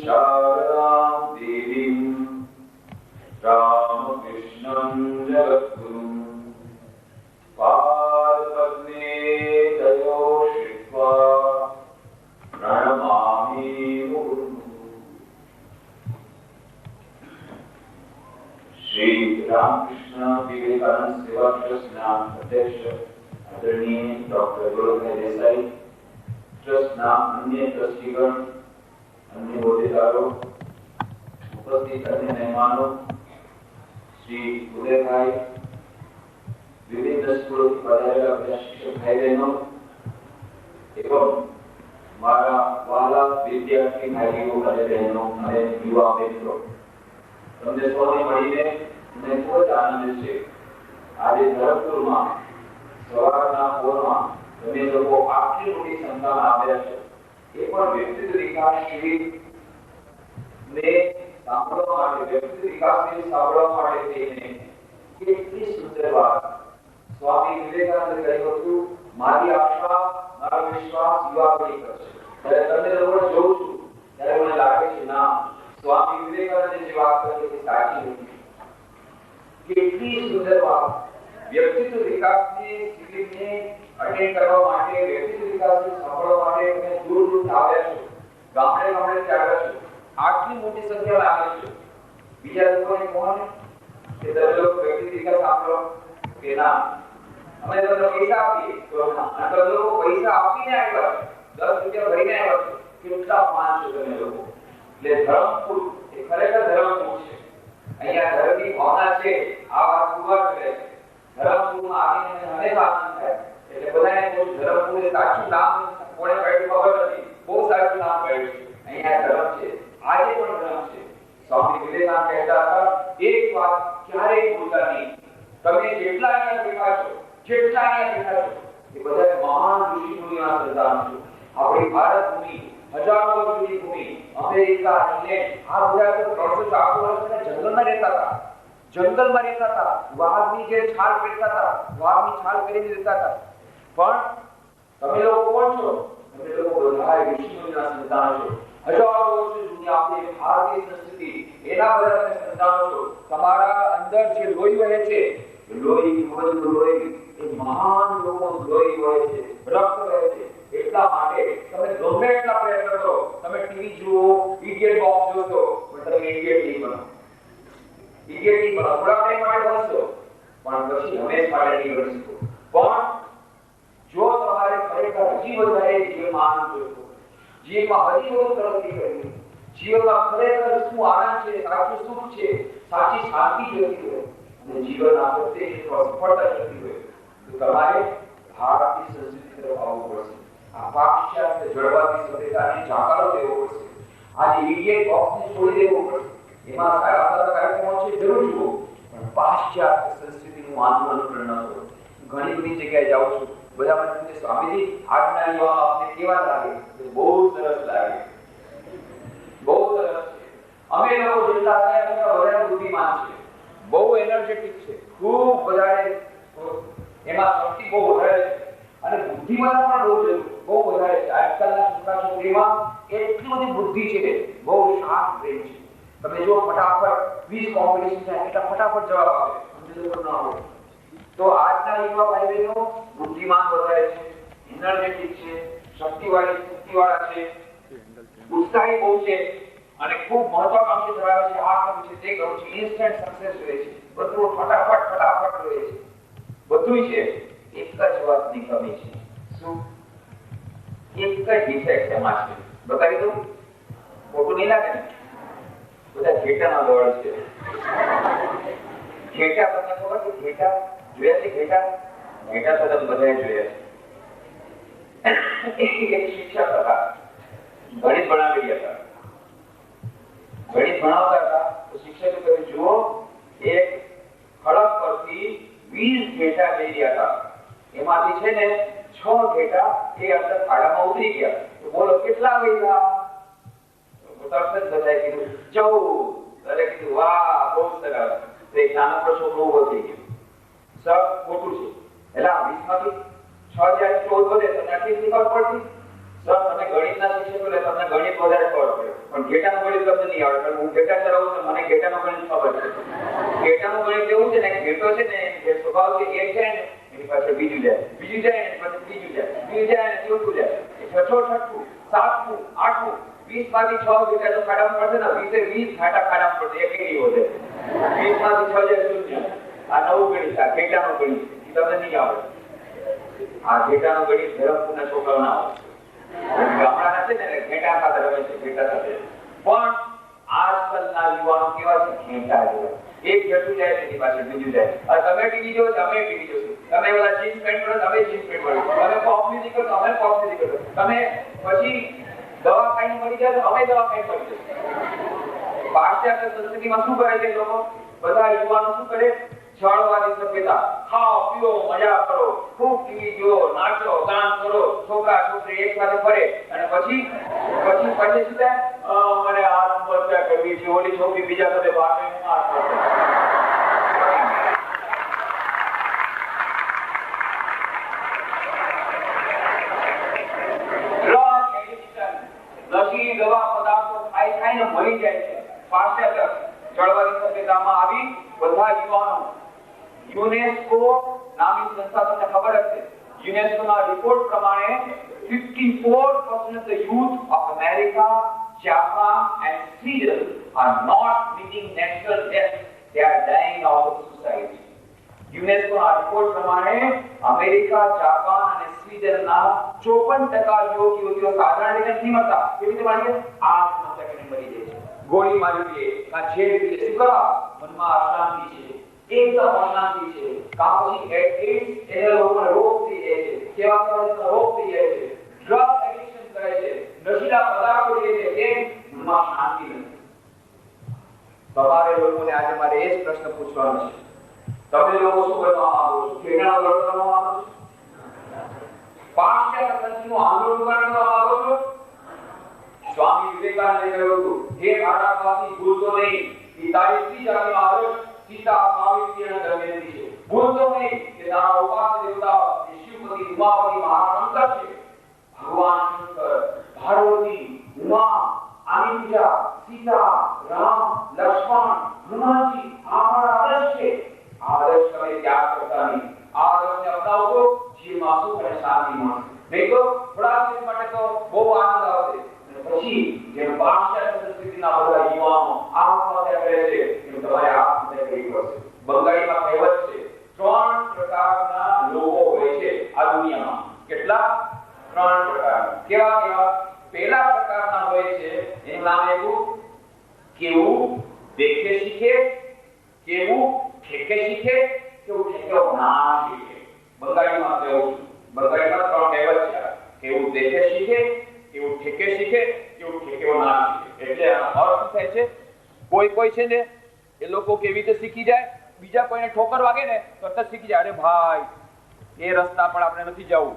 शारदां देवीं रामकृष्णं जगद्गुरुं पादपद्मे तयोश्रित्वा प्रणमामि मुहुर्मुहुः। श्री रामकृष्ण विवेकानंद सेवा ट्रस्टના અધ્યક્ષ આદરણીય ડોક્ટર ગોરખભાઈ દેસાઈ, ટ્રસ્ટના અન્ય ટ્રસ્ટીગણ, अन्य होद्देदारों, उपस्थित अन्य मेहमानों, श्री उदय भाई, विभिन्न स्कूलों की पधारेला अपना शिक्षक भाई बहनों एवं मारा वाला विद्यार्थी भाइयों અને બહેનો અને યુવા મિત્રો, તમને સૌને મળીને મને ખૂબ જ આનંદ છે। આજે ધરમપુરમાં સવારના પોરમાં તમે લોકો આટલી મોટી સંખ્યામાં આવ્યા છો, એ પણ વ્યક્તિગત વિકાસ શિબિર ને સાંભળવા માટે, વ્યક્તિગત વિકાસને સાંભળવા માટે થઈને કેટલી સુંદર વાત સ્વામી વિવેકાનંદે કહ્યું હતું, મારી આશા, મારો વિશ્વાસ યુવા પેઢી પર છે। ત્યારે તમને લોકો જોઉં છું ત્યારે મને લાગે છે ના, સ્વામી વિવેકાનંદે જે વાત કરી તે સાચી હતી। કેટલી સુંદર વાત, વ્યક્તિત્વ વિકાસની શિબિરને અટેન્ડ કરવા માટે, વ્યક્તિત્વ વિકાસને સાંભળવા માટે તમે દૂર દૂર આવ્યા છો, ગામડે ગામડે આવ્યા છો, આટલી મોટી સંખ્યામાં આવ્યા છો। બીજા લોકોને કહો કે તમે લોકો વ્યક્તિત્વ વિકાસ સાંભળો કે ના, અમે તમને પૈસા આપીએ તો ના, અને તમે લોકો પૈસા આપીને આવ્યા છો, 10 રૂપિયા ભરીને આવ્યા છો, કેટલા માન છો તમે લોકો। એટલે ધર્મપુર એ ખરેખર ધર્મપુર છે। અહીંયા ધર્મની ભાવના છે, આ વાત સુવા કરે છે। ધર્મપુરમાં આવીને હંમેશા આનંદ થાય। એટલે બધાને કોઈ ધર્મપુર એ સાચું નામ કોણે પાડ્યું ખબર નથી, બહુ સાચું નામ પાડ્યું છે। અહીંયા ધર્મ છે, આજે પણ ધર્મ છે। સ્વામી વિવેકાનંદ કહેતા હતા, એક વાત ક્યારેય ભૂલતા નહીં, તમે જેટલા અહીંયા બેઠા છો, જેટલા અહીંયા બેઠા છો, એ બધા મહાન ઋષિ મુનિના સંતાન છો। આપણી ભારત ભૂમિ, હજારો વર્ષની ભૂમિ, અમેરિકા, ઇંગ્લેન્ડ, આ બધા તો 300-400 વર્ષના જંગલમાં રહેતા હતા, જંગલમાં રહેતા હતા, વાઘની જે છાલ પહેરતા હતા, વાઘની છાલ પહેરીને રહેતા હતા। પણ તમે લોકો કોણ છો? તમે લોકો બધા ઋષિ મુનિના સંતાન છો। હજારો વર્ષ જૂની આપણી ભારતીય સંસ્કૃતિ, એના બધા તમે સંતાન છો। તમારા અંદર જે લોહી વહે છે, લોહી, લોહી એ મહાન લોકોનું લોહી વહે છે, રક્ત વહે છે। એટલા માટે તમે ગમે એટલા પ્રયત્ન કરો, તમે ટીવી જુઓ, ઇડિયટ બોક્સ જોશો, પણ તમે ઇડિયટ નહીં બનો, ઇડિયટ નહીં બનો। થોડા ટાઈમ માટે બનશો, પણ પછી હંમેશા માટે નહીં બની શકો। પણ જો તમારે ખરેખર હજી વધારે જીવનમાં આનંદ જોઈતો, જીવનમાં હજી વધુ તરક્કી કરવી, જીવનમાં ખરેખર શું આનંદ છે, સાચું સુખ છે, સાચી શાંતિ જોઈતી હોય અને જીવનના પ્રત્યે સફળતા જોઈતી હોય, તો તમારે ભારતીય સંસ્કૃતિ તરફ આવવું પડશે। આ પાશ્ચાત્ય જળવાદી સભ્યતાને જાકારો દેવો પડશે। આજે ઇડિયટ બોક્સને છોડી દેવું પડશે। એમાં સારા સારા કાર્યક્રમો છે, જરૂર જુઓ, પણ પાશ્ચાત્ય સંસ્કૃતિનું આંદોલન ન કરો। ઘણી બધી જગ્યાએ જાઉં છું, બધા મને પૂછે, સ્વામીજી આજના યુવા આપને કેવા લાગે? બહુ સરસ લાગે, બહુ સરસ છે। અમે લોકો જેટલા હતા એના વધારે બુદ્ધિમાન છે, બહુ એનર્જેટિક છે, ખૂબ વધારે એમાં શક્તિ બહુ વધારે છે, અને બુદ્ધિમત્તા પણ બહુ વધારે છે। આજકાલના છોકરા છોકરીમાં એટલી બધી બુદ્ધિ છે, બહુ શાર્પ બ્રેન છે। તમે જો ફટાફટ 20 કોમ્પિટિશન થાય એટલે ફટાફટ જવાબ આવે, સમજો ન હોય તો આજના યુવા ભાઈ બહેનો બુદ્ધિમાન વધારે છે, એનર્જેટિક છે, શક્તિવાળા છે, ઉત્સાહી બહુ છે, અને ખૂબ મહત્વાકાંક્ષી ધરાવે છે। આ કામ છે, તે કામ છે, ઇન્સ્ટન્ટ સક્સેસ રહે છે, બધું ફટાફટ રહે છે, બધું છે। એક જ વાતની કમી છે, શું? એક જ ડિફેક્ટ એમાં છે, બતાવી દઉં, ખોટું નહીં લાગે ને? બધા ઘેટાના દોડ છે। ઘેટા તમને ખબર છે? ઘેટા જોયા છે? ઘેટા તો તમે બધાએ જોયા છે। એક શિક્ષક હતા, ગણિત ભણાવી હતા, ગણિત ભણાવતા હતા તો શિક્ષકે કહ્યું, જુઓ, એક ખડક પરથી 20 ઘેટા લઈ રહ્યા હતા, એમાંથી છે ને 6 ઘેટા એ અંદર ખાડામાં ઉતરી ગયા, તો બોલો કેટલા વૈયા? તરત જ બધાએ કીધું 14। અરે કીધું વાહ, બહુ સરસ। તો એક નાનકડો છોકરો ઉભો થઈ ગયો, સર ખોટું છે। એટલે 20 માંથી 6 જ્યારે 14 વધે તો આટલી ખબર પડતી? સર તમે ગણિતના શિક્ષકો એટલે તમને ગણિત વધારે ખબર પડે, પણ ઘેટાનું ગણિત તમને નહીં આવડે. હું ઘેટા ચલાવું છું, મને ઘેટાનું ગણિત ખબર છે. ઘેટાનું ગણિત એવું છે ને કે ઘેટો છે ને જે સ્વભાવ છે એક જાય ને એની પાછળ બીજું જાય, બીજું જાય ને પછી ત્રીજું જાય, બીજું જાય ને ચોથું જાય, છઠ્ઠું, છઠ્ઠું, સાતમું, આઠમું, 20 માંથી 6 ઘેટા તો ખાડામાં પડશે ને, 20 ઘાટા ખાડામાં પડશે, એક નહીં વધે. 20 માંથી 6 જાય શૂન્ય. આ નવું ગણિત, આ ઘેટાનું ગણિત તમને નહીં આવડે. આ ઘેટાનું ગણિત ધરમપુરના છોકરાઓને આવડે. ગામડાના છે ને ઘેટા સાથે રમે છે, ઘેટા સાથે. પણ આજકાલના યુવાનો કેવા છે? ઘેટા જેવા. એક ઘેટું જાય તેની પાસે બીજું જાય. તમે ટીવી જો છો, અમે ટીવી જોશું. તમે ઓલા જીન્સ પેન્ટ કરો, અમે જીન્સ પેન્ટ પહેરો. તમે પોપ મ્યુઝિક કરો, અમે પોપ મ્યુઝિક કરો. તમે પછી દવા ખાઈને મરી જાય તો અમે દવા ખાઈને મરી જશું. પાશ્ચાત્ય સંસ્કૃતિમાં શું કરે છે લોકો? બધા યુવાનો શું કરે? છળવાદી સભ્યતા. ખાઓ પીઓ મજા કરો, ખૂબ ટીવી જુઓ, નાચો ગાન કરો, છોકરા છોકરી એક સાથે ફરે અને પછી શું થાય? મને આત્મહત્યા કરવી છે, ઓલી છોકરી બીજા સાથે ભાગે, હું આત્મહત્યા. નશીલી દવા પદાર્થો ખાઈને મરી જાય છે. પાશ્ચાત્ય ચળવળી સભ્યતામાં આવી બધા યુવાનો યુનેસ્કો નામની સંસ્થા તમને ખબર હશે. યુનેસ્કોના રિપોર્ટ પ્રમાણે 54% of the youth of America, Japan and Sweden are not meeting natural death. They are dying out of suicide. યુનેસ્કોના રિપોર્ટ પ્રમાણે અમેરિકા, જાપાન અને સ્વીડનના 54% યુવતીઓ સાધારણ રીતે નથી મરતા. કેવી રીતે મરે? આત્મહત્યા કરીને મરી જાય છે. ગોળી મારી દે, કા છેડ દે, શું કરવા? મનમાં અશાંતિ છે, એકદમ અશાંતિ છે, કા પછી એડિક્ટ એને લોકોને રોગ થઈ જાય છે, કેવા કેવા રોગ થઈ જાય છે, ડ્રગ એડિક્શન કરે છે, નશીલા પદાર્થો લે છે, કે મનમાં શાંતિ નથી. તમારે લોકોને આજે મારે એ જ પ્રશ્ન પૂછવાનો છે. તમે લોકો શું કરવા માંગો છો? ઘેટાનો ગણિત કરવા માંગો છો? પાશ્ચાત્ય સંસ્કૃતિનું આંદોલન કરવા માંગો છો? સ્વામી વિવેકાનંદે કહ્યું હતું, હે ભારતવાસી, ભૂલતો નહીં કે તારી સ્ત્રી જાતિનો આદર્શ સીતા સાવિત્રી અને દમયંતી છે. ભૂલતો નહીં કે તારા ઉપાસ્ય દેવતા શિવપતિ, ઉમાપતિ, મહાશંકર છે. ભગવાન શંકર, પાર્વતી, ઉમા, આનંદજા, સીતા, રામ, લક્ષ્મણ, હનુમાનજી આપણા આદર્શ છે. આદર્શ તમે ત્યાગ કરતા નહીં. આદર્શને અપનાવજો, જીવનમાં સુખ અને શાંતિ મળશે. નહીં તો થોડા દિવસ માટે તો બહુ આનંદ આવશે, પછી જેમ પાશ્ચાત્ય સંસ્કૃતિના બધા યુવાનો આત્મહત્યા કરે છે એમ તમારે આત્મહત્યા કરવી પડશે. બંગાળીમાં કહેવત છે, 3 પ્રકારના લોકો હોય છે આ દુનિયામાં. કેટલા? 3 પ્રકાર. કેવા કેવા? પહેલા પ્રકારના હોય છે, એનું નામ એવું, કેવું દેખે શીખે, કેવું ઠેકે શીખે, કેવું ઠેકે ના શીખે. બંગાળીમાં કહેવું, બંગાળીમાં 3 કહેવત છે. કેવું દેખે શીખે, કેવું ઠેકે શીખે, કેવું ઠેકે ના શીખે. એટલે અર્થ થાય છે, કોઈ છે ને એ લોકો કેવી રીતે શીખી જાય, બીજા કોઈને ઠોકર વાગે ને તો તરત શીખી જાય. અરે ભાઈ, એ રસ્તા પર આપણે નથી જવું.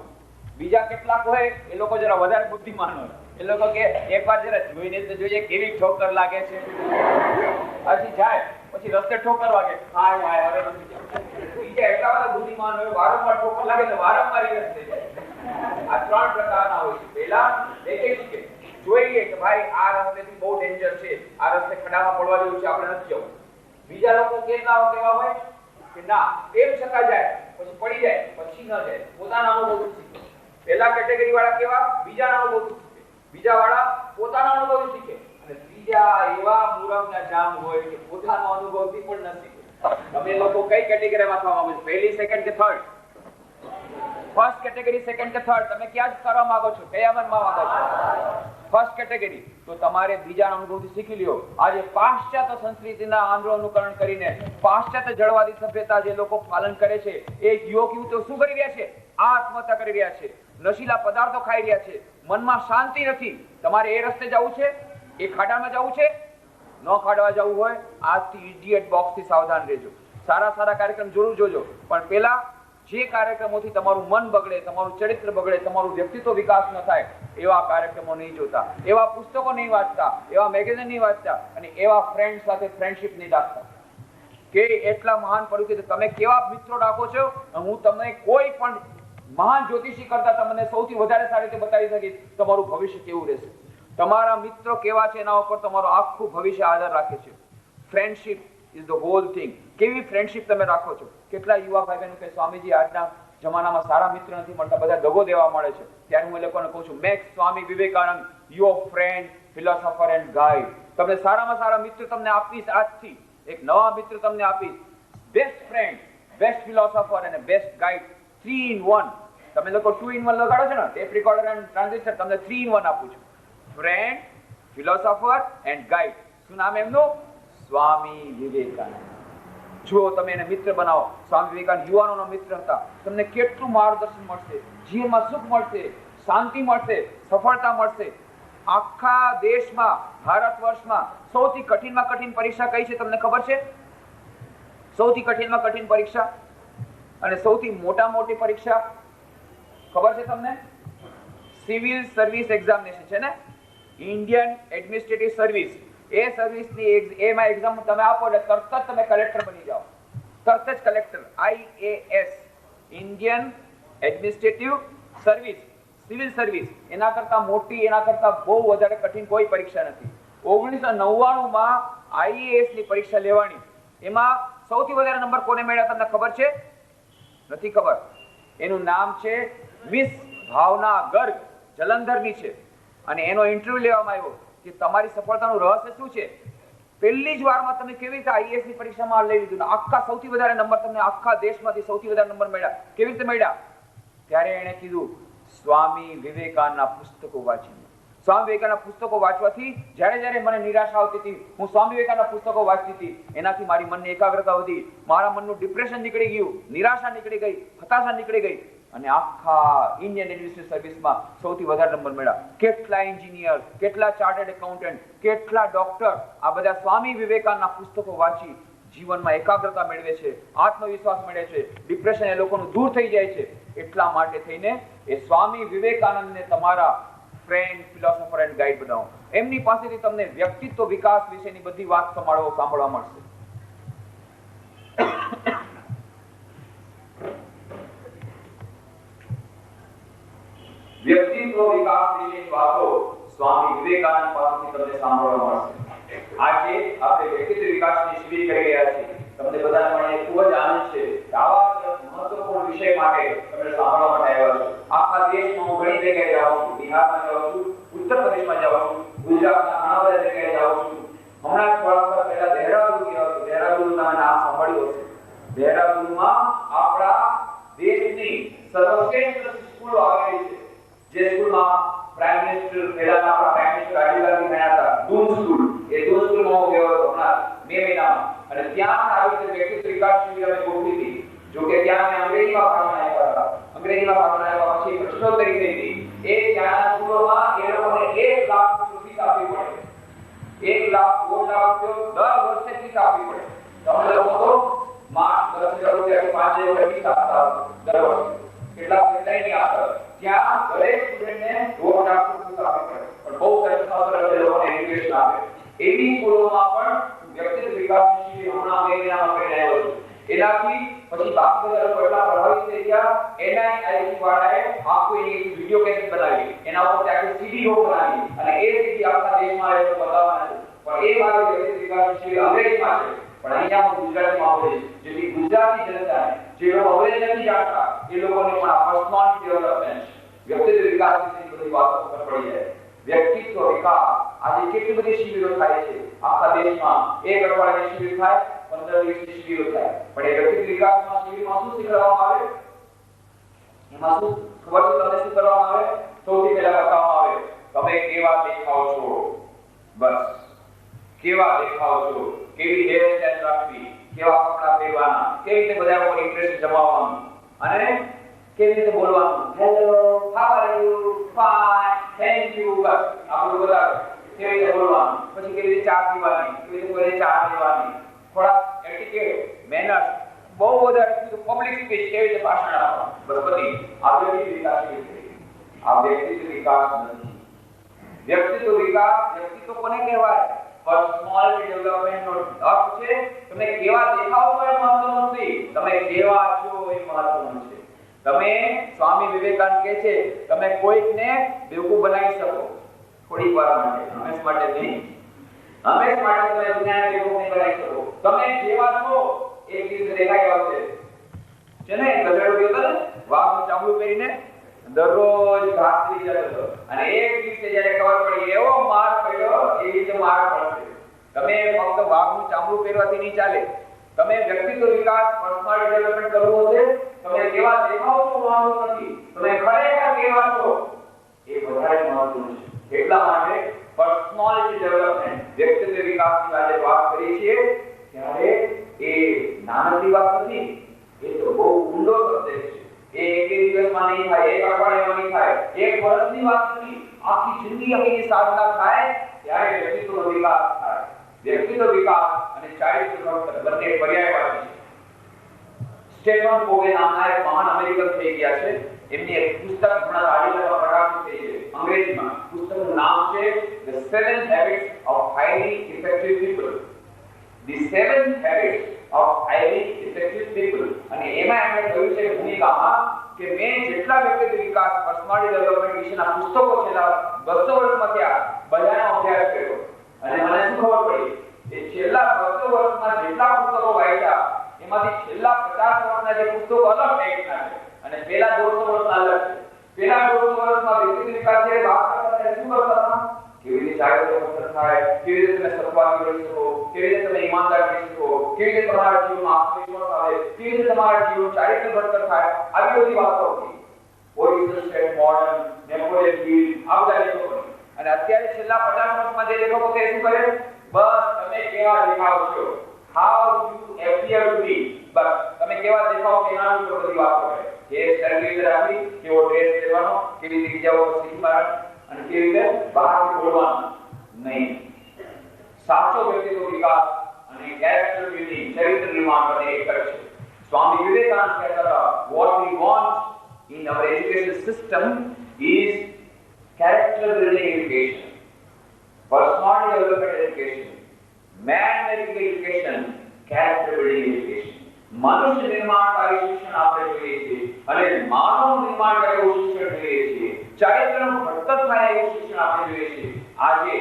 બીજા કેટલાક હોય એ લોકો જરા વધારે બુદ્ધિમાન હોય. એ લોકો કે એકવાર જરા જોઈને તો જોઈએ કેવી ઠોકર લાગે છે, પછી જાય, પછી રસ્તે ઠોકર વાગે, હાય હાય હવે નથી જવું. બીજા એટલા બધા બુદ્ધિમાન હોય, વારંવાર ઠોકર લાગે તો વારંવાર એ રસ્તે જાય. આ 3 પ્રકારના હોય છે. પહેલા દેખે શીખે, જોઈએ કે ભાઈ આ રસ્તેથી બહુ ડેન્જર છે, આ રસ્તે ખડામાં પડવા જેવું છે, આપણે નથી જવું. બીજા લોકો કેવા હોય કે ના એમ છકા જાય, પછી પડી જાય, પછી ન જાય, પોતાના અનુભવ શીખે. પહેલા કેટેગરી વાળા કેવા? બીજાના અનુભવ શીખે. બીજા વાળા પોતાના અનુભવ શીખે. અને ત્રીજા એવા મૂરખના જામ હોય કે પોતાનો અનુભવથી પણ ન શીખે. તમે લોકો કઈ કેટેગરીમાં થવા માંગો છો? પહેલી, સેકન્ડ કે થર્ડ? ફર્સ્ટ કેટેગરી, સેકન્ડ કે થર્ડ? તમે ક્યાં જ કરવા માંગો છો? કયા મનમાં માંગો છો? First category. તો તમારે બીજાના અનુભવથી શીખી લ્યો. આજે પાશ્ચાત્ય સંસ્કૃતિના આંદોલનકરણ કરીને પાશ્ચાત્ય જળવાદી સભ્યતા જે લોકો પાલન કરે છે, એ યુવતીઓ શું કરી રહ્યા છે? આત્મહત્યા કરી રહ્યા છે, નશીલા પદાર્થો ખાઈ રહ્યા છે, મનમાં શાંતિ નથી. તમારે એ રસ્તે જવું છે? એ ખાડામાં જવું છે? ન ખાડવા જવું હોય, આજથી ઇડિયટ બોક્સથી સાવધાન રહેજો. સારા કાર્યક્રમ જરૂર જોજો, પણ પહેલા જે કાર્યક્રમોથી તમારું મન બગડે, તમારું ચરિત્ર બગડે, તમારું વ્યક્તિત્વ વિકાસ ન થાય એવા કાર્યક્રમો નહીં જોતા, એવા પુસ્તકો નહીં વાંચતા, એવા મેગેઝિન નહીં વાંચતા, અને એવા ફ્રેન્ડ સાથે ફ્રેન્ડશિપ નહીં રાખતા. કે એટલા મહાન પડ્યું કે તમે કેવા મિત્રો રાખો છો. હું તમને કોઈ પણ મહાન જ્યોતિષી કરતા તમને સૌથી વધારે સારી રીતે બતાવી શકીશ તમારું ભવિષ્ય કેવું રહેશે. તમારા મિત્રો કેવા છે એના ઉપર તમારું આખું ભવિષ્ય આધાર રાખે છે. Friendship is the hall thing. કેવી ફ્રેન્ડશિપ તમે રાખો છો? કેટલા યુવા ભાઈ બહેનો કે સ્વામીજી આજના જમાનામાં સારા મિત્ર નથી મળતા, બધા દગો દેવા મળે છે. ત્યારે હું એ લોકોને કહું છું, make Swami Vivekananda your friend, philosopher and guide. તમને સારામાં સારા મિત્ર તમને આપીશ આજથી. એક નવા મિત્ર તમને આપીશ. બેસ્ટ ફ્રેન્ડ, બેસ્ટ ફિલોસોફર અને બેસ્ટ ગાઈડ, 3 in 1. તમે લોકો 2 in 1 લગાડો છો ને, ટેપ રેકોર્ડર અને ટ્રાન્ઝિસ્ટર, તમને 3 in 1 આપું છું. Friend, philosopher and guide. શું નામ એમનું? સ્વામી વિવેકાનંદ. જો તમે એને મિત્ર બનાવો. સ્વામી વિવેકાનંદ યુવાનોનો મિત્ર હતા. તમને કેટલું માર્ગદર્શન મળશે, જીવનમાં સુખ મળશે, શાંતિ મળશે, સફળતા મળશે. આખા દેશમાં, ભારત વર્ષમાં સૌથી કઠિનમાં કઠિન પરીક્ષા કઈ છે તમને ખબર છે? સૌથી કઠિનમાં કઠિન પરીક્ષા અને સૌથી મોટી પરીક્ષા ખબર છે તમને? સિવિલ સર્વિસ એક્ઝામિનેશન છે ને, ઇન્ડિયન એડમિનિસ્ટ્રેટિવ સર્વિસ. એ સર્વિસની એમાં એક્ઝામ તમે આપો એટલે તરત જ તમે કલેક્ટર બની જાઓ. તરત જ collector. IAS, Indian administrative service, civil service. એના કરતા મોટી, એના કરતા બહુ વધારે કઠિન કોઈ પરીક્ષા નથી. 1999માં IAS ની પરીક્ષા લેવાની. એમાં સૌથી વધારે નંબર કોને મળ્યા તમને ખબર છે? નથી ખબર. એનું નામ છે મિસ ભાવના ગર્ગ, જલંધરની છે. અને એનો ઇન્ટરવ્યુ લેવામાં આવ્યો કે તમારી સફળતાનું રહસ્ય શું છે. પહેલી જ વારમાં તમે કેવી રીતે IAS ની પરીક્ષામાં લઈ લીધું, આખા સૌથી વધારે નંબર તમને આખા દેશમાંથી સૌથી વધારે નંબર મળ્યા. કેવી રીતે મળ્યા? ત્યારે એણે કીધું સ્વામી વિવેકાનંદના પુસ્તકો વાંચીને. સ્વામી વિવેકાનંદના પુસ્તકો વાંચવાથી જ્યારે મને નિરાશા આવતી હતી, હું સ્વામી વિવેકાનંદના પુસ્તકો વાંચતી હતી. એનાથી મારી મનની એકાગ્રતા વધી, મારા મનનું ડિપ્રેશન નીકળી ગયું, નિરાશા નીકળી ગઈ, હતાશા નીકળી ગઈ. અને આખા ઇન્ડિયન એડમિનિસ્ટ્રેટિવ સર્વિસમાં સૌથી વધારે નંબર મળ્યા. કેટલા એન્જિનિયર, કેટલા ચાર્ટર્ડ એકાઉન્ટન્ટ, કેટલા ડોક્ટર આ બધા સ્વામી વિવેકાનંદના પુસ્તકો વાંચી જીવનમાં એકાગ્રતા મેળવે છે, આત્મવિશ્વાસ મેળવે છે, ડિપ્રેશન એ લોકોનું દૂર થઈ જાય છે. એટલા માટે થઈને એ સ્વામી વિવેકાનંદને તમારા ફ્રેન્ડ, ફિલોસોફર એન્ડ ગાઈડ બનાવો. એમની પાસેથી તમને વ્યક્તિત્વ વિકાસ વિશેની બધી વાત સાંભળવા મળશે. વ્યક્તિત્વ વિકાસ વિશેની વાતો સ્વામી વિવેકાનંદ પાસેથી તમને સાંભળવા મળશે. આજે આપણે વ્યક્તિત્વ વિકાસની શિબિર કરી રહ્યા છીએ. તમને બધાને મને ખૂબ જ આનંદ છે કે આવા મહત્વપૂર્ણ વિષય માટે તમે સાંભળવા માટે આવ્યા છો. આખા દેશમાં હું ઘણી જગ્યાએ જાઉં છું. બિહારમાં જાઉં છું, ઉત્તર પ્રદેશમાં જાઉં છું, ગુજરાતના ઘણા બધા જગ્યાએ જાઉં છું. હમણાં જ થોડા પહેલા દહેરાદૂન ગયો હતો. દહેરાદૂન તમે નામ સાંભળ્યું હશે. દહેરાદૂનમાં આપણા દેશની સર્વશ્રેષ્ઠ સ્કૂલો આવેલી છે. જે સ્કૂલમાં પ્રાઇમ મિનિસ્ટર પહેલાના આપણા પ્રાઇમ મિનિસ્ટર રાજીવ ગાંધી ભણ્યા હતા, દૂન સ્કૂલ. એ દૂન સ્કૂલમાં હું ગયો હતો હમણાં મે મહિનામાં. અને ત્યાં આવી રીતે વ્યક્તિત્વ વિકાસ શિબિર અમે ગોઠવી હતી. જો કે ત્યાં મેં અંગ્રેજીમાં ભાષણ આપ્યા હતા. અંગ્રેજીમાં ભાષણ આપ્યા પછી પ્રશ્નોત્તરી થઈ હતી. એ ત્યાંના સ્કૂલોમાં એ લોકોને 1 લાખ ફીસ આપવી પડે. 1 લાખ 2 લાખ દર વર્ષે ફીસ આપવી પડે. તમે લોકો તો માર્ચ 10,000 રૂપિયા કે 5,000 ફીસ આપતા દર વર્ષે. કેટલા નહીં આપતા. ત્યાં દરેક સ્ટુડન્ટને 2 લાખ રૂપિયા આપવી પડે. પણ બહુ સરસ એ લોકોને એજ્યુકેશન આપે. એવી સ્કૂલોમાં પણ વ્યક્તિત્વ વિકાસ શિબિર હમણાં મેળામાં કરી રહ્યો છું. એનાથી પછી બાકી બધા લોકો એટલા પ્રભાવિત થઈ ગયા. NIIT વાળાએ આખું એક વિડિયો કેસેટ બનાવી, એના ઉપર આખી CD બનાવી અને એ CD આખા દેશમાં એ લોકો બતાવવાના છે. પણ એ મારો વ્યક્તિત્વ વિકાસ શિબિર અંગ્રેજીમાં છે, પણ અહીંયા હું ગુજરાતીમાં આવું છું. જેથી ગુજરાતી જનતાને જે લોકો અંગ્રેજી નથી જાણતા એ લોકોને પણ આ પર્સનાલિટી ડેવલપમેન્ટ, વ્યક્તિત્વ વિકાસ વિશેની બધી વાતો ખબર પડી જાય. વ્યક્તિત્વ વિકાસ આજે કેટલી બધી શિબિરો થાય છે આખા દેશમાં. એક અઠવાડિયાની શિબિર થાય, 15 દિવસની શિબિરો થાય. પણ એ વ્યક્તિત્વ વિકાસમાં શિબિરમાં શું શીખવવામાં આવે? એમાં શું ખબર છે તમને શું કરવામાં આવે? સૌથી પહેલા બતાવવામાં આવે તમે કેવા દેખાવ છો. બસ કેવા દેખાવ છો, કેવી હેરસ્ટાઈલ રાખવી, કેવા કપડા પહેરવાના, કેવી રીતે બધા ઉપર ઇન્ટરેસ્ટ જમાવવાનું અને કેવી રીતે બોલવાનું. Hello, how are you, fine, thank you. બસ આપણું બધા કેવી રીતે બોલવાનું. પછી કેવી રીતે ચા પીવાની, કેવી રીતે કોઈને ચા દેવાની, થોડા એટિકેટ, મેનર્સ, બહુ વધારે પબ્લિક સ્પીચ, કેવી રીતે ભાષણ આપવાનું. બધી આ વ્યક્તિત્વ વિકાસ છે. આ વ્યક્તિત્વ વિકાસ નથી. વ્યક્તિત્વ વિકાસ, વ્યક્તિત્વ કોને કહેવાય? પર્સનાલિટી ડેવલપમેન્ટનો અર્થ છે તમે કેવા દેખાવ છો એ મહત્વનું નથી, તમે કેવા છો એ મહત્વનું છે. તમે સ્વામી વિવેકાનંદ કહે છે તમે કોઈકને બેવકૂફ બનાવી શકો, થોડી વાર માટે, હંમેશ માટે નહીં. હંમેશ માટે તમે દુનિયાને બેવકૂફ નહીં બનાવી શકો. તમે જેવા છો એક દિવસ દેખાઈ આવશે. છે ને ગધેડો ગયો ને વાઘનું ચામડું પહેરીને દરરોજ ઘાસ લઈ જતો હતો અને એક દિવસે જ્યારે ખબર પડી એવો માર પડ્યો, એ રીતે માર પડશે. તમે ફક્ત વાઘનું ચામડું પહેરવાથી નહીં ચાલે. તમે વ્યક્તિત્વ વિકાસ, પર્સનાલિટી ડેવલપમેન્ટ કરવું હશે. તમે કેવા દેખાવ છો વાંધો નથી, તમે ખરેખર કેવા છો એ વધારે મહત્વનું છે. એટલા માટે પર્સનાલિટી ડેવલપમેન્ટ, વ્યક્તિત્વ વિકાસની આજે વાત કરીએ છીએ ત્યારે એ નાની વાત નથી, એ તો બહુ ઊંડો સબ્જેક્ટ છે. એ એક દિવસમાં નહીં થાય, એક અઠવાડિયામાં નહીં થાય, એક વર્ષની વાત નથી, આખી જિંદગી આખી સાધના થાય ત્યારે વ્યક્તિત્વનો વિકાસ થાય. વ્યક્તિત્વ વિકાસ અને ચારિત્ર્ય ઘડતર બંને પર્યાયવાચી છે. સ્ટેફન કોવે નામના એક મહાન અમેરિકન થઈ ગયા છે. એમની એક પુસ્તક હમણાં તાજેતરમાં પ્રકાશિત થઈ છે અંગ્રેજીમાં. પુસ્તકનું નામ છે The 7 Habits of Highly Effective People. The 7 Habits of Highly Effective People. અને એમાં એમણે કહ્યું છે ભૂમિકામાં કે મેં જેટલા વ્યક્તિત્વ વિકાસ, પર્સનાલિટી ડેવલપમેન્ટ વિશેના પુસ્તકો છેલ્લા 200 વર્ષમાં થયા બધાનો અભ્યાસ કર્યો અને મને શું ખબર પડી કે છેલ્લા 200 વર્ષમાં જેટલા પુસ્તકો વાંચ્યા એમાંથી છેલ્લા 50 વર્ષના જે પુસ્તકો અલગ ટાઈપના છે અને પેલા 150 વર્ષના અલગ છે. પેલા 150 વર્ષમાં વ્યક્તિત્વ વિકાસ જે વાત કરતા હતા શું કરતા હતા? કેવી રીતે ચારિત્ર્ય ઘડતર થાય, કેવી રીતે તમે સત્વાદી બની શકો, કેવી રીતે તમે ઈમાનદાર બની શકો, કેવી રીતે તમારા જીવનમાં આત્મવિશ્વાસ આવે, કેવી રીતે તમારા જીવન ચારિત્ર્ય ઘડતર થાય, આવી બધી વાતો હતી. Original state modern, Napoleon hill, આ બધા લેખકો. અને અત્યારે છેલ્લા 50 વર્ષમાં જે લેખકો છે શું કરે? બસ તમે કેવા દેખાવ છો, how you appear to be, બસ તમે કેવા દેખાવ છો એના ઉપર બધી વાતો કરે. એ સર્વિસ રાખી, કેવો ડ્રેસ પહેરવાનો, કેવી રીતે બીજાઓ શીખી મારવાનું અને કેવી રીતે બહારથી બોલવાનું નહીં. સાચો વ્યક્તિત્વ વિકાસ અને કેરેક્ટર બિલ્ડિંગ, ચરિત્ર નિર્માણ બંને એક જ છે. સ્વામી વિવેકાનંદ કહેતા હતા, what we want in our education system is character building education, personality development education, man making education, character building education. મનુષ્ય નિર્માણકારી શિક્ષણ આપણે જોઈએ છીએ અને માનવ નિર્માણકારી એવું શિક્ષણ જોઈએ છીએ. ચારિત્રનું ઘડતર થાય એવું શિક્ષણ આપણે જોઈએ છીએ. આજે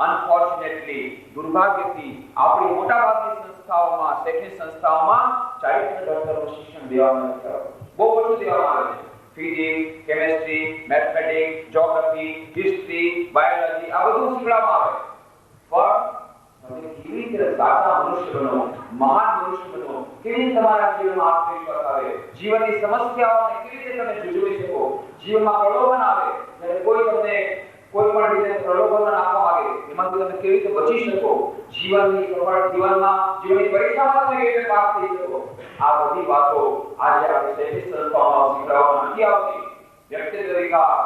અનફોર્ચ્યુનેટલી, દુર્ભાગ્યથી આપણી મોટાભાગની સંસ્થાઓમાં, શૈક્ષણિક સંસ્થાઓમાં ચારિત્ર ઘડતરનું શિક્ષણ દેવામાં નથી આવતું. બહુ ઓછું દેવામાં આવે છે. Physics, chemistry, mathematics, geography, history, biology આ બધું શીખવાડવામાં આવે. પણ તમે કેવી રીતે સાચા મનુષ્ય બનો, મહાન મનુષ્ય બનો, કેવી રીતે તમારા જીવનમાં આત્મવિશ્વાસ આવે, જીવનની સમસ્યાઓને કેવી રીતે તમે જુજવી શકો, જીવનમાં પ્રલોભન આવે જ્યારે કોઈ તમને કોઈ પણ રીતે પ્રલોભન આપવા માંગે એમાંથી તમે કેવી રીતે બચી શકો, જીવનની સફળ જીવનમાં જીવનની પરીક્ષામાં તમે કેવી રીતે પાસ થઈ શકો, આ બધી વાતો આજે આપણે શૈક્ષણિક સંસ્થાઓમાં શીખવવામાં નથી આવતી. વ્યક્તિત્વ વિકાસ,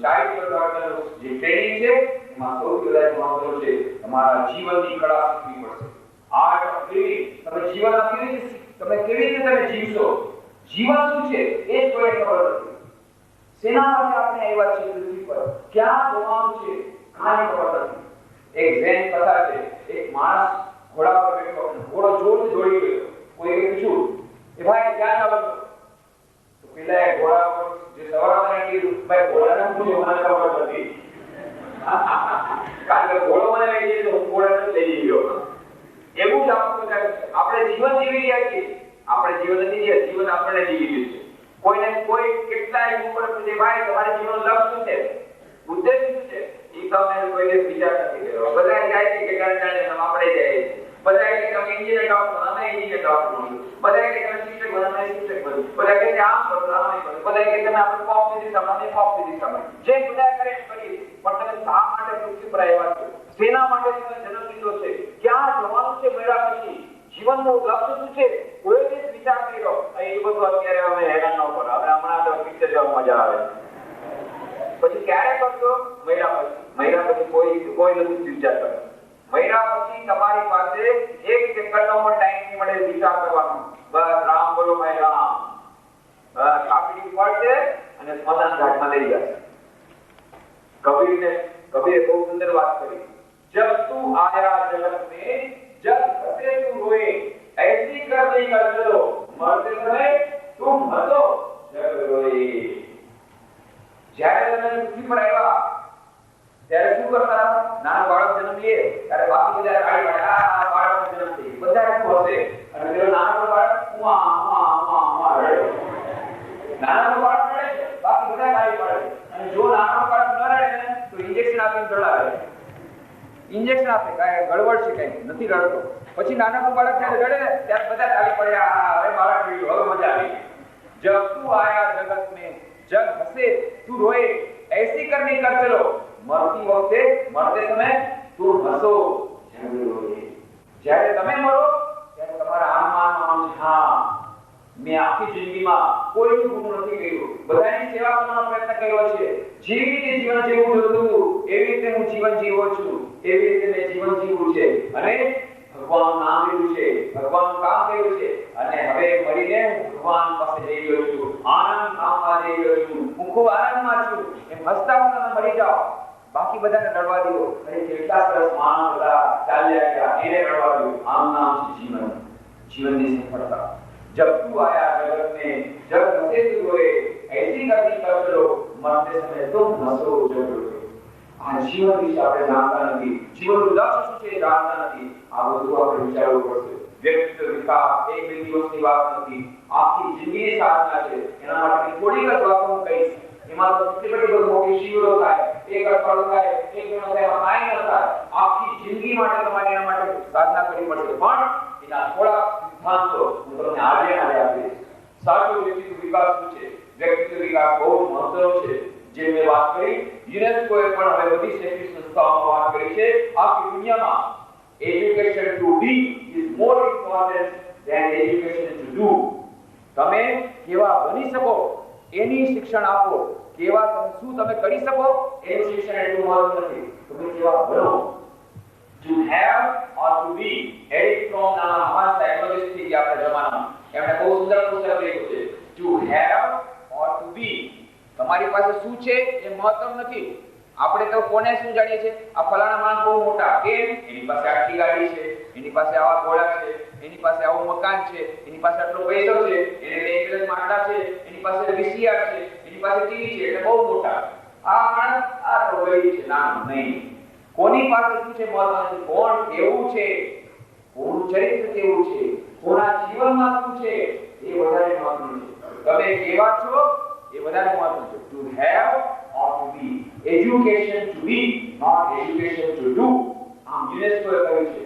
ચારિત્ર્ય ઘડતરનું જે ટ્રેનિંગ છે એમાં સૌથી વધારે મહત્વનું છે તમારા જીવનની કળા શીખવી પડશે. આર્ટ ઓફ લિવિંગ, તમે જીવનમાં કેવી રીતે તમે જીવશો, જીવન શું છે એ જ કોઈને ખબર નથી. સેના માટે આપણે આવ્યા છીએ પૃથ્વી પર, ક્યાં જવાનું છે કાંઈ ખબર નથી. એક ઝેન કથા છે, એક માણસ ઘોડા પર બેઠો, ઘોડો જોરથી દોડી ગયો. કોઈએ પૂછ્યું કે ભાઈ ક્યાં જવાનું? તો પેલા ઘોડા પર જે સવાર હતા કીધું, ભાઈ ઘોડાને પૂછ્યું મને ખબર નથી. કારણ કે ઘોડો મને લઈ જશે તો હું ઘોડાને લઈ ગયો. એવું જ આપણે જીવન જીવી રહ્યા છીએ. આપણે જીવન નથી જીવ્યા, જીવન આપણને જીવી રહ્યું છે. કોઈને કોઈ કેટલાય ઉપર પૂછે ભાઈ તમારા જીવનનું લક્ષ્ય શું છે, ઉદ્દેશ શું છે, એ તમને કોઈને વિચાર નથી કર્યો. બધા જાય છે કે જાણે આપણે જાય છે. બધા કે તમે એન્જિનિયર ડોક્ટર, અમે એન્જિનિયર ડોક્ટર બનવું. બધા કે તમે શિક્ષક બનો, અમે શિક્ષક બનવું. બધા કે આમ કરો, અમે કરો. બધા કે તમે આપણે કોપ ફિઝિક્સ અમે કોપ ફિઝિક્સ અમે. જે બધા કરે એમ કરીએ. પણ તમે શા માટે પૃથ્વી પર આવ્યા છો? સેના માટે તમે જન્મ લીધો છે? ક્યાં જવાનું છે મેળા પછી? જીવનનું લક્ષ્ય શું છે? કોઈ જ વિચાર કર્યો? એ બધું અત્યારે અમે હેરાન ન કરો. હવે હમણાં તો પિક્ચર જોવા મજા આવે. પછી ક્યારે કરશો? મહિના પછી કોઈ નથી વિચાર કરે. મહિના પછી તમારી પાસે 1 સેકન્ડનો પણ ટાઈમ નહીં મળે વિચાર કરવાનો. બસ રામ બોલો ભાઈ રામ. બસ કાપડી પડશે અને સ્મશાન ઘાટમાં લઈ જશે. કબીરે બહુ સુંદર વાત કરી. જબ તું આયા જગત में जब हंसे तुम रोए ऐसी कर नहीं कर चलो मरते समय तुम हंसो जग रोए. જ્યારે તમે પૃથ્વી પર આવ્યા ત્યારે શું કરતા નાનો બાળક જન્મ લે ત્યારે બાકી બધા તાળી પાડે આ બાળકનો જન્મ થઈ બધા શું હશે અને પેલો નાનો બાળક ઉમા ઉમા ઉમા ઉમા રડે નાનો બાળક રડે છે બાકી બધા તાળી પાડે અને જો નાનો બાળક ન રડે ને તો ઇન્જેક્શન આપીને રડાવે ઇન્જેક્શન આપે કાંઈ ગડબડ છે કાંઈ નથી રડતો પછી નાના બાળક જ્યારે રડે ને ત્યારે બધા તાળી પડે હવે બાળક રડ્યું હવે મજા આવી जब तू आया जगत में जग हंसे तू रोए ऐसी करनी कर चलो मरती वक्ते मरते समय तू हंसो જ્યારે તમે મરો ત્યારે તમારા આત્મામાં હા મેં આખી જિંદગીમાં કોઈ ગુણ નથી કર્યું બધાની સેવા કરવાનો પ્રયત્ન કર્યો છે જેવી રીતે જીવન જીવવું જોતું એવી રીતે હું જીવન જીવો છું એવી રીતે મેં જીવન જીવવું છે અને ભગવાન નામ લીધું છે ભગવાન કામ કર્યું છે અને હવે મરીને હું ભગવાન પાસે જઈ રહ્યો છું આનંદ ધામમાં જઈ રહ્યો છું હું ખૂબ આનંદમાં છું એમ હસતા હસતા મરી જાઓ બાકી બધાને રડવા દો અરે કેટલા સરસ માણસ બધા ચાલ્યા ગયા એને રડવા દો આમ નામ છે જીવન જીવનની સફળતા जब तू आया जगत में जब हंसे तू रोए ऐसी करनी कर चलो मरते समय तुम हंसो जरूर આ જીવન વિશે આપણે જાણતા નથી જીવનનું લક્ષ્ય શું છે જાણતા નથી આ બધું આપણે વિચારવું પડશે વ્યક્તિત્વ વિકાસ એક બે દિવસની વાત નથી આખી જિંદગીની સાધના છે એના માટે થોડીક જ વાતો હું કહીશ એમાં તો કેટલી બધી મોટી શિબિરો થાય એક અઠવાડિયું થાય એક મહિનો થાય કાંઈ ન થાય આખી જિંદગી માટે તમારે એના માટે સાધના કરવી પડશે પણ એના થોડા સિદ્ધાંતો હું તમને આજે આપીશ સાચો વ્યક્તિત્વ વિકાસ શું છે વ્યક્તિત્વ વિકાસ બહુ જ મહત્વનો છે જે મેં વાત કરી યુનેસ્કોએ પણ હવે બધી શૈક્ષણિક સંસ્થાઓમાં વાત કરી છે આખી દુનિયામાં education to be is more important than education to do તમે કેવા બની શકો એની શિક્ષણ આપો કેવા તમે શું તમે કરી શકો એનું શિક્ષણ એટલું મહત્વ નથી તમે કેવા બનો to have or to be Eric from નામના મહાન સાયકોલોજિસ્ટ થી આપણા જમાનામાં એમણે બહુ સુંદર પુસ્તક લખ્યું છે to have or to be તમારી પાસે શું છે એ મહત્વ નથી આપણે તો કોને શું જાણીએ છીએ આ ફલાણા માણસ બહુ મોટા કેમ એની પાસે આટલી ગાડી છે એની પાસે આવા ઘોડા છે એની પાસે આવું મકાન છે એની પાસે આટલો પૈસો છે એને એમ્બ્યુલન્સ માટલા છે એની પાસે વીસીઆર છે એની પાસે ટીવી છે એટલે બહુ મોટા આ માણસ આ તો ગઈ છે ના નહીં કોની પાસે શું છે મહત્વ નથી કોણ કેવું છે કોનું ચરિત્ર કેવું છે કોના જીવનમાં શું છે એ વધારે મહત્વનું છે તમે કેવા છો એ વધારે મહત્વનું છે to have or to be education to be not education to do આમ યુનેસ્કોએ કહ્યું છે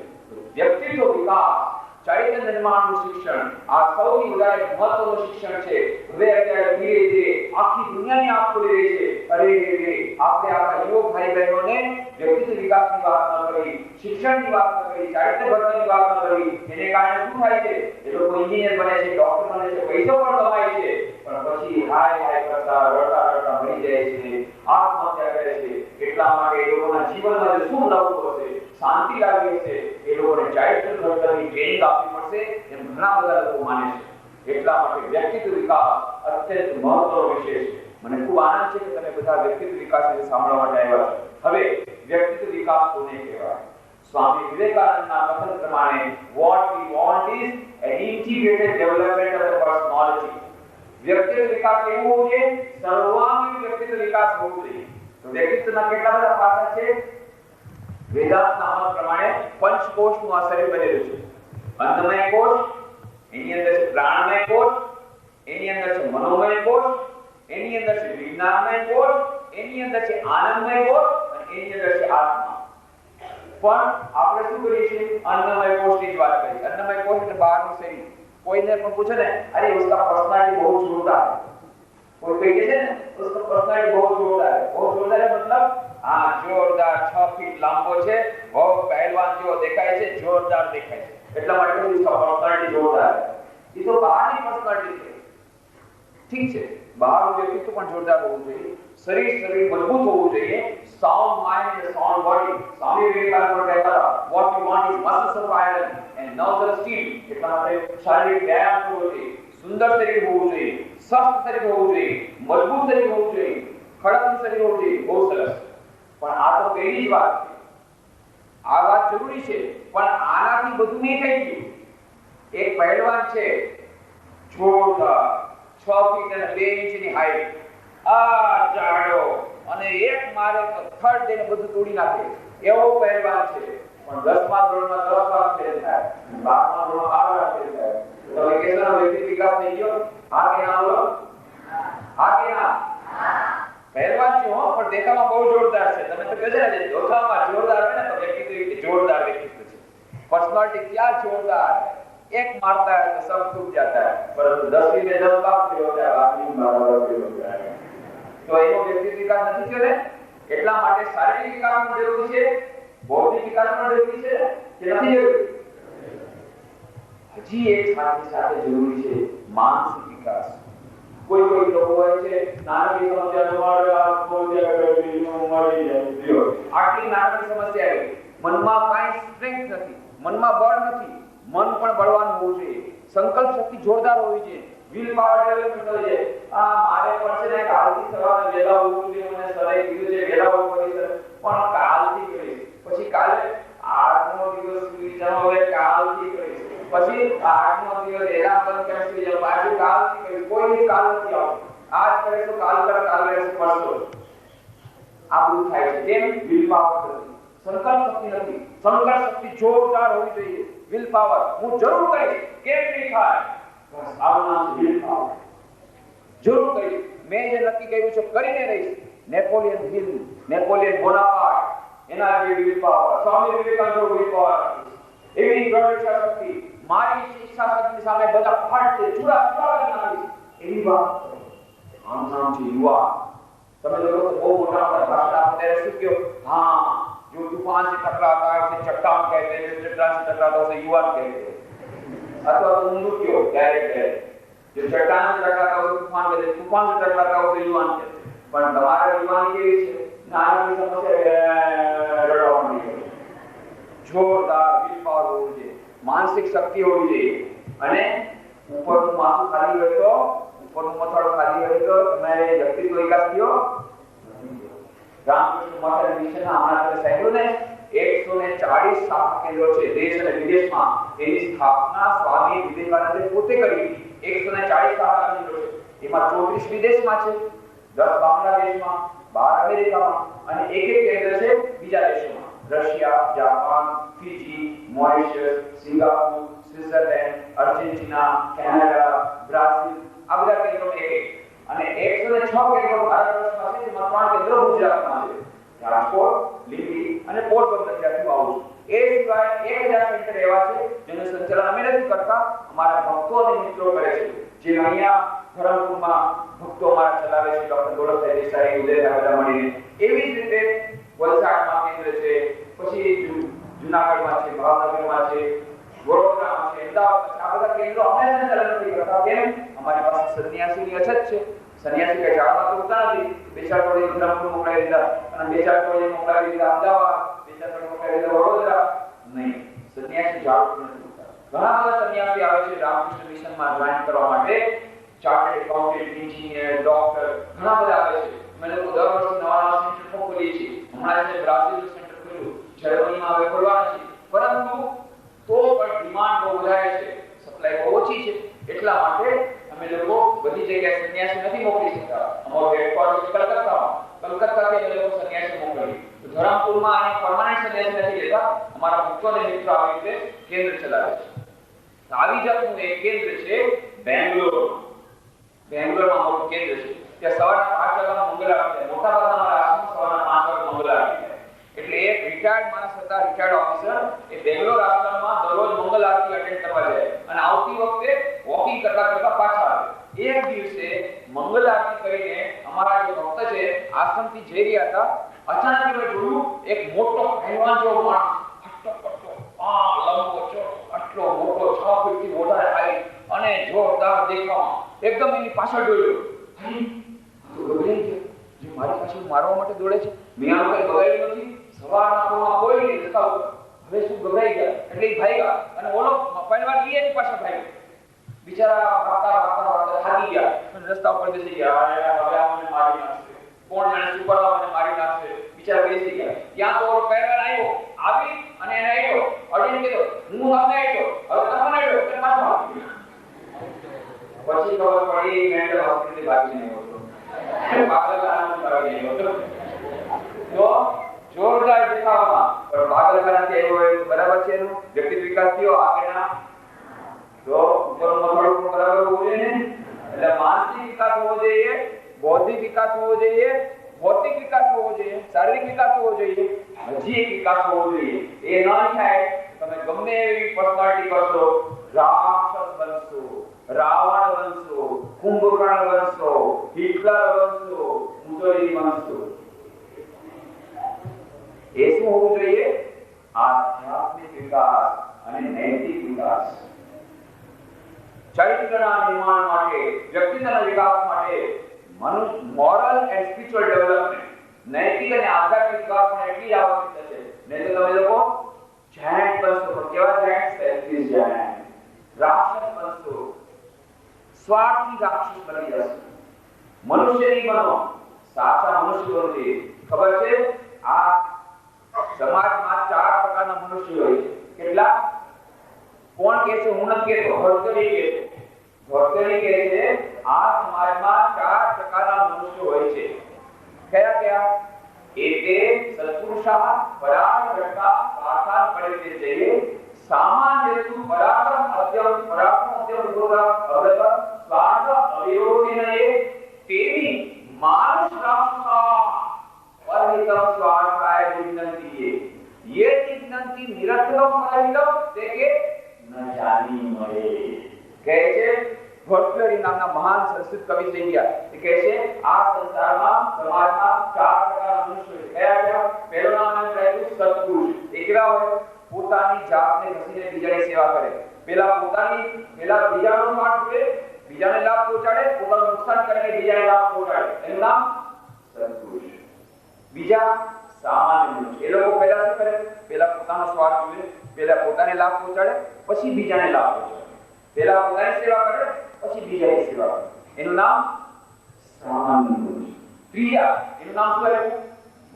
વ્યક્તિત્વ વિકાસ ચરિત્ર નિર્માણનું શિક્ષણ આ સૌથી વધારે મહત્વનું શિક્ષણ છે હવે અત્યારે ધીરે ધીરે આખી દુનિયાની આંખ ખોલી રહી છે અરે રે આપણે આપણા યુવક ભાઈ બહેનોને વ્યક્તિત્વ વિકાસની વાત ન કરી શિક્ષણની વાત ન કરી ચરિત્ર ઘડતરની વાત ન કરી એને કારણે શું થાય છે એ લોકો એન્જિનિયર બને છે ડોક્ટર બને છે પૈસો પણ કમાય છે પણ પછી હાય હાય કરતા રડતા રડતા મરી જાય છે આત્મહત્યા કરે છે એટલા માટે એ લોકોના જીવનમાં શું નવું હશે શાંતિ લાગે છે એ લોકોને ચરિત્ર ઘડતરની ટ્રેનિંગ આપવી પડશે એમ ઘણા બધા લોકો માને છે એટલા માટે વ્યક્તિત્વ વિકાસ અત્યંત મહત્વનો વિષય છે મને ખૂબ આનંદ છે કે તમે બધા વ્યક્તિત્વ વિકાસ વિશે સાંભળવા માટે આવ્યા છો હવે વ્યક્તિત્વ વિકાસ કોને કહેવાય સ્વામી વિવેકાનંદના કથન પ્રમાણે what we want is an integrated development of the personality વ્યક્તિત્વ વિકાસ કેવું હોવું જોઈએ સર્વાંગી વ્યક્તિત્વ વિકાસ હોવું જોઈએ તો વ્યક્તિત્વના કેટલા બધા પાસા છે વેદાંતના મત પ્રમાણે પંચકોશનું આ શરીર બનેલું છે અન્નમય કોષ એની અંદર છે પ્રાણમય કોષ એની અંદર છે મનોમય કોષ એની અંદર છે વિજ્ઞાનમય કોષ એની અંદર છે આનંદમય કોષ અને એની અંદર છે આત્મા પણ આપણે શું કરીએ છીએ અન્નમય કોષની જ વાત કરીએ અન્નમય કોષ એટલે બહારનું શરીર કોઈને પણ પૂછે ને અરે उसका पर्सनालिटी बहुत जोरदार है कोई કહે છે ને उसका पर्सनालिटी बहुत जोरदार है मतलब हाँ जोरदार 6 ફીટ લાંબો છે બહુ પહેલવાન જેવો દેખાય છે જોરદાર દેખાય છે એટલા માટે उसका पर्सनालिटी जोरदार है ये तो બહારની पर्सनालिटी છે ઠીક છે બહારનું વ્યક્તિત્વ પણ જોરદાર હોવું જોઈએ શરીર મજબૂત હોવું જોઈએ sound mind and sound body Swami Vivekananda પણ કહેતા હતા what we want is muscles of iron and nerves of steel એટલા માટે શારીરિક વ્યાયામ કરવો જોઈએ સુંદર શરીર હોવું જોઈએ સ્વસ્થ શરીર હોવું જોઈએ મજબૂત શરીર હોવું જોઈએ ખડકનું શરીર હોવું જોઈએ બહુ સરસ પણ આ તો પહેલી જ વાત છે આ વાત જરૂરી છે પણ આનાથી બધું નહીં થઈ ગયું એક પહેલવાન છે જોરદાર 6 ફીટ અને 2 ઇંચની હાઈટ આ જાડો અને એક મારે તો થર્ડ દઈને બધું તોડી નાખે એવો પહેલવાન છે. પણ 10મા ધોરણમાં 10 વાર ફેલ થાય, 12મા ધોરણમાં 12 વાર ફેલ થાય. તો વેકેશનનો વ્યક્તિત્વ વિકાસ થઈ ગયો? હા કે ના બોલો? હા કે ના? પહેલવાન છે હો, પણ દેખાવમાં બહુ જોરદાર છે. તમે તો કહો છો ને દેખાવમાં જોરદાર હોય ને તો વ્યક્તિત્વ જોરદાર વ્યક્તિત્વ છે. पर्सनालिटी क्या जोरदार है, एक मारता है तो सब टूट जाता है, परंतु 10वीं में 10 बार फेल होता है, 12वीं में 12 बार फेल होता है. तो એનો વ્યક્તિત્વ વિકાસ નથી થયો ને. એટલા માટે શારીરિક વિકાસની જરૂર છે, બૌદ્ધિક વિકાસની જરૂર છે કે નથી જરૂર? હજી એક સાથે સાથે જરૂરી છે માનસિક વિકાસ. કોઈ લોકો હોય છે નાની સમસ્યાનો મારે આ સમસ્યા કરવી મારી જાય, આટલી નાની સમસ્યા આવી, મનમાં કાંઈ સ્ટ્રેન્થ નથી, મનમાં બળ નથી, મન પણ બળવાન હોવું જોઈએ, સંકલ્પ શક્તિ જોરદાર હોવી જોઈએ, વિલ પાવર ડેવલપમેન્ટ હોવી જોઈએ. આ મારે પણ છે ને કાલથી સવારે વહેલા ઉઠવું જોઈએ, મને સરે કીધું છે વહેલા ઉઠવું પડે, પણ કાલથી કરીશ, પછી કાલે 8મો દિવસ સુઈ જાવ, હવે કાલથી કરીશ, પછી 8મો દિવસ એલા બંધ કરી સુઈ જાવ, પાછું કાલથી કરીશ, કોઈ કાલ નથી આવતો. આજ કરે તો કાલ કર, કાલ કરે તો પરસો. આ બધું થાય છે કેમ? વિલ પાવર નથી, સંકલ્પ શક્તિ નથી. સંકલ્પ શક્તિ જોરદાર હોવી જોઈએ, વિલ પાવર. હું જરૂર કરીશ, કેમ નહીં થાય? બસ આનું નામ છે વિલ પાવર. જરૂર કરીશ, મેં જે નક્કી કર્યું છે કરીને રહીશ. નેપોલિયન હિલ, નેપોલિયન બોનાપાર્ટ, એના જે will power, Swami Vivekananda will power, એવી દ્રઢ ઈચ્છા શક્તિ, મારી ઈચ્છા શક્તિ સામે બધા ફાટશે, ચૂડા કરી નાખીશ, એવી વાત. આનું નામ છે યુવા. તમે લોકો તો બહુ મોટા મોટા ભાષણ આપે શું કહો? हाँ, जो तूफान से टकराता है उसे चट्टान कहते हैं, जो चट्टान से टकराता है उसे युवान कहते हैं. अथवा तो ऊंधू क्यों डायरेक्ट है, जो चट्टान से टकराता है उसे तूफान कहते हैं, तूफान से टकराता है उसे युवान कहते हैं. પણ તમારે યુવાન કેવી છે? નાની સમસ્યા રડવાની છે. જોરદાર વિલ પાવર હોવું જોઈએ, માનસિક શક્તિ હોવી જોઈએ, અને ઉપરનું માથું ખાલી હોય તો, ઉપરનું મથાળું ખાલી હોય તો તમારે વ્યક્તિત્વ વિકાસ થયો. રામકૃષ્ણ મઠ મિશનના હમણાં સાંભળ્યું ને 140 શાખા કેન્દ્રો છે દેશ અને વિદેશમાં. એની સ્થાપના સ્વામી વિવેકાનંદે પોતે કરી. 140 શાખા કેન્દ્રો છે, એમાં 34 વિદેશમાં છે, 10 બાંગ્લાદેશમાં, 12 અમેરિકામાં, અને એક કેન્દ્ર છે બીજા દેશોમાં, Russia, Japan, Fiji, Mauritius, Singapore, Switzerland, Argentina, Canada, Brazil. આ બધા કેન્દ્રો એક. અને 106 કેન્દ્રો ભારત વર્ષમાં છે, જેમાં 3 કેન્દ્રો ગુજરાતમાં છે, રાજકોટ, લીંબડી અને પોરબંદર ત્યાંથી આવું છું. એ સિવાય 1000 સેન્ટર એવા છે જેનું સંચાલન અમે નથી કરતા, અમારા ભક્તો અને મિત્રો કરે છે. જે અહીંયા ધરમપુરમાં ભક્તો અમારા ચલાવે છે, ડોક્ટર ગોરખભાઈ દેસાઈ, ઉદયભાઈ બધા મળીને. એવી જ રીતે વલસાડમાં કેન્દ્ર છે, પછી જૂનાગઢમાં છે, ભાવનગરમાં છે, વડોદરામાં છે, અમદાવાદમાં છે. આ બધા કેન્દ્રો અમે સંચાલન નથી કરતા. કેમ? અમારી પાસે સંન્યાસીની અછત છે. સંન્યાસી કઈ શાળામાં તો ઉતા નથી. 2-4 ટોળી ધરમપુર મોકલાવી દીધા, અને 2-4 ટોળી મોકલાવી દીધા અમદાવાદ, 2-4 ટોળી મોકલાવી દીધા વડોદરા. નહીં, સંન્યાસી જાગૃત નથી હોતા. ઘણા બધા સંન્યાસી આવે છે રામકૃષ્ણ મિશનમાં જોઈન કરવા માટે. ચાર્ટર્ડ એકાઉન્ટન્ટ, એન્જિનિયર, ડોક્ટર ઘણા બધા આવે છે. અમે લોકો દર વર્ષે નવા સેન્ટર ખોલીએ છીએ. હમણાં જે બ્રાઝિલ સેન્ટર ખોલ્યું, જર્મનીમાં હવે ખોલવાના છે. પરંતુ તો પણ ડિમાન્ડ બહુ વધારે છે, સપ્લાય બહુ ઓછી છે. એટલા માટે અમે લોકો બધી જગ્યાએ સંન્યાસી નથી મોકલી શકતા. અમારો હેડક્વાર્ટર કલકત્તાથી અમે લોકો સંન્યાસી મોકલીએ. તો ધરમપુરમાં અહીં પરમાનન્ટ સંન્યાસી નથી લેતા. અમારા ભક્તો અને મિત્રો આવી રીતે કેન્દ્ર ચલાવે છે. તો આવી જાતનું એક કેન્દ્ર છે બેંગ્લોર. બેંગ્લોરમાં મોટું કેન્દ્ર છે. ત્યાં સવારના 5 વાગ્યામાં મંગલ આરતી થાય. મોટા ભાગના અમારા આશ્રમ સવારના 5 વાગે મંગલ આરતી થાય. એટલે એક રિટાયર્ડ માણસ હતા, રિટાયર્ડ ઓફિસર, એ બેંગ્લોર આશ્રમમાં દરરોજ મંગલ આરતી અટેન્ડ કરવા જાય, અને આવતી વખતે વોકિંગ કરતા પાછા આવે. એક દિવસે મંગલ આરતી કરીને અમારા જે ભક્ત છે આશ્રમથી જઈ રહ્યા હતા, અચાનક મેં જોયું એક મોટો પહેલવાન જેવો માણસ, લંબો છો, આટલો મોટો 6 ફૂટથી મોટા હાઈટ અને જોરદાર દેખાવમાં, એકદમ એની પાછળ દોડ્યો. તો ગભરાઈ ગયો, જે મારી પાછળ મારવા માટે દોડે છે. મેં આમ કઈ ગભરાયું નથી, સવારના પોરમાં કોઈ નહીં રસ્તા ઉપર. હવે શું ગભરાઈ ગયા એટલે એ ભાગ્યા, અને ઓલો પહેલવાન એની પાછળ ભાગ્યો. બિચારા વાગતા થાકી ગયા અને રસ્તા ઉપર બેસી ગયા. હવે આમને મારી નાખશે, કોણ જાણે શું કરવા મને મારી નાખશે. બિચારા બેસી ગયા. ત્યાં તો ઓલો પહેલવાન આવ્યો, આવી અને એને આવ્યો અડીને કીધો, હું તમને આવ્યો, હવે તમને આવ્યો એટલે પાછો આવી ગયો. પછી ખબર પડી મેન્ટલ હોસ્પિટલ ભાગીને આવ્યો હતો, પાગલ આનંદ આવી ગયો હતો. જો જોરદાર દેખાવામાં પણ પાગલખાનાથી આવ્યો હોય તો બરાબર છે એનું વ્યક્તિત્વ વિકાસ થયો આગળના તો ઉપરનું મથાળું પણ બરાબર હોવું જોઈએ ને એટલે માનસિક વિકાસ હોવો જોઈએ બૌદ્ધિક વિકાસ હોવો જોઈએ ભૌતિક વિકાસ હોવો જોઈએ શારીરિક વિકાસ હોવો જોઈએ હજી એક વિકાસ હોવો જોઈએ એ ન થાય તમે ગમે એવી પર્સનાલિટી કરશો રાક્ષસ બનશો રાવણ બનશો કુંભકર્ણ બનશો હિટલર બનશો મુસોલિની બનશો એ શું હોવું જોઈએ આધ્યાત્મિક વિકાસ અને નૈતિક વિકાસ ચરિત્રના નિર્માણ માટે વ્યક્તિત્વના વિકાસ માટે મનુષ્ય મોરલ એન્ડ સ્પિરિચ્યુઅલ ડેવલપમેન્ટ નૈતિક અને આધ્યાત્મિક વિકાસ પણ એટલી આવશ્યક છે નહીં તો તમે લોકો જાયન્ટ બનશો કેવા જાયન્ટ સેલ્ફિશ જાયન્ટ રાક્ષસ બનશો સ્વાર્થી રાક્ષસ બની જશો મનુષ્ય નહીં બનો સાચા મનુષ્ય બનો ખબર છે આ સમાજમાં 4 પ્રકારના મનુષ્ય હોય છે કેટલા કોણ કહે છે હું નથી કહેતો ભર્તરી કહે છે ભર્તરી કહે છે આ સમાજમાં 4 પ્રકારના મનુષ્ય હોય છે કયા કયા એતે સત્પુરુષા પરાક્રમતા સાધન પરિચયે સામાન્યતુ પરાક્રમ અધ્યમ યોગા અવ્રત સ્વાર્થ અવિરોધિનયે તેવી માનુષ રાક્ષસા પરહિતમ સ્વાર્થાય વિનંતીએ ये विनंती निरर्थक परिणम देके न जानी મળે કહે છે ભટ્ટરી નામના મહાન સંસ્કૃત કવિ થઈ ગયા એ કહે છે આ સંસારમાં સમાજમાં 4 પ્રકારના મનુષ્ય છે કયા કયા પહેલો નામ છે સત્પુરુષ એ કેવા હોય પોતાની જાતને ઘસીને બીજાની સેવા કરે પેલા બીજાનો સ્વાર્થ કરે બીજાને લાભ પહોંચાડે પોતાનું નુકસાન કરીને બીજાને લાભ પહોંચાડે એનું નામ સત્પુરુષ બીજા સામાન્ય મનુષ્ય એ લોકો પહેલા શું કરે પહેલા પોતાનો સ્વાર્થ જુએ પહેલા પોતાને લાભ પહોંચાડે પછી બીજાને લાભ પહોંચાડે પહેલા પોતાની સેવા કરે પછી બીજાની સેવા કરે એનું નામ સામાન્ય મનુષ્ય ત્રીજા એનું નામ શું છે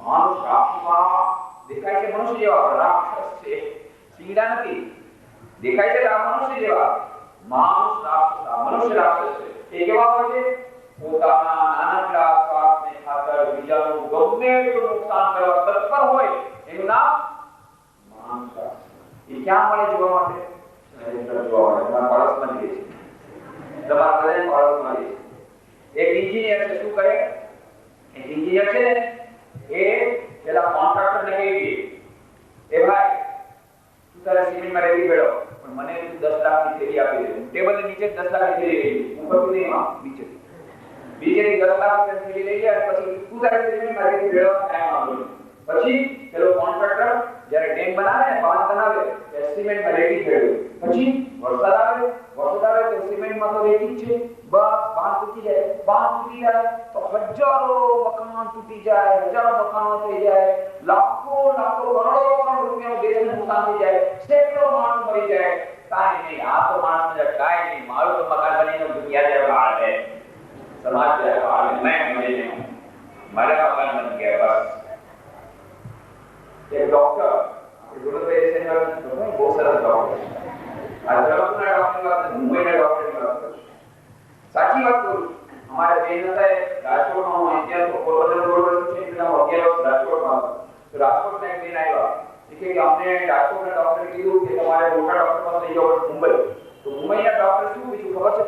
માનુષ રાક્ષસ દેખાય છે મનુષ્ય જેવા રાક્ષસ છે સિંગડા નથી દેખાય છે મનુષ્ય જેવા માનુષ રાક્ષસ મનુષ્ય રાક્ષસ છે એ કેવા હોય છે પોતાના નાનકડા સ્વાર્થને ખાતર બીજાનું ગમે તેટલું નુકસાન કરવા તત્પર હોય એનું નામ માનુષ રાક્ષસ એ ક્યાં મળે જોવા માટે જોવા મળે તમારા પાડોશમાં જ છે તમારા બધાને પાડોશમાં છે એક એન્જિનિયર છે શું કરે એક એન્જિનિયર છે ને એ પેલા કોન્ટ્રાક્ટરને કહી દે એ ભાઈ તું તારે સિમેન્ટમાં રેતી ભેળો પણ મને તું 10 લાખની થેલી આપી દે ટેબલની નીચે 10 લાખની થેલી લઈ ઉપરથી નહીં નીચેથી બીજેથી 10 લાખ રૂપિયા થેલી લઈ જાય પછી તું તારે સિમેન્ટમાં રેતી ભેળવવાનો ટાઈમ આપો પછી પેલો કોન્ટ્રાક્ટર જ્યારે ડેમ બનાવે ને બાંધ બનાવે ત્યારે સિમેન્ટમાં રેતી ભેળવે પછી વરસાદ આવે તો સિમેન્ટમાં તો રેતી જ છે બસ બાંધ તૂટી જાય તો હજારો મકાનો તૂટી જાય હજારો મકાનો થઈ જાય લાખો કરોડો રૂપિયાનું દેશનું નુકસાન થઈ જાય સેંકડો માણસ મરી જાય કાઈ નહીં આ તો માણસને કાઈ નહીં મારું તો મકાન બનીને દુનિયા જે બહાર છે સમાજ જે બહાર મેં મળી નહીં મારા મકાન બની ગયા બસ एक डॉक्टर गुरुदेव से बहुत सारा डॉक्टर आज जगतના ડોક્ટર મુંબઈના ડોક્ટર સાચી વાત કરું हमारे બેન હતા રાજકોટમાં હું ત્યાં તો પોરબંદર રોડ છે એના 11 વર્ષ રાજકોટમાં તો રાજકોટના એક બેન આવ્યા કે અમને રાજકોટના ડોક્ટરે કીધું કે તમારે મોટા ડોક્ટર પાસે લઈ જાઓ મુંબઈ તો મુંબઈના ડોક્ટર શું કીધું ખબર છે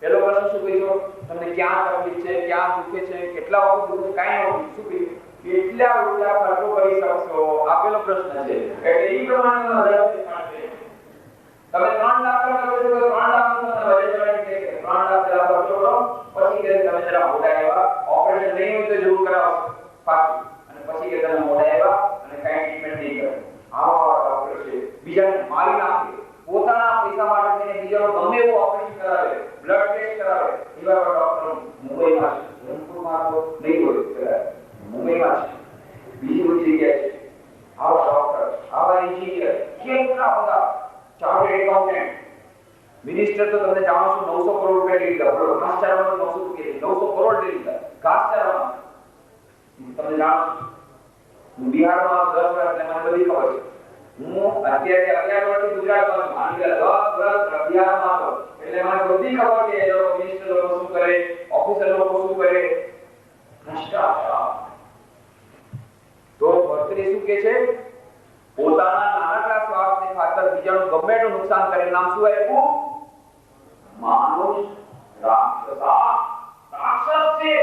પહેલો પ્રશ્ન શું કીધું તમને ક્યાં તકલીફ છે ક્યાં દુખે છે કેટલા વખત દુખે કાઈ ન શું કીધું કેટલા રૂપિયા ખર્ચો કરી શકશો આપેલો પ્રશ્ન છે એટલે ઈ પ્રમાણેનો બજેટ છે તમે 3 લાખ ખર્ચો કરો તો 3 લાખ નું બજેટ બનાવી કે 3 લાખ જેટલા ખર્ચો કરો પછી કે તમે જરા મોટા એવા ઓપરેશન નહીં હોય તો જરૂર કરાવો પાછું અને પછી કે તમે મોટા એવા અને કાઈ ટ્રીટમેન્ટ નહીં કરો આવા ડોક્ટર છે બીજાને મારી નાખે પોતાના પૈસા માટે થઈને બીજાનો ગમે એવો ઓપરેશન કરાવે બ્લડ ટેસ્ટ કરાવે એવા ડોક્ટર મુંબઈમાં છે રંગપુરમાં તો નહીં હોય મુંબઈમાં છે બીજી બધી જગ્યાએ છે આવા ડોક્ટર આવા એન્જિનિયર કેટલા બધા ચાર્ટર્ડ એકાઉન્ટન્ટ મિનિસ્ટર તો તમે જાણો છો 900 કરોડ રૂપિયા લઈ લીધા બોલો ઘાસચારામાં 900 કરોડ લઈ લીધા ઘાસચારામાં તમે જાણો છો હું બિહારમાં 10 વર્ષ એટલે મને બધી ખબર છે હું અત્યારે 11 વર્ષથી ગુજરાતમાં માની લે 10 વર્ષ બિહારમાં હતો એટલે મને બધી ખબર છે એ લોકો મિનિસ્ટર લોકો શું કરે ઓફિસર લોકો શું કરે ભ્રષ્ટાચાર ભક્તોને શું કહે છે? પોતાના નાનકડા સ્વાર્થને ખાતર બીજાનું ગમે એટલું નુકસાન કરે. નામ શું આપ્યું? માનુષ રાક્ષસ છે.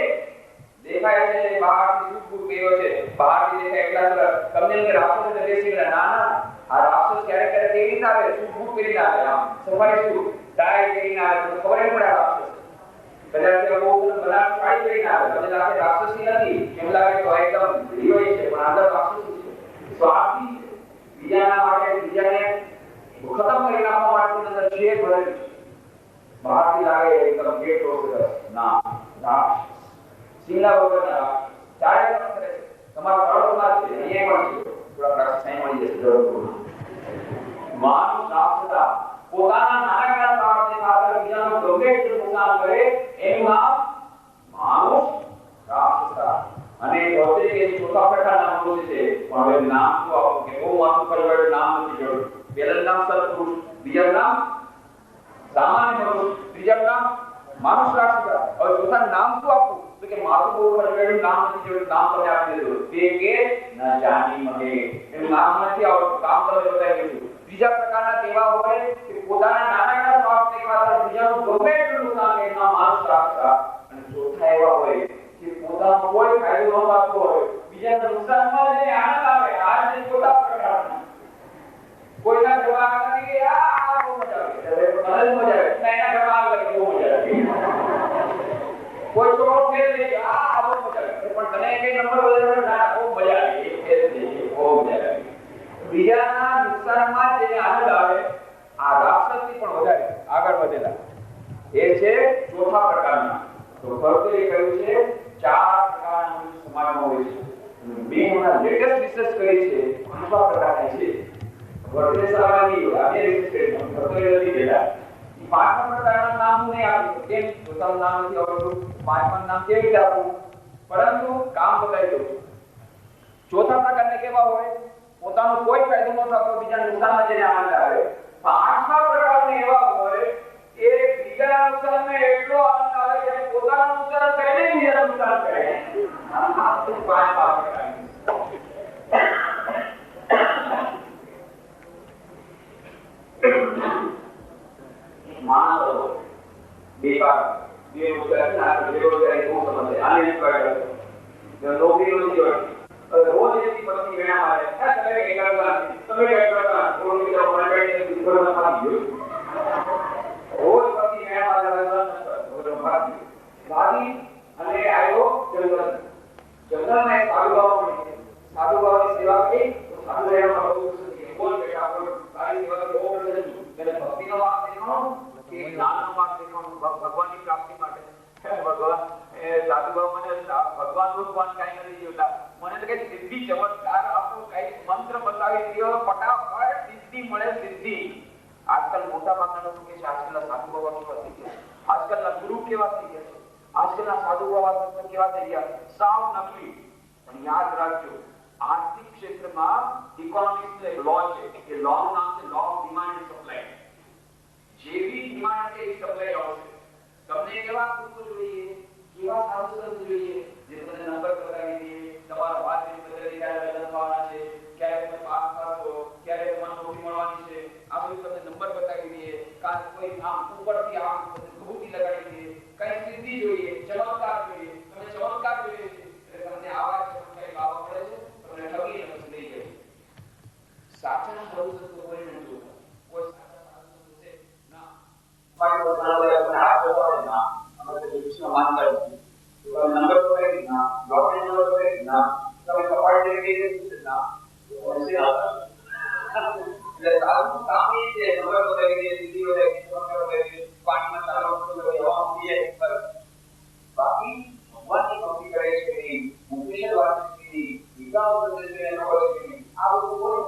દેખાય છે બહારથી સુખપુર ગયો છે, બહારથી દેખાય એટલા સરસ. તમને એમ કે રાક્ષસ એટલે દેશી ના, આ રાક્ષસ ક્યારેક ક્યારેક કેવી આવે, સુખપુર કરીને આવે, આમ સફારી શું ટાઈ કરીને આવે, તો ખબર નહીં પડે રાક્ષસ. કદાચ કે બહુ બનાવ પાડી કરીને આવે, તમને લાગે રાક્ષસી નથી, એમ લાગે તો એકદમ હીરોઈ છે, પણ અંદર રાક્ષસી છે, સ્વાર્થી છે. બીજાના માટે, બીજાને ખતમ કરી નાખવા માટે અંદર શેર ભરેલું છે. બહારથી લાગે એકદમ ગેટ રોસ ના રાક્ષસ, સિંગલા વગરના રાક્ષસ ચારે તરફ કરે છે. તમારા બાળકોમાં છે, અહીંયા પણ છે, થોડા રાક્ષસ અહીં મળી જશે જરૂર. માનવ રાક્ષસતા પોતાના નાનકડા સ્વાર્થને ખાતર બીજાનું ગમે એટલું નુકસાન કરે, એનું નામ માનવ રાક્ષસતા. અને ભૌતિક એ ચોથા પ્રકારના મનુષ્ય છે, પણ હવે નામ શું આપવું કે બહુ માથું પર નામ નથી જોડ્યું. પહેલું નામ સત્પુરુષ, બીજું નામ સામાન્ય મનુષ્ય, ત્રીજું નામ માનુષ રાક્ષસતા. હવે ચોથા નામ શું આપવું તો કે માથું બહુ પર નામ નથી જોડ્યું, નામ તમે આપી દેજો. તે કે ન જાની મગે, એનું નામ નથી આવડતું, કામ તમે બતાવી દીધું. બીજા પ્રકારના તેવા હોય કે પોતાના નાનકડા સ્વાર્થને ખાતર બીજાનું ગમે એટલું નુકસાન કરે, નામ માનુષ રાક્ષસતા. અને ચોથા એવા હોય કે પોતાનો કોઈ ફાયદો ન થતો હોય, બીજાને નુકસાનમાં જઈને આનંદ આવે, આ જે ચોથા પ્રકારના. કોઈના ઘરમાં આગ લાગી ગઈ, આ બહુ મજા આવે, મને મજા આવે, એના ઘરમાં આગ લાગી બહુ મજા આવે. કોઈ છોકરો ફેલ થઈ ગયો, આ બહુ મજા આવે, પણ તને કઈ નંબર વધારે ના, બહુ મજા આવે, એક ફેલ થઈ ગઈ, બહુ મજા આવે. બીજાના નુકસાનમાં જેને આનંદ આવે, આ રાક્ષસથી પણ વધારે આગળ વધેલા એ છે ચોથા પ્રકારના. તો ભક્તોએ કહ્યું છે ચાર પ્રકારના મનુષ્ય સમાજમાં હોય છે. મેં હમણાં લેટેસ્ટ રિસર્ચ કરી છે, પાંચમા પ્રકારના છે. વર્તને સલાહની આપણે રિસર્ચ કરી ભક્તોએ નથી દેતા. એ પાંચમા પ્રકારના નામ હું નહીં આપું, કેમ પોતાનું નામ નથી આવડતું, પાંચમા નામ કેવી રીતે આપું, પરંતુ કામ બતાવી દઉં. ચોથા પ્રકારને કેવા હોય? પોતાનો કોઈ ફાયદો ન થતો, બીજાને નુકસાનમાં જઈને આનંદ આવે. પાંચમા પ્રકારને એવા હોય કે બીજાના નુકસાનમાં એટલો આનંદ આવે કે પોતાનું નુકસાન કરીને બીજાનું નુકસાન કરે. આ પાંચમા પ્રકાર. માણસો બેકાર બેરોજગારી બહુ સમસ્યા. આને એમ કહે નોકરી નથી જોડતી, રોજ એની પત્ની વેણા મારે, તમે કઈ કરતા નથી, તમે કઈ કરતા નથી, રોજ બીજા પણ બેઠી ઘરમાં ફાટી ગયું, રોજ પત્ની વેણા મારે ભાગી અને આવ્યો જંગલ. જંગલમાં એક સાધુ બાબા મળી ગયા. સાધુ બાબાની સેવા કરી તો સાધુ રહેવામાં બહુ ખુશ થઈ. બોલ બેટા, આપણે તારી સેવા બહુ પ્રસન્ન છું. એટલે ભક્તિનો માર્ગ દેખાણો કે જ્ઞાનનો માર્ગ દેખાણો ભગવાનની પ્રાપ્તિ માટે. ભગવાન એ સાધુ બાબા મને ભગવાનનું ભગવાન કાંઈ નથી જોતા, મને તો કઈ સિદ્ધિ ચમત્કાર આપણું કઈ મંત્ર બતાવી દીધો, ફટાફટ સિદ્ધિ મળે, સિદ્ધિ. આજકાલ મોટા ભાગના લોકો કે છે આજકાલના સાધુ બાબા કેવા થઈ ગયા, આજકાલના ગુરુ કેવા થઈ ગયા છે, આજકાલના સાધુ બાબા કેવા થઈ ગયા, સાવ નકલી. પણ યાદ રાખજો, આર્થિક ક્ષેત્રમાં ઇકોનોમિક્સનો એક લો છે, એ લો નું નામ છે law of demand and supply. જેવી ડિમાન્ડ છે એ સપ્લાય આવશે. તમને કેવા પુરુષો જોઈએ, કેવા સાધુ સંત જોઈએ જે તમને નંબર બતાવી દે, તમારા વાત બદલી ક્યારે લગ્ન થવાના છે, ક્યારે તમે પાસ થશો, ક્યારે તમને નોકરી મળવાની છે, આ બધું તમને નંબર બતાવી દે, કાં કોઈ આમ ઉપરથી આમ વિભૂતિ લગાડી દે, કઈ સિદ્ધિ જોઈએ, ચમત્કાર જોઈએ, તમને ચમત્કાર જોઈએ છે એટલે તમને આવા ચમત્કારી બાબા મળે છે, તમને ઠગી નથી લઈ જાય. સાચા સાધુ સંતો કોઈ નથી જોતા, કોઈ સાચા સાધુ સંતો છે ના. મારી પોતાના આપણે હાથ જોડો ના, આપણે વિશ્વમાં માનતા નથી, તમે નંબર બતાવી ના, ડોક્ટર નંબર બતાવી ના, તમે કપાળ દેવી ના, એટલે સાધુ કામ એ છે નંબર બતાવી દે, સિદ્ધિ બતાવી દે, ચમત્કાર બતાવી દે, પાણીમાં ચાલો બાકી ભગવાનની ભક્તિ કરે છે નહીં, મુકેશ વાત છે નહીં, વિકાસ કરે છે એનો કરે છે નહીં, આ બધું કોઈ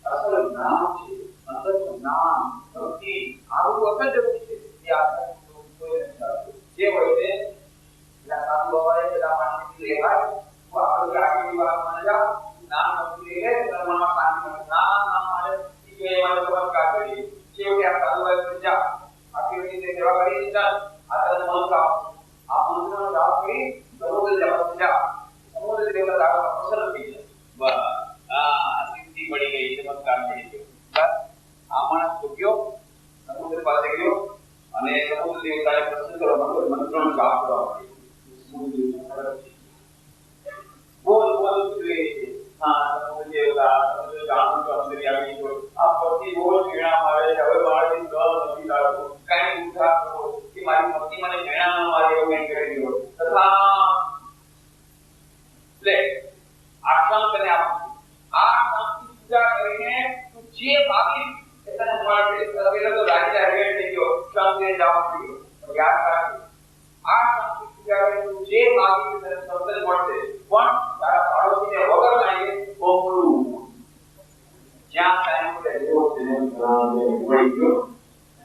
અસલ નામ છે, અસલ નામ ભક્તિ, આ બધું અસલ ભક્તિ છે. એ આપણે કોઈ જે હોય છે એટલે સાધુ બાબાએ બધા પાણી લેવાય તો આપણે આગળની વાતમાં જાઓ, નામ ભક્તિ લે મનમાં શાંતિ મળે, નામ મળે કે એમાં ચમત્કાર કરીએ, છેવટે આ સાધુ બાબા જા આખી રીતે સેવા કરી ચાલ આ તને મંત્ર આ મંત્રનો જાપ કરી સમુદ્ર જવા જા, સમુદ્ર દેવતા પ્રસન્ન થઈ જાય. ચમત્કાર થઈ ગયો. આ માણસ તો ગયો સમુદ્ર પાસે ગયો અને સમુદ્ર દેવતાને પ્રસન્ન કરવા માટે મંત્રનો જાપ કરવા માંડ્યો. બોલ બોલ જોઈએ હા સમુદ્ર દેવતા સમુદ્ર જાણું તો અંદર આવી ગયો. આ પતિ બોલ પીણા મારે હવે મારાથી સહન નથી થતું. કઈ ઉદ્ધાર કરો કે મારી પત્ની મને પીણા ન મારે એવું કઈ કરી દો તથા લે આશ્રમ તને આપું. આ શાંતિ પૂજા કરીને તું જે ભાગી તને મળશે. પેલો તો રાજા રેડ થઈ ગયો શાંતિને જવા મળ્યો. યાદ રાખજો આ શાંતિ પૂજા કરીને તું જે ભાગી તને સૌને મળશે પણ તારા પાડોશીને વગર લાગે બોમલું જ્યાં ટાઈમ પર એવો તેને મળી ગયો.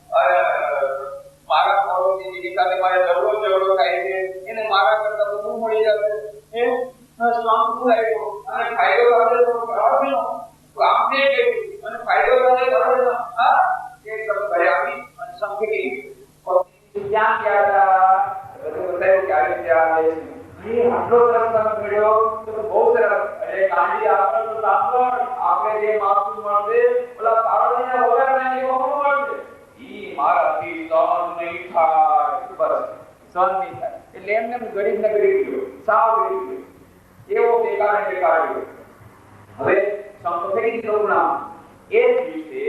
અરે મારા પાડોશીની દીકરાને મારે ઝઘડો થાય છે એને મારા કરતા બધું મળી જશે. એ શાંત આવ્યો અને ફાયદો કરે તો કરાવવાનો આમને ગયું અને ફાયદો કરે કરાવવાનો હા એ સબ ઘરે આવી અને સમજી ગઈ. ત્યાં ગયા હતા બધું બતાવ્યું કે આવી ત્યાં આવે છે. આટલો સરસ મળ્યો તો બહુ સરસ. અરે કાંડી આપણે તો સાંભળ આપણે જે માફી મળશે ઓલા પાડોશીને વગર ના એ બહુ મળશે. ઈ મારાથી સહન નહીં થાય. બસ સહન નહીં થાય એટલે એમને ગરીબ ને ગરીબ ગયો સાવ ગરીબ ગયો એવો બેકાર ગયો. હવે સંપત્તિ લોગના એ દિવસે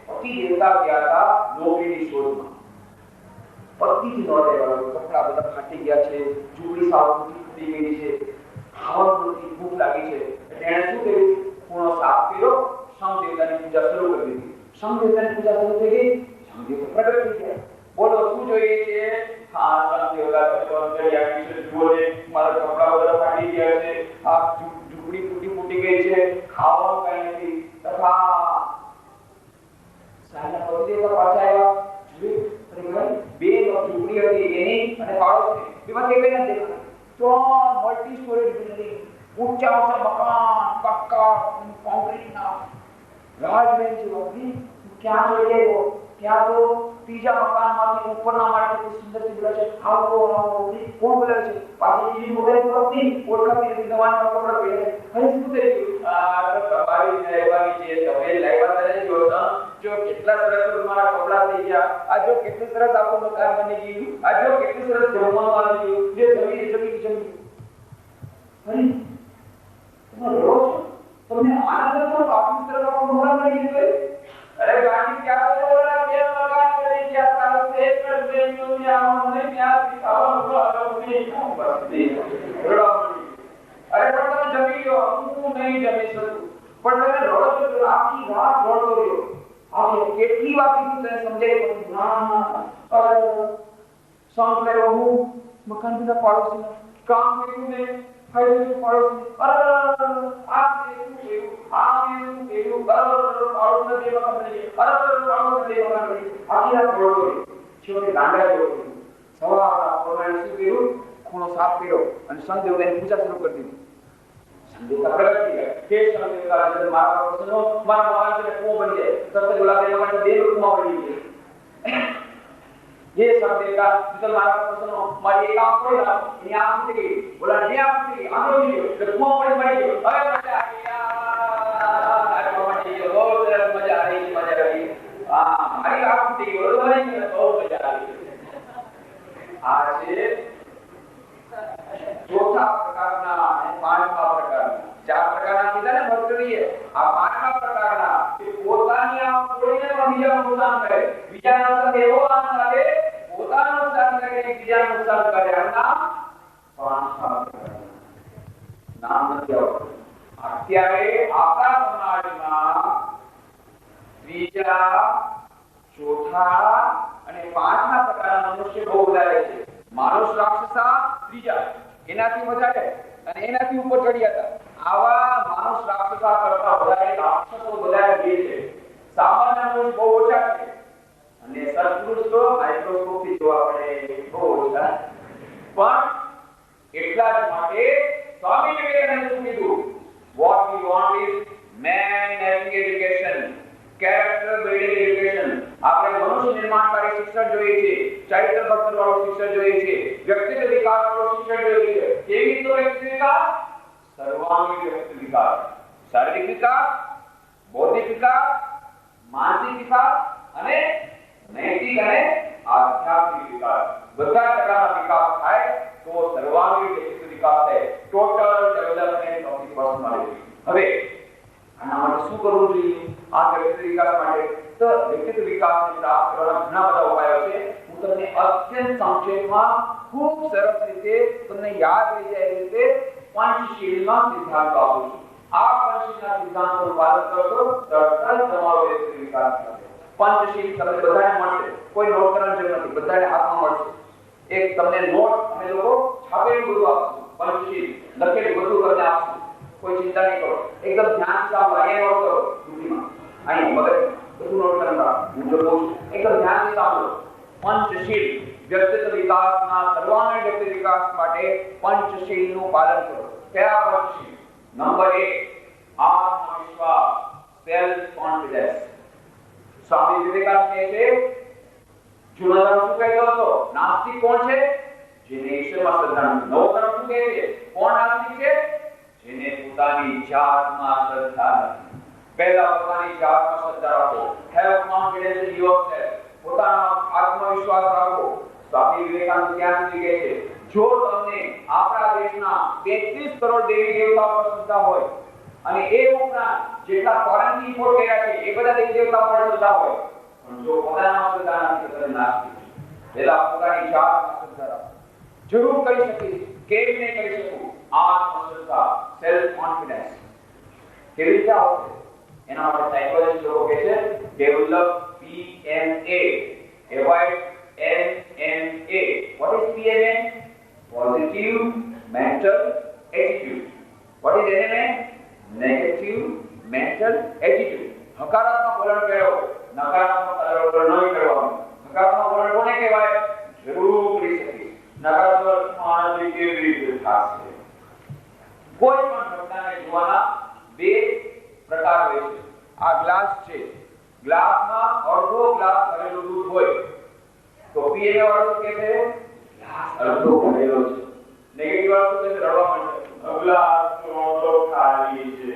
પતિ દેવતા ગયા હતા નોકરીની શોધમાં. પતિ જ નોડે વાળો કપડા બધા ફાટી ગયા છે, ઝૂંપડી સાવ તૂટી ગઈ છે, ખાવાની ભૂખ લાગી છે. એટલે એણે શું કર્યું ખૂણો સાફ કર્યો, સમ દેવતાની પૂજા શરૂ કરી દીધી. સમ દેવતાની પૂજા શરૂ થઈ ગઈ. સમ દેવતા પ્રગટ થઈ ગયા. બોલો શું જોઈએ છે? હા સમ દેવતા તો અંતરિયા વિશે જુઓ છે, મારા કપડા બધા ફાટી ગયા છે, આ ઝૂંપડી ફૂટી ગઈ છે, ખાવાનું કઈ નથી. તથા સાલા પતિ દેવતા પાછા આવ્યા. બે ઝૂંપડી હતી એની અને પાડોશી બેમાં કેવી ન દેખાય. તો મલ્ટી સ્ટોરેજ બિલ્ડિંગ, ઊંચા મકાન, પક્કા કોન્ક્રીટના રાજમહેલ જેવા. ક્યાં જોઈ ગયો ત્યાં તો ત્રીજા મકાનમાંથી ઉપરના માળે સુંદર બોલાવે છે આવો આવો. કોણ બોલાવે છે? પાછી બીજી મોબાઈલ પરથી ઓળખાતી નથી. નવાના કપડા પહેરે. હવે શું થઈ ગયું? આ તો તમારી રહેવાની છે. તમે લાવ્યા તને જો કેટલા સરસ મારા કપડા થઈ ગયા. આ જો કેટલું સરસ આપણું મકાન બની ગયું. આ જો કેટલું સરસ જમવાનું આવી ગયું. જે જમી અરે તમે રહો છો તમને આનંદ તો આટલું સરસ આપણું મકાન બની ગયું. અરે ગાડી ક્યાં તો ઓલા બે મકાન કરી ગયા તારો એક જ બેન્યો ને આમને ક્યાં ખાવાનું નહીં બસ અરે પણ તમે જમી લો હું નહીં જમી શકું. પણ તમે રોડો તો આખી રાત રોડો રહ્યો. આ કેટલી વાર કીધું તને સમજાય પણ ના અરે સોંગ લેવો હું મકાન બીજા પાડોશી કામ કર્યું ને ફાયદો પાડોશી અરે આ શું કેવું આ શું કેવું પાડોશી દેવા કંપની પાડોશી દેવા કંપની આખી રાત રોડો છોડે ગાંડા જેવો. સવારના પ્રમાણે શું કર્યું ખૂણો સાફ કર્યો અને સંદેવતાની પૂજા શરૂ કરી દીધી. સંદેવતા પ્રગટ થઈ ગયા. કે સંદેવતા અંદર મારા પ્રસન્નો મારા માણસને કો બની જાય. સત્ય બોલા દેવા માટે બે રૂપમાં પડી ગઈ. ये सब देगा तो मारा प्रश्न मारी एक आंख खोल ना ये आंख से बोला ये आंख से आंखों से तो कुआं पड़े पड़े अरे मजा आ गया अरे बहुत मजा आ रही हां हमारी आंख से बोलो भाई बहुत मजा आ रही. आज चौथा प्रकारना અને પાંચમા પ્રકારના ચાર પ્રકારના કીધા ને ભક્તરીએ આ પાંચમા પ્રકારના કે પોતાની આંખ ખોલીને બીજાનું નુકસાન કરે. બીજાના નુકસાન એવો આનંદ આવે પોતાનું નુકસાન કરે બીજાનું નુકસાન કરે. આના પાંચમા પ્રકારના નામ નથી આવતું. અત્યારે આપણા સમાજમાં ત્રીજા ચોથા અને પાંચમા પ્રકારના મનુષ્ય બહુ વધારે છે. માણસ રાક્ષસા ત્રીજા એનાથી વધારે અને એનાથી ઉપર ચડ્યા હતા. આવા માણસ રાક્ષસા કરતા વધારે રાક્ષસો વધારે બે છે. સામાન્ય મનુષ્ય બહુ ઓછા છે અને સત્પુરુષ તો માઇક્રોસ્કોપ થી જોવા પડે બહુ ઓછા. પણ એટલા જ માટે સ્વામી વિવેકાનંદે શું કીધું? What we want is man having education, character building education. આપણે મનુષ્ય નિર્માણકારી શિક્ષણ જોઈએ છે, ચારિત્ર ભક્તિ વાળું શિક્ષણ જોઈએ છે, વ્યક્તિગત વિકાસ વાળું શિક્ષણ જોઈએ છે. કેવી તો વ્યક્તિ વિકાસ? સર્વાંગી વ્યક્તિ વિકાસ. શારીરિક વિકાસ, બૌદ્ધિક વિકાસ, માનસિક વિકાસ અને નૈતિક અને આધ્યાત્મિક વિકાસ, બધા પ્રકારના વિકાસ થાય તો સર્વાંગી વ્યક્તિત્વ વિકાસ થાય, total development of the personality. હવે આના માટે શું કરવું જોઈએ? આ વ્યક્તિત્વ વિકાસ માટે તો વ્યક્તિત્વ વિકાસને પ્રાપ્ત કરવાના ઘણા બધા ઉપાયો છે. હું તમને અત્યંત સંક્ષેપમાં ખૂબ સરસ રીતે તમને યાદ રહી જાય એ રીતે પંચશીલના સિદ્ધાંતો આપું છું. આ પંચશીલના સિદ્ધાંતોનું પાલન કરશો તો તરત તમારો વ્યક્તિત્વ વિકાસ થશે. પંચશીલ તમને બધાને મળશે, કોઈ નોટ કરવાની જરૂર નથી, બધાને હાથમાં મળશે. એક તમને નોટ અમે લોકો છાપેલું બધું આપશું, પંચશીલ લખેલું બધું તમને આપશું. કોઈ ચિંતા નહીં કરો, એકદમ ધ્યાનથી સાંભળો. અહીંયા નોટ કરો, બુદ્ધિમાં અહીંયા મગજ બધું નોટ કરતા હું જો કહું છું એકદમ ધ્યાનથી સાંભળો. પંચશીલ વ્યક્તિત્વ વિકાસના સર્વાંગીણ વ્યક્તિત્વ વિકાસ માટે પંચશીલનું પાલન કરો. કયા પંચશીલ? નંબર 1 આત્મવિશ્વાસ, સેલ્ફ કોન્ફિડન્સ. સ્વામી વિવેકાનંદ કહે છે, જૂનો ધર્મ શું કહેતો હતો? નાસ્તિક કોણ છે? જેને ઈશ્વરમાં શ્રદ્ધા નથી. નવો ધર્મ શું કહે છે? કોણ નાસ્તિક છે? જેને પોતાની જાતમાં શ્રદ્ધા નથી. પહેલા પોતાની જાતમાં શ્રદ્ધા રાખો. Have confidence in yourself. પોતાનો આત્મવિશ્વાસ રાખો. સ્વામી વિવેકાનંદ ત્યાં સુધી કહે છે, જો તમને આપણા દેશના 33 કરોડ દેવી દેવતા પર શ્રદ્ધા હોય અને એ ઉપરાંત જેટલા ફોરેનથી ઇમ્પોર્ટ કર્યા છે એ બધા દેવી દેવતા પર શ્રદ્ધા હોય, પણ જો પોતાના શ્રદ્ધા નથી તો નાસ્તિક. પહેલા પોતાની જાતમાં શ્રદ્ધા રાખો. જરૂર કરી શકીશ, કેમ નહીં કરી શકું? આત્મશ્રદ્ધા, સેલ્ફ કોન્ફિડન્સ કેવી રીતે આવશે? એના માટે સાયકોલોજી લોકો કહે છે develop PMA, avoid NMA. What is PMA? Positive mental attitude. What is NMA? Negative mental attitude. હકારાત્મક વલણ કેળવો, નકારાત્મક વલણ નહીં કરવાનું. હકારાત્મક વલણ કોને કહેવાય? જરૂર કરી શકીશ. નકારાત્મક માણસની કેવી રીતે થશે? કોઈ પણ ઘટનાને જોવાના બે પ્રકાર હોય છે. આ ગ્લાસ છે, ગ્લાસમાં અડધો ગ્લાસ ભરેલું દૂધ હોય તો પીએ વાળો કે છે ગ્લાસ અડધો ભરેલો છે. નેગેટિવ વાળો કે છે રડવા માંડે, ગ્લાસ તો ખાલી છે.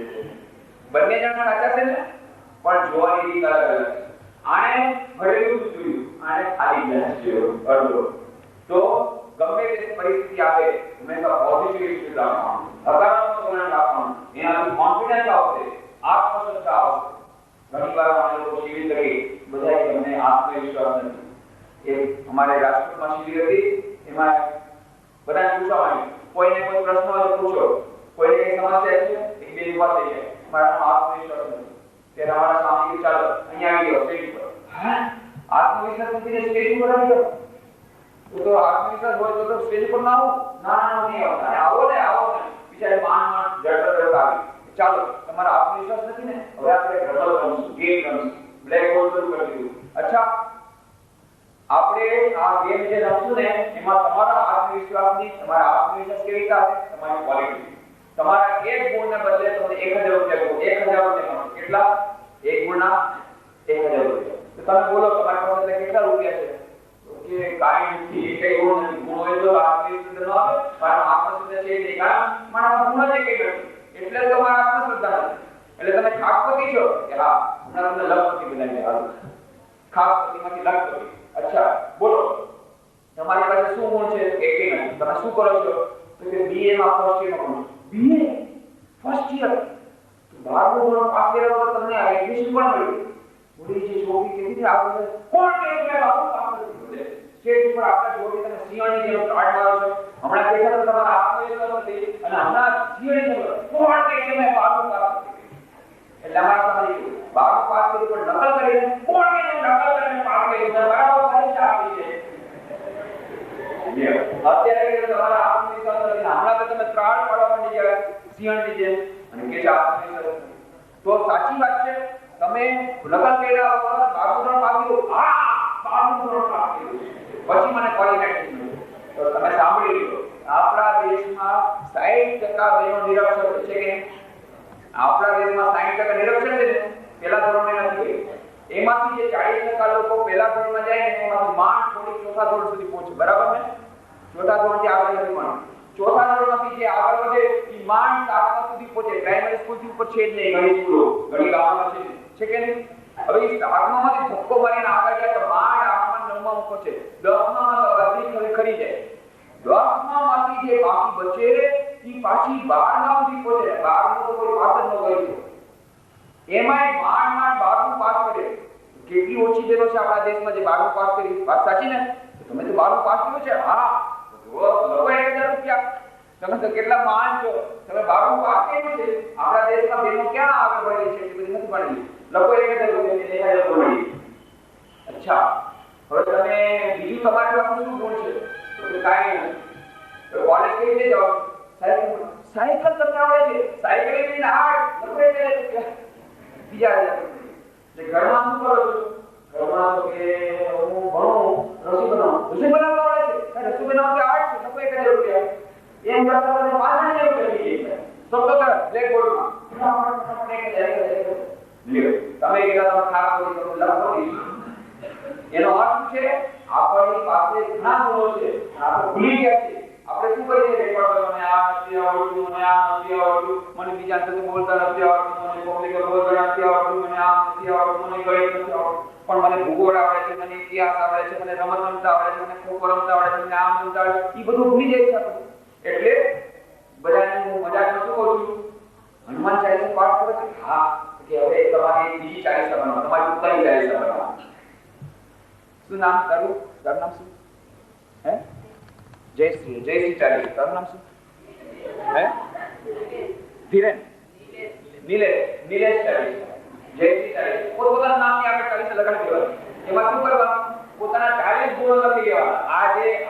બંને જણ સાચા છે ને, પણ જોવાની રીત અલગ અલગ છે. આને ભરેલું દૂધ જોયું, આને ખાલી ગ્લાસ જોયો અડધો. તો ગમે તે પરિસ્થિતિ આવે હંમેશા પોઝિટિવિટી રાખવાનું, હકારાત્મક વલણ રાખવાનું. એનાથી કોન્ફિડન્સ આવશે, આત્મશ્રદ્ધા આવશે. ઘણીવાર અમે લોકો શિબિર કરી બધાએ તમને આત્મવિશ્વાસ નથી. એ અમારે રાજકોટમાં શિબિર હતી, એમાં બધાને પૂછવાનું, કોઈને કોઈ પ્રશ્ન હોય તો પૂછો, કોઈને કઈ સમસ્યા છે, એક બે ઉભા થઈ જાય, મારામાં આત્મવિશ્વાસ નથી. ત્યારે અમારા સ્વામી ચાલો અહીંયા આવી ગયો સ્ટેજ પર. હા, આત્મવિશ્વાસ નથી, સ્ટેજ પર આવી ગયો તો આત્મવિશ્વાસ હોય તો સ્ટેજ પર ના આવો. ના નહીં આવો, આવો ને બિચારે માન જડતર આવી. ચાલો, તમારા આત્મવિશ્વાસ નથી ને, હવે આપણે રમત રમશું, ગેમ રમશું. બ્લેક બોર્ડ શરૂ કરી દીધું. અચ્છા, આપણે આ ગેમ જે રમશું ને એમાં તમારા આત્મવિશ્વાસ કેવી રીતે આવે? તમારી ક્વોલિટી. તમારા એક ગુણને બદલે તમને 1000 રૂપિયા કહો, 1000 રૂપિયા મળશે. કેટલા? એક ગુણના 1000 રૂપિયા. તો તમે બોલો તમારી પાસે કેટલા રૂપિયા છે? કે કાઈ નથી, કઈ ગુણ નથી. ગુણ હોય તો આત્મવિશ્વાસ ન આવે, પણ આત્મવિશ્વાસ છે નહીં, કારણ મારા ગુણ જ કઈ નથી, એટલે તો મારા આત્મશ્રદ્ધા નથી. એટલે તમે ખાકપતિ છો કે હા, હમણાં તમને લખપતિ બનાવી હાલો, ખાકપતિમાંથી લખપતિ. અચ્છા, બોલો તમારી પાસે શું ગુણ છે? એકેય નથી. તમે શું કરો છો? તો કે BA માં ફર્સ્ટ યરમાં ભણો. BA ફર્સ્ટ યર 12 ધોરણ પાસ કર્યા વગર તમને એડમિશન પણ મળ્યું. ઓલી જે છોકરી કેવી આપણે કોણ કે મેં બાપુ કામ કર્યું સ્ટેજ ઉપર આપણા છોકરી તમે સિંહની જેમ કાર્ડ મારો છો. હમણાં કેતા તો તમારા આત્મવિશ્વાસ નથી અને હમણાં સિંહની જેમ કોણ કે મેં બાપુ કામ કર્યું. એટલે અમારા તમારી બાપુ પાસ કર્યું પણ નકલ કરીને કોણ કે નકલ કરીને પાસ કર્યું છે બરાબર પરીક્ષા આપી છે. અત્યારે તમારા આત્મવિશ્વાસ નથી, હમણાં તો તમે ત્રાળ પાડવા માંડી ગયા સિંહની જેમ અને કે આત્મવિશ્વાસ. તો સાચી વાત છે, તમે નકલ કર્યા વગર બાપુ ધોરણ પાસ કર્યું. હા, બાપુ ધોરણ પાસ કર્યું પછી મને ક્વોલિફાઈડ થયું. તો તમે સાંભળી લો, આપણા દેશમાં 60% બહેનો નિરક્ષર છે કે આપણા દેશમાં 60% નિરક્ષર છે ને, પહેલા ધોરણમાં નથી. એમાંથી જે 40% લોકો પહેલા ધોરણમાં જાય ને એમાંથી માંડ થોડી ચોથા ધોરણ સુધી પહોંચે. બરાબર ને? ચોથા ધોરણથી આગળ નથી ભણવું. ચોથા ધોરણમાંથી જે આગળ વધે એ માંડ 7મા સુધી પહોંચે, પ્રાઇમરી સ્કૂલ થી ઉપર છે જ નહીં, ઘણી સ્કૂલો ઘણી ગામોમાં છે કે નહીં? હવે 7મામાંથી ધક્કો મારીને આગળ જાય તો માંડ 8મા 9માં પહોંચે, 10માં તો અડધી ખરી જાય, 10માંથી જે બાકી બચે એ પાછી 12મા સુધી પહોંચે, 12મું તો કોઈ પાસ જ ન કરી, એમાંય માંડ 12મું પાસ કરે. કેટલી ઓછી બેનો છે આપણા દેશમાં જે 12મું પાસ કરી? વાત સાચી ને? તમે તો 12મું પાસ કર્યું છે, હા લગભગ 1000 રૂપિયા. તમે તો કેટલા મહાન છો, તમે 12મું પાસ કર્યું છે. આપણા દેશમાં બેનો ક્યાં આગળ વધી છે, એટલી બધી નથી ભણી, લગભગ 1000 રૂપિયા ભણી. અચ્છા, હવે તમે બીજું તમારી પાસે શું ગુણ છે? તો કાંઈ નહીં, તો કોલેજ કઈ રીતે જાઓ? સાયકલ તમને આવડે છે, સાયકલ લઈને આઠ લગભગ 1000 રૂપિયા. બીજા 1000 રૂપિયા. ઘરમાં શું કરો છો? ઘરમાં તો કે હું ભણું, રસોઈ બનાવું. રસોઈ બનાવતા આવડે છે? રસોઈ બનાવતા આવડે છે, લગભગ 1000 રૂપિયા. એમ કરતા તમે 5000 રૂપિયા શબ્દો બ્લેકબોર્ડમાં તમે કેટલા તમે ખાવા કરી શકો લખો. એનો અર્થ છે આપણી પાસે ઘણા ગુણો છે, આપણે ભૂલી ગયા છે. આપણે શું કરીએ રેકોર્ડ મને આ નથી આવડતું, મને આ નથી આવડતું, મને બીજા સાથે બોલતા નથી આવડતું, મને પબ્લિક બોલતા નથી આવડતું, મને આ નથી આવડતું, મને ગણિત નથી આવડતું, પણ મને ભૂગોળ આવડે છે, મને ઇતિહાસ આવડે છે, મને રમત રમતા આવડે છે, મને ખોખો રમતા આવડે છે, મને આમ રમતા આવડે છે. એ બધું ભૂલી જાય છે આપણે. એટલે બધાને હું મજાકમાં શું કહું છું? હનુમાન ચાલીસા પાઠ કરો છો? હા, કે હવે તમારી બીજી ચાલીસા બનાવો, તમારી ઉત્તરની ચાલીસા બનાવો. શું નામ તારું? તારું નામ શું? હે? જયશ્રી ચાલીસા. તારું નામ શું? હે? ધીરેન? નિલેશ ચાલીસા. જયશ્રી ચાલીસા. પોતાના નામની આપણે ચાલીસા લગાડી દેવાની. એમાં શું કરવાનું? પોતાના 40 ગુણો લખી દેવાના.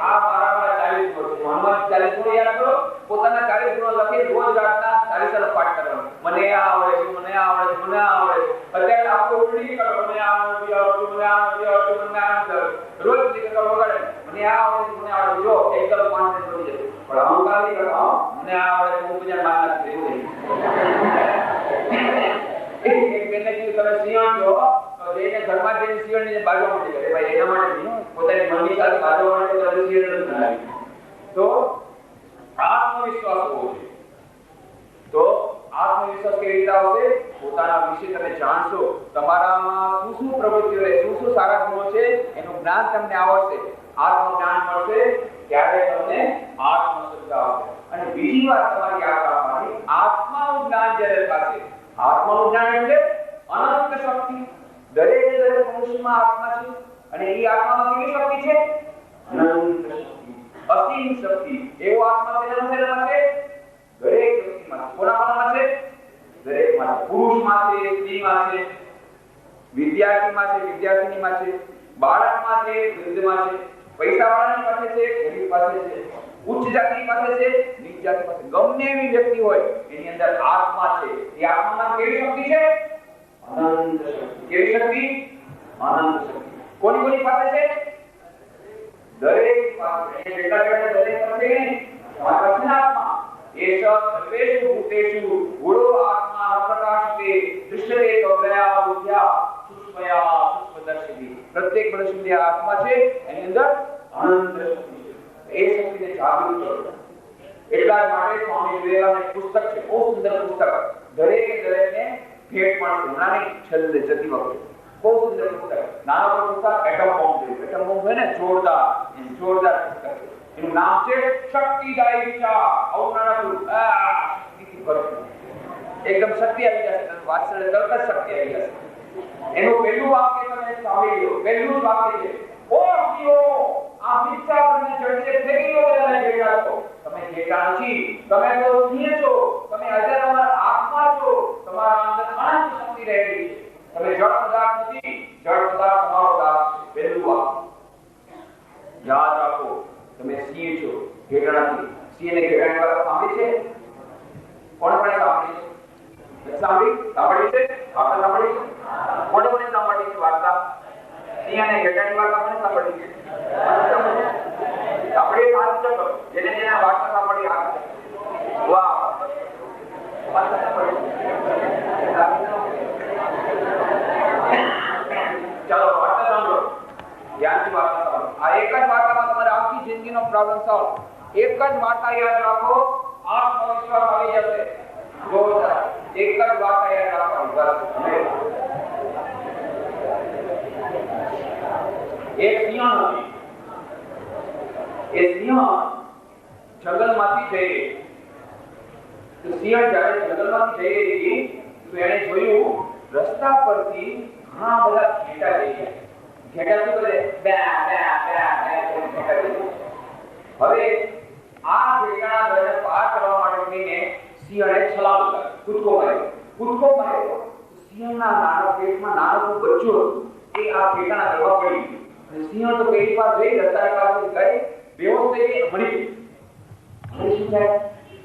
આ મારા 40 ગુણો છે. હનુમાન 40 ગુણો યાદ કરો. પોતાના 40 ગુણો લખી રોજ રાતના ચાલીસાનો પાઠ કરવાનો. મને આ આવડે છે, મને આ આવડે છે, મને આ આવડે છે. અત્યારે આપણે ઉલટી કરો, મને આ નથી આવડતું, મને આ નથી આવડતું, મને આ નથી આવડતું. રોજ લીધે કરો વગાડે, મને આ આવડે છે, મને આવડે. જો એકદમ કોન્ફિડન્સ વધી જશે. પણ આવું કાલી કરો, મને આ આવડે છે, હું બીજા માન નથી દેવું. એક બેને કીધું તમે સિંહણ છો તો એને ઘરમાં જઈને સિંહણની બાજુ મૂકી દે. ભાઈ એના માટે નહીં, પોતાની મમ્મી સાથે બાજુ માટે તો સિંહણ નથી બનાવી. તો આત્મવિશ્વાસ હોવો જોઈએ. તો આત્મવિશ્વાસ કેવી રીતે આવશે? પોતાના વિશે તમે જાણશો, તમારામાં શું પ્રવૃત્તિઓ છે, શું સારા ગુણો છે, એનું જ્ઞાન તમને આવડશે. આત્મજ્ઞાન મળશે ત્યારે તમને આત્મશ્રદ્ધા આવશે. અને બીજી વાત તમારી યાદ રાખવાની, આત્માનું જ્ઞાન જ્યારે થશે, આત્માનું જ્ઞાન એટલે અનંત શક્તિ. દરેક મનુષ્યમાં આત્મા છે અને એ આત્મામાં કેવી શક્તિ છે? અનંત શક્તિ, અસીમ શક્તિ. એવો આત્મા તેના છે દરેક વ્યક્તિમાં. કોનામાં છે? દરેકમાં. પુરુષમાં છે, સ્ત્રીમાં છે, વિદ્યાર્થીમાં છે, વિદ્યાર્થીનીમાં છે, બાળકમાં છે, વૃદ્ધમાં છે, પૈસાવાળાની પાસે છે, ગરીબ પાસે છે, ઉચ્ચ જાતિની પાસે છે, નીચ જાતિ પાસે. ગમે એવી વ્યક્તિ હોય એની અંદર આત્મા છે. એ આત્મામાં કેવી શક્તિ છે? અનંત શક્તિ. કેવી શક્તિ? અનંત શક્તિ. કોની પાસે છે? દરેક પાસે. એટલા માટે દરેક પાસે નહીં, તમારા પાસે આત્મા. એષ સર્વેષુ ભૂતેષુ ગુણો આત્મા પ્રકાશતે દૃશ્યતે તોયા બુદ્ધ્યા સુષ્મયા સુષ્મદર્શિની. પ્રત્યેક મનુષ્યની આત્મા છે, એની અંદર અનંત શક્તિ છે. એ શક્તિને જાગૃત કરો. એટલા માટે સ્વામી વિવેકાનંદ પુસ્તક છે, બહુ સુંદર પુસ્તક. દરેકને ભેટ મળશે. હમણાંની છેલ્લે જતી વખતે બહુ સુંદર પુસ્તક. નાનો પુસ્તક એટમ બોમ્બ છે. એટમ બોમ્બ છે ને, જોરદાર પુસ્તક છે. એનું નામ છે શક્તિદાયી વિચાર. અવનાનું શક્તિથી ભરપૂર. એકદમ શક્તિ આવી જશે. વાત્સલ્ય તરત જ શક્તિ આવી જશે. એનું પહેલું વાક્ય તમે સાંભળી લો. પહેલું જ વાક્ય છે, ઓ જીવો, આ મિથ્યા તમને જડતે ફેંકી દો, બધાને ભેગા છો. તમે ભેગા નથી, તમે તો સિંહ છો, તમે અજર આત્મા છો, તમારા અંદર અનંત શક્તિ રહેલી છે. તમે જળ પદાર્થ નથી, જળ પદાર્થ તમારો દાસ છે. પહેલું વાક્ય યાદ રાખો. તમે સિંહ છો, ઘેટા નથી. સિંહને ઘેટાની વાત સાંભળી છે? કોણે સાંભળી છે? સાંભળી છે? આપણે સાંભળી છે? કોણે સાંભળી છે વાર્તા? સિંહ અને ઘેટાની વાત આપણે સાંભળી છે. આપણે વાત કરો, જેને વાર્તા સાંભળી હાથ. વાહ, વાર્તા સાંભળી. ચાલો વાર્તા સાંભળો, ધ્યાનથી વાર્તા સાંભળો. આ એક જ વાર્તામાં તમારે આખી જિંદગીનો પ્રોબ્લેમ સોલ્વ. એક જ વાર્તા યાદ રાખો, આત્મવિશ્વાસ આવી જશે. જો એક જ વાર્તા યાદ રાખવાની બસ. એક સિંહ હતી. એ સિંહ જંગલમાંથી જઈ રહી. તો સિંહ જ્યારે જંગલમાંથી જઈ રહી તો એણે જોયું રસ્તા પરથી ઘણા બધા ઘેટા જઈ રહ્યા. ઘેટા શું કરે? બે બે બે બે ઘેટા જઈ. હવે આ ઘેટાના દળને પાર કરવા માટે થઈને સિંહે છલાંગ લગાવી, કૂદકો માર્યો. કૂદકો માર્યો સિંહના નાના પેટમાં નાનું બચ્ચું હતું. એ આ ઘેટાના દળમાં પડી ગયું. અને સિંહ તો પેલી પાસે જઈ રસ્તા પાસે ગઈ, બેહોશ થઈ ગઈ, મરી ગઈ. હવે શું થાય?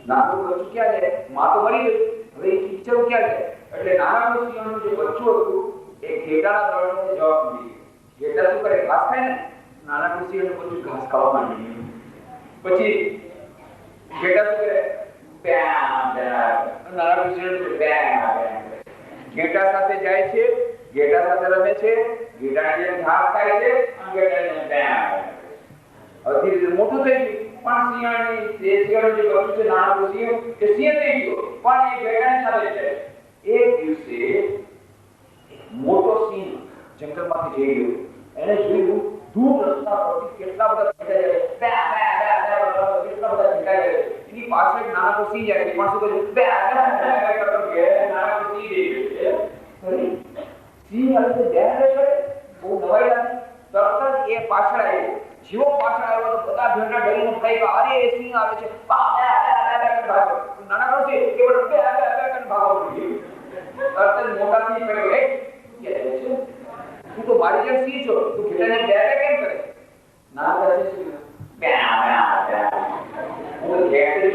નાનું બચ્ચું ક્યાં જાય? માં તો મરી ગઈ. હવે એ ખીચડું ક્યાં જાય? એટલે નાના સિંહનું જે બચ્ચું હતું એ ઘેટાના દળનો જવાબ મળી ગયો. ઘેટા શું કરે? ઘાસ ખાય ને. નાના સિંહનું બચ્ચું ઘાસ ખાવા માંડ્યું. પછી ઘેટા શું કરે? નાના સિંહનું ઘેટા સાથે જાય છે, ઘેટા સાથે રમે છે, ઘેટાને જેમ ઘાસ ખાય છે અને ઘેટાને હવે ધીરે મોટું થઈ ગયું. પણ સિંહની જે બચ્ચું છે નાનો સિંહ એ સિંહ થઈ ગયો, પણ એ ઘેટાની સાથે જાય. એક દિવસે મોટો સિંહ જંગલમાંથી જઈ ગયો. એને જોયું દૂર રસ્તા પરથી કેટલા બધા ઘેટા જાય, કેટલા બધા ઘેટા જાય. એની પાછળ નાનો સિંહ જાય, પણ શું કરે? નાનો સિંહ જઈ ગયો. સિંહ હવે ધ્યાન કરે, બહુ નવાઈ લાગી. તરત જ એ પાછળ આવ્યો. જેવો પાછળ આવ્યો તો બધા ઘેટા ડરીને પડી ગયા. અરે એ સિંહ આવે છે. નાના સિંહ એ બધું ભાગો. તરત જ મોટા સિંહ કહ્યું, હે શું કહે છે? તું તો મારી જેમ સિંહ છો, તું ઘેટાને ડરે કેમ કરે? નાના સિંહ હું ઘેટું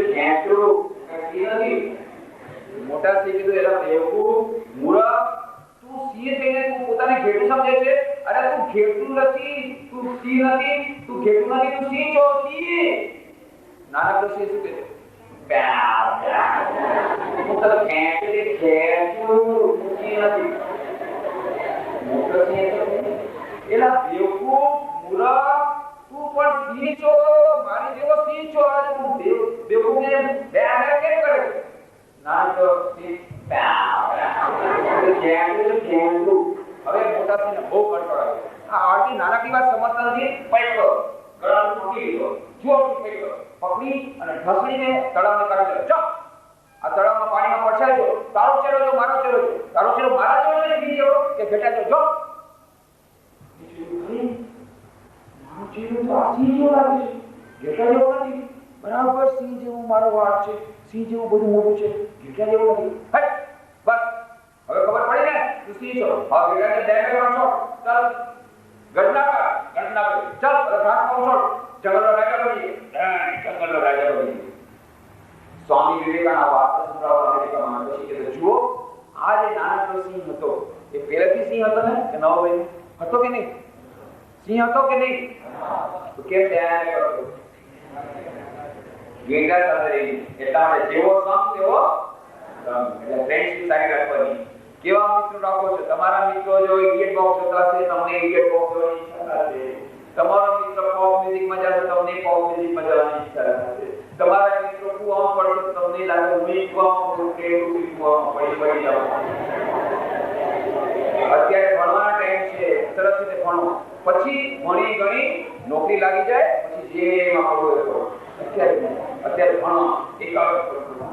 સિંહ નથી. મોટા સિંહ કીધું, એલા બેવકૂફ મૂર્ખ, તું સિંહ થઈને તું પોતાને ઘેટું સમજે છે? અરે તું ઘેટું નથી, તું સિંહ નથી, તું ઘેટું નથી, તું સિંહ છો, સિંહ. નાનકડો સિંહ શું કહે છે? હું તો ઘેટું સિંહ નથી. મોટો સિંહ એલા બેવકૂફ મૂર્ખ, તું પણ સિંહ છો, મારી જેવો સિંહ છો, અને તું બેવકૂફને બે કેમ કરે છે? નાનકડો સિંહ હવે મોટા સિંહને બહુ કંટાળો આવ્યો. આ આરતી નાનકડી વાત સમજતા નથી. પકડો, ગળામાં પકડી લીધો, જોરથી પકડ્યો, પકડી અને ઢસડીને તળાવને કાઢી લીધો. આ તળાવમાં પાણીમાં પડછાઈ ગયો. તારો ચહેરો જો, મારો ચહેરો જો. તારો ચહેરો મારા જેવો છે, સિંહ જેવો કે ઘેટા જેવો? જો મારો ચહેરો તો આ સિંહ જેવો લાગે છે, ઘેટા જેવો નથી. બરાબર સિંહ જેવો મારો વાળ છે, સિંહ જેવું બધું મોટું છે, ઘેટા જેવો નથી. બસ હવે ખબર પડી ને તું સિંહ છો. હવે ઘેટાને ડેમેજ વાળો ચાલ ગણના કર ચાલ ઘાસ ખાવ છોડ. જંગલનો રાજા બની જંગલનો રાજા બની. સ્વામી વિવેકાનંદ વાર્તા સંભળાવવા અમેરિકામાં પછી કે જુઓ, આ જે નાનકડો સિંહ હતો એ પહેલેથી સિંહ હતો ને કે નવો ભાઈ હતો કે નહીં? સિંહ હતો કે નહીં? તો કેમ ધ્યાન કરતો? ઘેટા સાથે રહી. એટલા માટે જેવો સંગ તેવો એટલે ફ્રેન્ડશિપ સારી રાખવાની. કેવા મિત્રો રાખો છો? તમારા મિત્રો જો ઇડિયટ બોક્સ હતા છે, તમને ઇડિયટ બોક્સ જોવાની ઈચ્છા થશે. તમારો મિત્ર પોપ મ્યુઝિકમાં જશે, તમને પોપ મ્યુઝિકમાં જવાની ઈચ્છા થશે. તમારા મિત્રો કુવામાં પડશે, તમને લાગે હું કુવામાં પડું કે એવું કુવામાં પડી જાવ. અત્યારે ભણવાનો ટાઈમ છે, સરસ રીતે ભણો. પછી ભણી ગણી નોકરી લાગી જાય, પછી જે એમાં પડવું એ પડો. અત્યારે ભણો, એકાગ્ર કરો.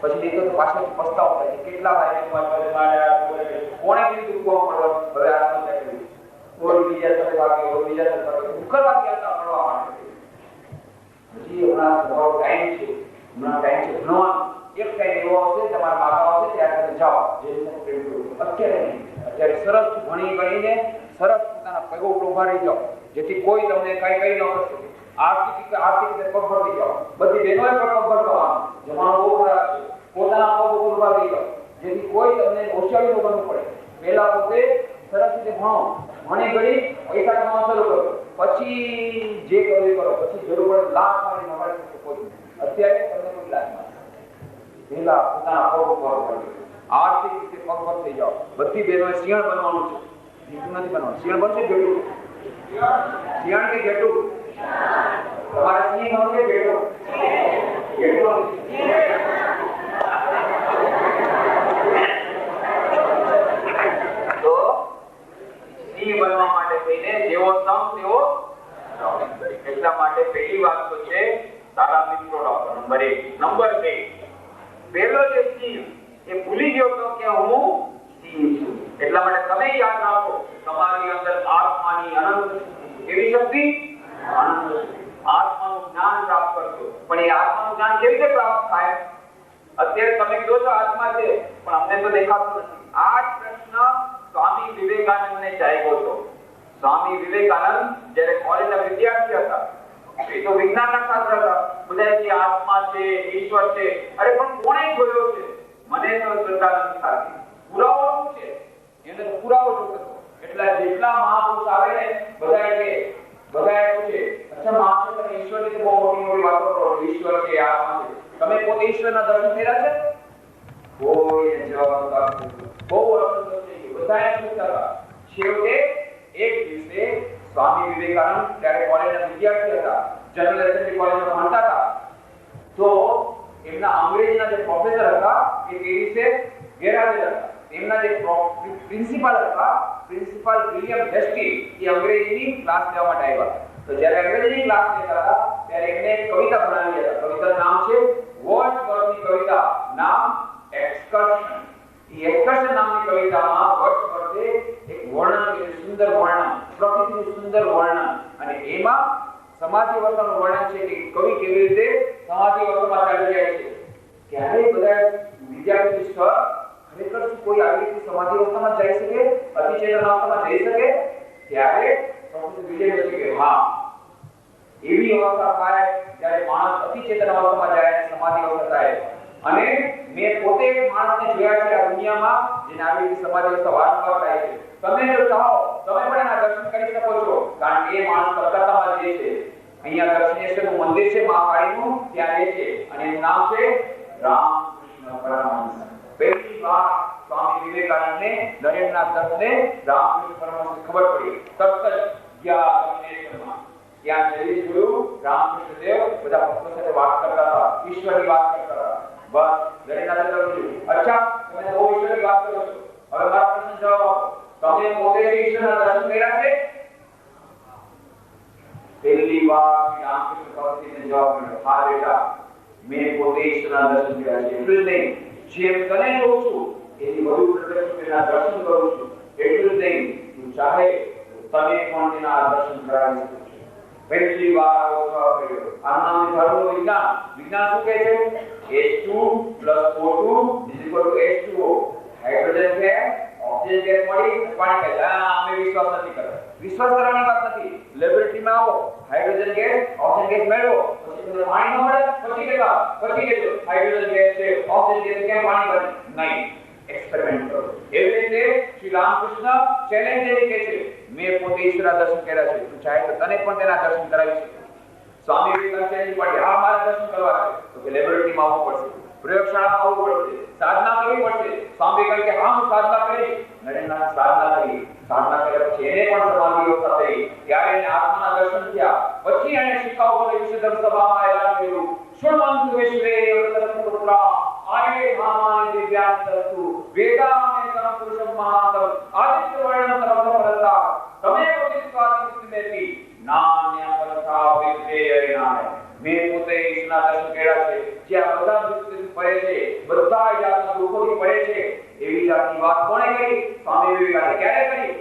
પછી નીકળો તો પાછળ પસ્તાવો થાય છે. કેટલા ભાઈ કોણે કીધું કુવામાં પડવા? હવે આત્મહત્યા કરી. કોઈ બીજા સાથે વાગ્યો, કોઈ બીજા સાથે વાગ્યો. ઉખડવા ગયા હતા ભણવા માટે. હજી હમણાં તમારો ટાઈમ છે, હમણાં ટાઈમ છે ભણવાનો. એક ટાઈમ એવો આવશે, તમારા બાપા આવશે ત્યારે તમે જાઓ. અત્યારે નહીં. અત્યારે સરસ ભણી ગણીને સરસ પોતાના પગ ઉપર ઉભા રહી જાઓ, જેથી કોઈ તમને કઈ ન કરી શકે. આર્થિક રીતે પગભર થઈ જાઓ. બધી બહેનોએ પણ પગભર થવાનું. જમાનો બહુ ખરાબ છે. પોતાના પગ ઉપર ઉભા રહી જાઓ, જેથી કોઈ તમને હોશિયારી ન બનવું પડે. પહેલા પોતે સરસ રીતે ભણો, ભણી ગણી પૈસા કમાવા શરૂ કરો, પછી જે કરવું કરો. પછી જરૂર પડે લાખ મારી નવાઈ શકે કોઈ. અત્યારે તમને કોઈ લાખ મારે પહેલા પોતાના પગ ઉપર ઉભા રહી આર્થિક રીતે પગભર થઈ જાઓ. બધી બહેનોએ શિયાળ બનવાનું છે, જીતું નથી બનવાનું. શિયાળ બનશે ઘેટું? શિયાળ કે ઘેટું? તમારા સિંહ ગમે બેઠો બેઠો તો સિંહ બનવા માટે થઈને જેવો સમ તેવો એટલા માટે પહેલી વાત તો છે તારા મિત્રો રાખો નંબર 1 નંબર 2 પહેલો જે સિંહ એ ભૂલી ગયો તો કે હું સિંહ છું એટલા માટે તમે યાદ રાખો તમારી અંદર આત્માની અનંત એવી શક્તિ અનંત આત્માનું જ્ઞાન પ્રાપ્ત કરજો પણ એ આત્માનું જ્ઞાન કેવી રીતે પ્રાપ્ત થાય અત્યારે તમે કહો છો આત્મા છે પણ અમને તો દેખાતું નથી આ પ્રશ્ન સ્વામી વિવેકાનંદને જાગ્યો હતો સ્વામી વિવેકાનંદ જ્યારે કોલેજના વિદ્યાર્થી હતા એ તો વિજ્ઞાનના છાત્ર હતા બધા કે આત્મા છે ઈશ્વર છે અરે પણ કોણે જોયો છે મને તો શ્રદ્ધા નથી થતી પુરાવો શું છે એનો પુરાવો જોતો એટલા જેટલા મહાપુરુષ આવે ને બધાએ પૂછે અચ્છા મહાપુરુષ તમે ઈશ્વરની બહુ મોટી વાતો કરો ઈશ્વર છે આત્મા છે તમે પોતે ઈશ્વરના દર્શન કર્યા છે કોઈ જવાબ આપતો બહુ અસંતોષ થઈ ગયો બધાએ પૂછતા છેવટે એક દિવસે સ્વામી વિવેકાનંદ ત્યારે કોલેજના વિદ્યાર્થી હતા જનરલ એસેમ્બલી કોલેજમાં ભણતા હતા તો એમના અંગ્રેજીના જે પ્રોફેસર હતા એ દિવસે ગેરહાજર હતા એમના જે પ્રિન્સિપાલ હતા પ્રિન્સિપાલ વિલિયમ હેસ્ટી એ અંગ્રેજીની ક્લાસ લેવા માટે આવ્યા તો જ્યારે અંગ્રેજીની ક્લાસ લેતા હતા ત્યારે એમને એક કવિતા ભણાવી હતા કવિતાનું નામ છે વર્ડસવર્થની કવિતા નામ એક્સકર્શન એ એક્સકર્શન નામની કવિતામાં વર્ડસવર્થે એક વર્ણન સુંદર વર્ણન પ્રકૃતિનું સુંદર વર્ણન અને એમાં સમાધિ અવસ્થાનું વર્ણન છે કે કવિ કેવી રીતે સમાધિ અવસ્થામાં ચાલી જાય છે ક્યારે બધા વિદ્યાર્થી સર ખરેખર કોઈ આવી રીતે સમાધિ અવસ્થામાં જઈ શકે અતિચેતન અવસ્થામાં જઈ શકે ત્યારે પ્રોફેસર વિલિયમ કહે કે હા એવી અવસ્થા થાય જ્યારે માણસ અતિચેતન અવસ્થામાં જાય સમાધિ અવસ્થા થાય અને મેં પોતે એક માણસને જોયા છે આ દુનિયામાં જેને આવી રીતે સમાધિ અવસ્થા વારંવાર થાય છે તમે જો ચાહો તમે પણ એના દર્શન કરી શકો છો કારણ કે એ માણસ કલકત્તામાં જે છે અહીંયા દર્શનેશ્વરનું મંદિર છે મહાકાળીનું ત્યાં રહે છે અને એનું નામ છે રામકૃષ્ણ પરમહંસ પહેલી વાર સ્વામી વિવેકાનંદને નરેન્દ્રનાથ દત્તને રામકૃષ્ણ પરમહંસની ખબર પડી તરત જ ગયા દર્શનેશ્વરમાં ત્યાં જઈ જોયું રામકૃષ્ણ દેવ બધા ભક્તો સાથે વાત કરતા હતા ઈશ્વરની વાત કરતા હતા બસ નરેન્દ્રનાથે કહ્યું અચ્છા તમે બહુ ઈશ્વરની વાત કરો છો હવે મારા પ્રશ્ન જવાબ આપો તમે પોતે ઈશ્વરના દર્શન કર્યા છે પહેલી વાર રામકૃષ્ણ પરમહંસને જવાબ મળ્યો હા બેટા મેં પોતે ઈશ્વરના દર્શન કર્યા છે એટલું જ નહીં જેમ તને જોઉં છું એની વધુ પ્રત્યક્ષ તેના દર્શન કરું છું એટલું જ નહીં તું ચાહે તો તને પણ તેના દર્શન કરાવી શકો છો પહેલી વાર અવસર કર્યો આ નામ ધર્મનું વિજ્ઞાન વિજ્ઞાન શું કહે છે H2 + O2 = H2O hydrogen gas oxygen gas મળી પાણી કહે અમે વિશ્વાસ નથી કરતા વિશ્વાસ કરવાની વાત નથી લેબોરેટરીમાં આવો હાઇડ્રોજન ગેસ ઓક્સિજન ગેસ મેળવો પછી તમને પાણી ન મળે પછી કેવા પછી કેજો હાઇડ્રોજન ગેસ છે ઓક્સિજન ગેસ કેમ પાણી બને નહીં એક્સપેરિમેન્ટ કરો એવી રીતે શ્રી રામકૃષ્ણ ચેલેન્જ એ કહે છે મેં પોતે ઈશ્વરના દર્શન કર્યા છે તું ચાહે તો તને પણ તેના દર્શન કરાવી શકે સ્વામી વિવેકાનંદ ચેલેન્જ પાડી આ મારે દર્શન કરવા છે તો કે લેબોરેટરીમાં આવવું પડશે પ્રયોગશાળામાં આવવું પડશે સાધના કરવી પડશે સ્વામી કહે કે હા હું સાધના કરીશ નરેન્દ્રનાથ સાધના કરી સાધના કર્યા પછી એને પણ સમાધિ અવસ્થા થઈ ત્યારે એને આત્માના દર્શન થયા પછી એને શિકાગો વિશ્વધર્મ સભામાં એલાન કર્યું શુણવંતુ વિશ્વે પુત્રા આયે ધામાય દિવ્યાંતરતુ વેદામે તમ પુરુષમ મહાંતમ આદિત્ય વર્ણમ તમ પરતા તમે પોતિસ્વાતિ સ્થિમેતિ નાન્ય પરથા વિદ્યેયનાય મેં પોતે ઈશ્વરના દર્શન કર્યા છે જ્યાં બધા દુઃખ પડે છે બધા જાતના દુઃખોથી પડે છે એવી જાતની વાત કોણે કરી સ્વામી વિવેકાનંદે ક્યારે કરી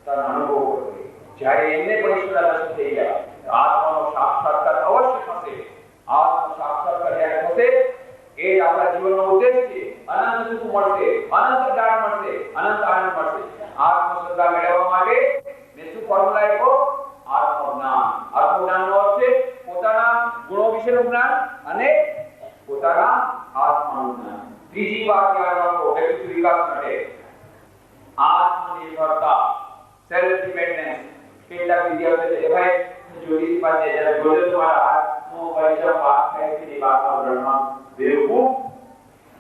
તારા અનુભવ કરી જ્યારે એમને પણ ઈશ્વરના દર્શન થઈ ગયા આત્માનો સાક્ષાત્કાર અવશ્ય થશે આત્મ સાક્ષાત્કાર જ્યારે થશે એ જ આપણા જીવનનો ઉદ્દેશ છે અનંત સુખ મળશે અનંત જ્ઞાન મળશે અનંત આનંદ મળશે આત્મશ્રદ્ધા મેળવવા માટે મેં શું ફોર્મ્યુલા આપ્યો આત્મજ્ઞાનનો અર્થ છે પોતાના ગુણો વિશેનું જ્ઞાન અને પોતાના આત્માનું જ્ઞાન ત્રીજી વાત યાદ રાખો વ્યક્તિત્વ વિકાસ માટે આત્મનિર્ભરતા સેલ્ફ ડિપેન્ડન્સ કેટલા વિદ્યાર્થીઓ છે ભાઈ જોડી પાસે જ્યારે ગોલ્ડન વાળા આત્મો પરીક્ષા પાસ થાય છે એ વાતમાં બ્રહ્મા બેવકૂફ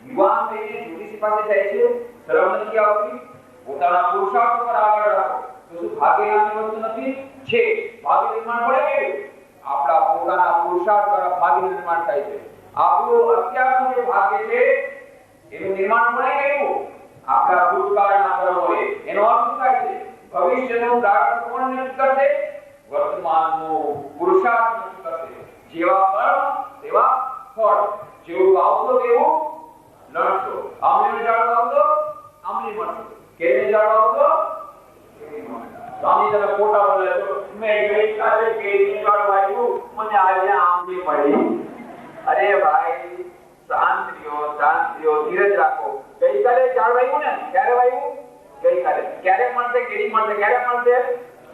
યુવાન થઈને જોડી પાસે જાય છે શરમ નથી આવતી પોતાના પુરુષાર્થ પર આગળ રાખો તો શું ભાગ્ય નામની વસ્તુ નથી છે ભાગ્ય નિર્માણ પડે આપણા પોતાના પુરુષાર્થ દ્વારા ભાગ્યનું નિર્માણ થાય છે. આપણું અત્યારનું જે ભાગ્ય છે એનું નિર્માણ કોણે કર્યું? આપણા ભૂતકાળના કર્મોએ. એનો અર્થ શું થાય છે? ભવિષ્યનું પ્રારંભ કોણ નક્કી કરશે? વર્તમાનનું પુરુષાર્થ નક્કી કરશે. જેવા કર્મ તેવા ફળ. જેવું વાવશો તેવું લણશો. આંબલીનું ઝાડ વાવશો આંબલી મળશે. કેરીનું ઝાડ વાવશો કેરી મળશે. સ્વામી તમે ખોટા બોલે છો. મેં ગઈકાલે કેરીનું ઝાડ વાવ્યું, મને આજે આંબલી મળી. અરે ભાઈ શાંત રહ્યો, ધીરજ રાખો. ગઈકાલે ઝાડ વાવ્યું ને, ક્યારે વાવ્યું? ગઈકાલે. ક્યારે મળશે કેરી? મળશે ક્યારે મળશે?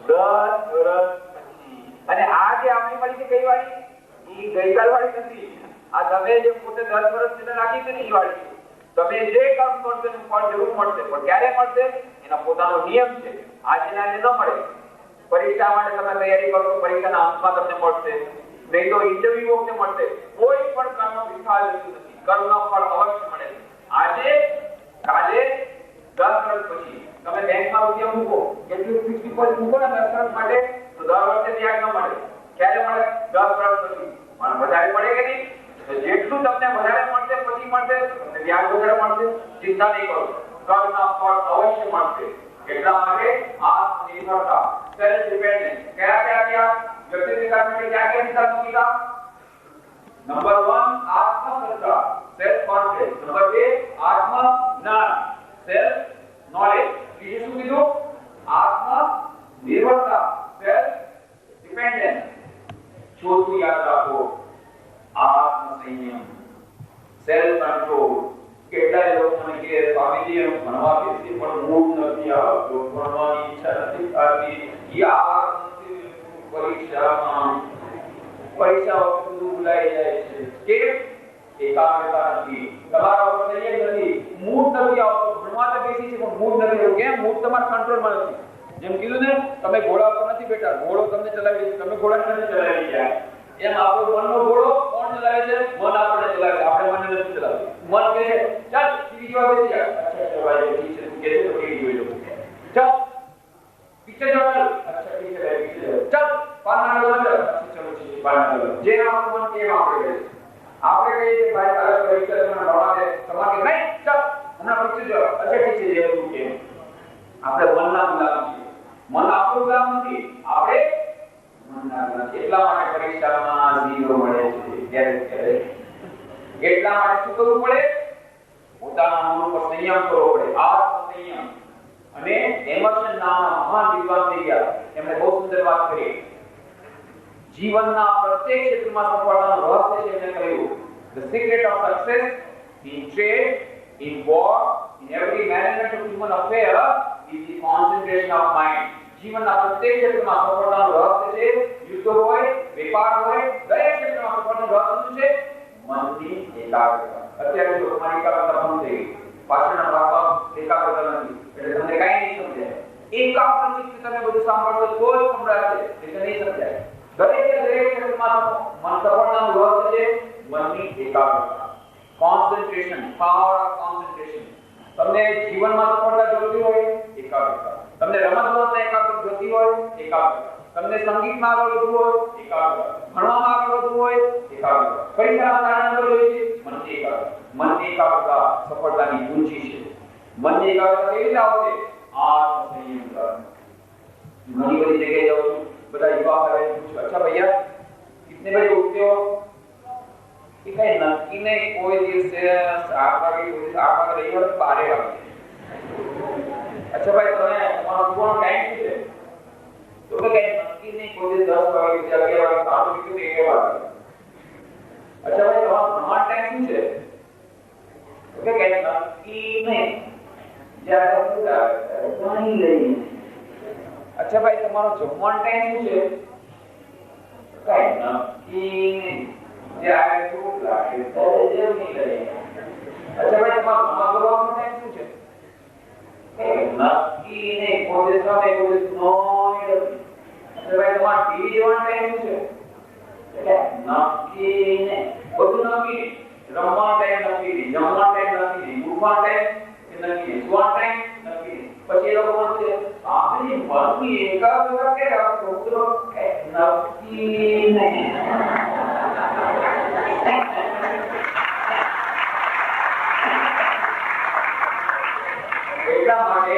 10 વર્ષ પછી. અને આ જે આંબલી મળી છે કઈ વાળી? ઈ ગઈકાલ વાળી નથી. આ તમે જે પોતે 10 વર્ષ પહેલા રાખી છે ને ઈ વાળી. તમે જે કામ કરશો એનું ફળ જરૂર મળશે, પણ ક્યારે મળશે? એના પોતાનો નિયમ છે. આજે ન મળે. પરીક્ષા માટે તમે તૈયારી કરો, પરીક્ષાના અંતમાં તમને મળશે, નહીં તો ઇન્ટરવ્યુ વખતે મળશે. કોઈ પણ કર્મ વિફળ જતું નથી. કર્મનું ફળ અવશ્ય મળે. આજે કાલે 10 વર્ષ પછી તમે બેંકમાં રૂપિયા મૂકો, કેટલું ફિક્સ ડિપોઝિટ મૂકો ને 10 વર્ષ માટે, તો દર વર્ષે વ્યાજ ન મળે. ક્યારે મળે? 10 વર્ષ પછી. પણ વધારે મળે કે નહીં? જેટલું તમને વધારે મળશે પછી મળશે, તમને વ્યાજ વધારે મળશે. ચિંતા નહીં કરો, કર્મના ફળ અવશ્ય મળશે. એટલા માટે આત્મનિર્ભરતા, સેલ્ફ ડિપેન્ડન્સ. કયા વ્યક્તિ વિકાસ માટે ક્યાં નિશાન મૂક્યા? નંબર 1 આત્મશ્રદ્ધા, સેલ્ફ કોન્ફિડન્સ. નંબર 2 આત્મજ્ઞાન, સેલ્ફ નોલેજ. બીજું શું કીધું? આત્મનિર્ભરતા, સેલ્ફ ડિપેન્ડન્સ. ચોથું યાદ રાખો, આત્મસંયમ, સેલ્ફ કંટ્રોલ. કેટલાય લોકો મને કહે સ્વામીજી હું ભણવા બેસી પણ મૂડ નથી આવતો, ભણવાની ઈચ્છા નથી થતી, યાર પરીક્ષા વખતે ભૂલાઈ જાય છે. કેમ? એકાગ્રતા નથી, તમારા ઉપર સંયમ નથી, મૂડ નથી આવતો. ભણવા તો બેસી છે પણ મૂડ નથી આવતો. કેમ? મૂડ તમારા કંટ્રોલમાં નથી. જેમ કીધું ને, તમે ઘોડા પર નથી બેઠા, ઘોડો તમને ચલાવી દે, તમે ઘોડાને નથી ચલાવી રહ્યા. એમ આપણો મનનો ઘોડો કોણ ચલાવે છે? મન આપણે ચલાવે છે. આપણે મનને નથી ચલાવતું. મન કહે છે ચાલ ટીવી જોવા બેસી જા. અચ્છા ભાઈ ઠીક છે, તું કહે છે તો ટીવી જોઈ લઉં. ચાલ પિક્ચર જોવા ચાલ. અચ્છા ઠીક છે પિક્ચર ચાલ. પાના લો ચાલ. અચ્છા ચલો ઠીક છે પાના લો. જે આપણું મન કેમ આપણે કહે છે. આપણે કહીએ છીએ ભાઈ તારે પરીક્ષા મને ભણવા દે, તમારે નહીં ચાલ હમણાં પિક્ચર જોવા. અચ્છા ઠીક છે જે તું કેમ. આપણે મનના ગુલામ છીએ. મન આપણું ગુલામ નથી, આપણે એટલા માટે પરીક્ષામાં 0 મળે છે. એટલા માટે શું કરવું પડે? પોતાના મન ઉપર સંયમ કરવો પડે, આત્મસંયમ. અને એમર્સન નામના મહાન વિદ્વાન થઈ ગયા, એમણે બહુ સુંદર વાત કરી. જીવનના પ્રત્યેક ક્ષેત્રમાં સફળતાનું રહસ્ય છે એમણે કહ્યું, the secret of success in trade, in war, in every management of human affairs is the concentration of mind. જીવનના પ્રત્યેક ક્ષેત્રમાં સફળતાનું રહસ્ય છે, યુદ્ધ હોય, વેપાર હોય, દરેક ક્ષેત્રમાં સફળતાનું રહસ્ય શું છે? મનની એકાગ્રતા. અત્યારે જો તમારી એકાગ્રતા બંધ થઈ ગઈ, પાછળના ભાગમાં એકાગ્રતા નથી, એટલે તમને કાંઈ નહીં સમજાય. એકાગ્ર ચિત્ત તમે બધું સાંભળો તો જ સંભળાશે, એટલે નહીં સમજાય. દરેક ક્ષેત્રમાં મન સફળતાનું રહસ્ય છે મનની એકાગ્રતા. Concentration, power of concentration. તમને જીવનમાં સફળતા જોઈતી હોય, એકાગ્રતા. તમને રમતગમતમાં એકાગ્રતા જોઈતી હોય, એકાગ્રતા. તમને સંગીતમાં આગળ વધવું હોય, એકાગ્રતા. ભણવામાં આગળ વધવું હોય, એકાગ્રતા. પરીક્ષામાં સારા નંબર જોઈએ છે, મનની એકાગ્રતા. મનની એકાગ્રતા સફળતાની કુંજી છે. મનની એકાગ્રતા કેવી રીતે આવશે? આત્મસંયમ દ્વારા. ઘણી બધી જગ્યાએ જાઉં છું, બધા યુવા કરે પૂછું, અચ્છા ભૈયા कितने बजे उठते हो? कि कहीं नक्की नहीं, कोई દિવસે 8 વાગે, કોઈ દિવસ 8 વાગે, રવિવાર 12 વાગે. अच्छा भाई તમે તમારો પૂરો ટાઈમ શું છે? તો કે કઈ નક્કી નહીં, કોઈ દિવસ 10 વાગે, 11 વાગે, 12 વાગે, 1 વાગે. अच्छा भाई તમારો ભણવાનો ટાઈમ શું છે? તો કે કઈ નક્કી નહીં, જ્યારે મૂડ આવે ત્યારે ભણી લઈએ. अच्छा भाई તમારો જમવાનો ટાઈમ શું છે? કઈ નક્કી નહીં, જ્યારે ભૂખ લાગે ત્યારે જમી લઈએ. अच्छा भाई તમારો માંગવાનો ટાઈમ શું છે? નક્કી નહીં, કોઈ દિવસ આવે, કોઈ દિવસ નો આવે. अच्छा भाई તમારો ટીવી જોવાનો ટાઈમ શું છે? નક્કી નહીં, બધું નક્કી. રમવાનો ટાઈમ નક્કી નહીં, જમવાનો ટાઈમ નક્કી નહીં, ઉઠવાનો ટાઈમ નક્કી નહીં, સુવાનો ટાઈમ નક્કી નહીં. પછી એ લોકો મને આપણી મનની એકાગ્રતા કે પુત્ર નક્કી નહીં. એટલા માટે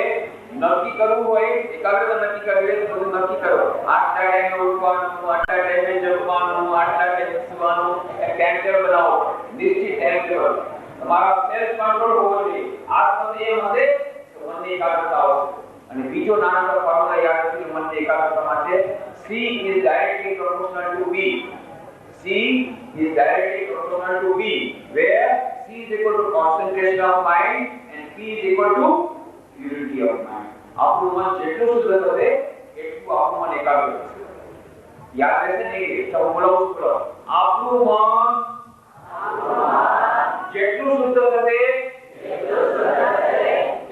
નક્કી કરવું હોય, એકાગ્રતા નક્કી કરવી હોય તો બધું નક્કી કરો. આટલા ટાઈમે ઉઠવાનું, આટલા ટાઈમે જમવાનું, આટલા ટાઈમે સૂવાનું, એક ટાઈમ ટેબલ બનાવો, નિશ્ચિત ટાઈમ ટેબલ. તમારા સેલ્ફ કંટ્રોલ હોવો જોઈએ. આત્મનિયમ હશે તો મનની એકાગ્રતા આવશે. અને બીજો નાનકડો ફોર્મ્યુલા યાદ રાખજો મનની એકાગ્રતા માટે. C is directly proportional to B. C is directly proportional to B, where C is equal to concentration of mind and P is equal to purity of mind. આપણું મન જેટલું શુદ્ધ થશે એટલું આપણું મન એકાગ્ર થશે. યાદ રહેશે ને? તો બોલાવું છું. આપણું મન જેટલું શુદ્ધ થશે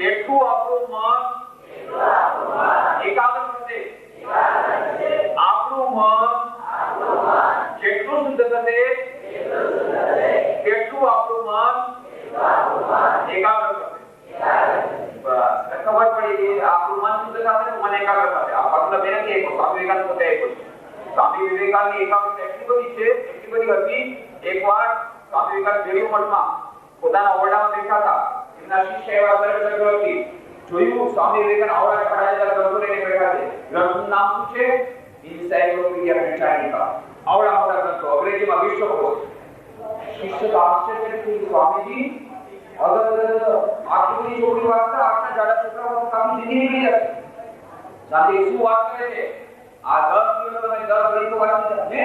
એટલું આપણું મન એકાગ્ર થશે. આપણું મન જેટલું શુદ્ધ થશે એટલું આપણું મન એકાગ્ર થશે. બસ ખબર પડી કે આપણું મન શુદ્ધ થશે તો મન એકાગ્ર થશે. આ મતલબ એ નથી કે સ્વામી વિવેકાનંદ પોતે સ્વામી વિવેકાનંદની એકાગ્રતા એટલી બધી છે, એટલી બધી હતી. એકવાર સ્વામી વિવેકાનંદ બેરિયો મઠમાં પોતાના ઓરડામાં બેઠા હતા. એમના શિષ્ય એવા સરળ ચક્રવર્તી જોયું સ્વામી વિવેકાનંદ આવડા ચડાયેલા ગ્રંથો લઈને બેઠા છે. ગ્રંથનું નામ શું છે? એન્સાઇક્લોપીડિયા બ્રિટાનિકા. આવડા મોટા ગ્રંથો, અંગ્રેજીમાં વિશ્વકોશ. શિષ્ય તો આશ્ચર્ય થઈ, સ્વામીજી અગર આટલી બધી છોકરી વાંચતા આપના જાડા છોકરાઓ કાફી જિંદગી નીકળી જશે. સાથે શું વાત કરે છે? આ 10 દિવસ તમે 10 ગ્રંથો વાંચી છે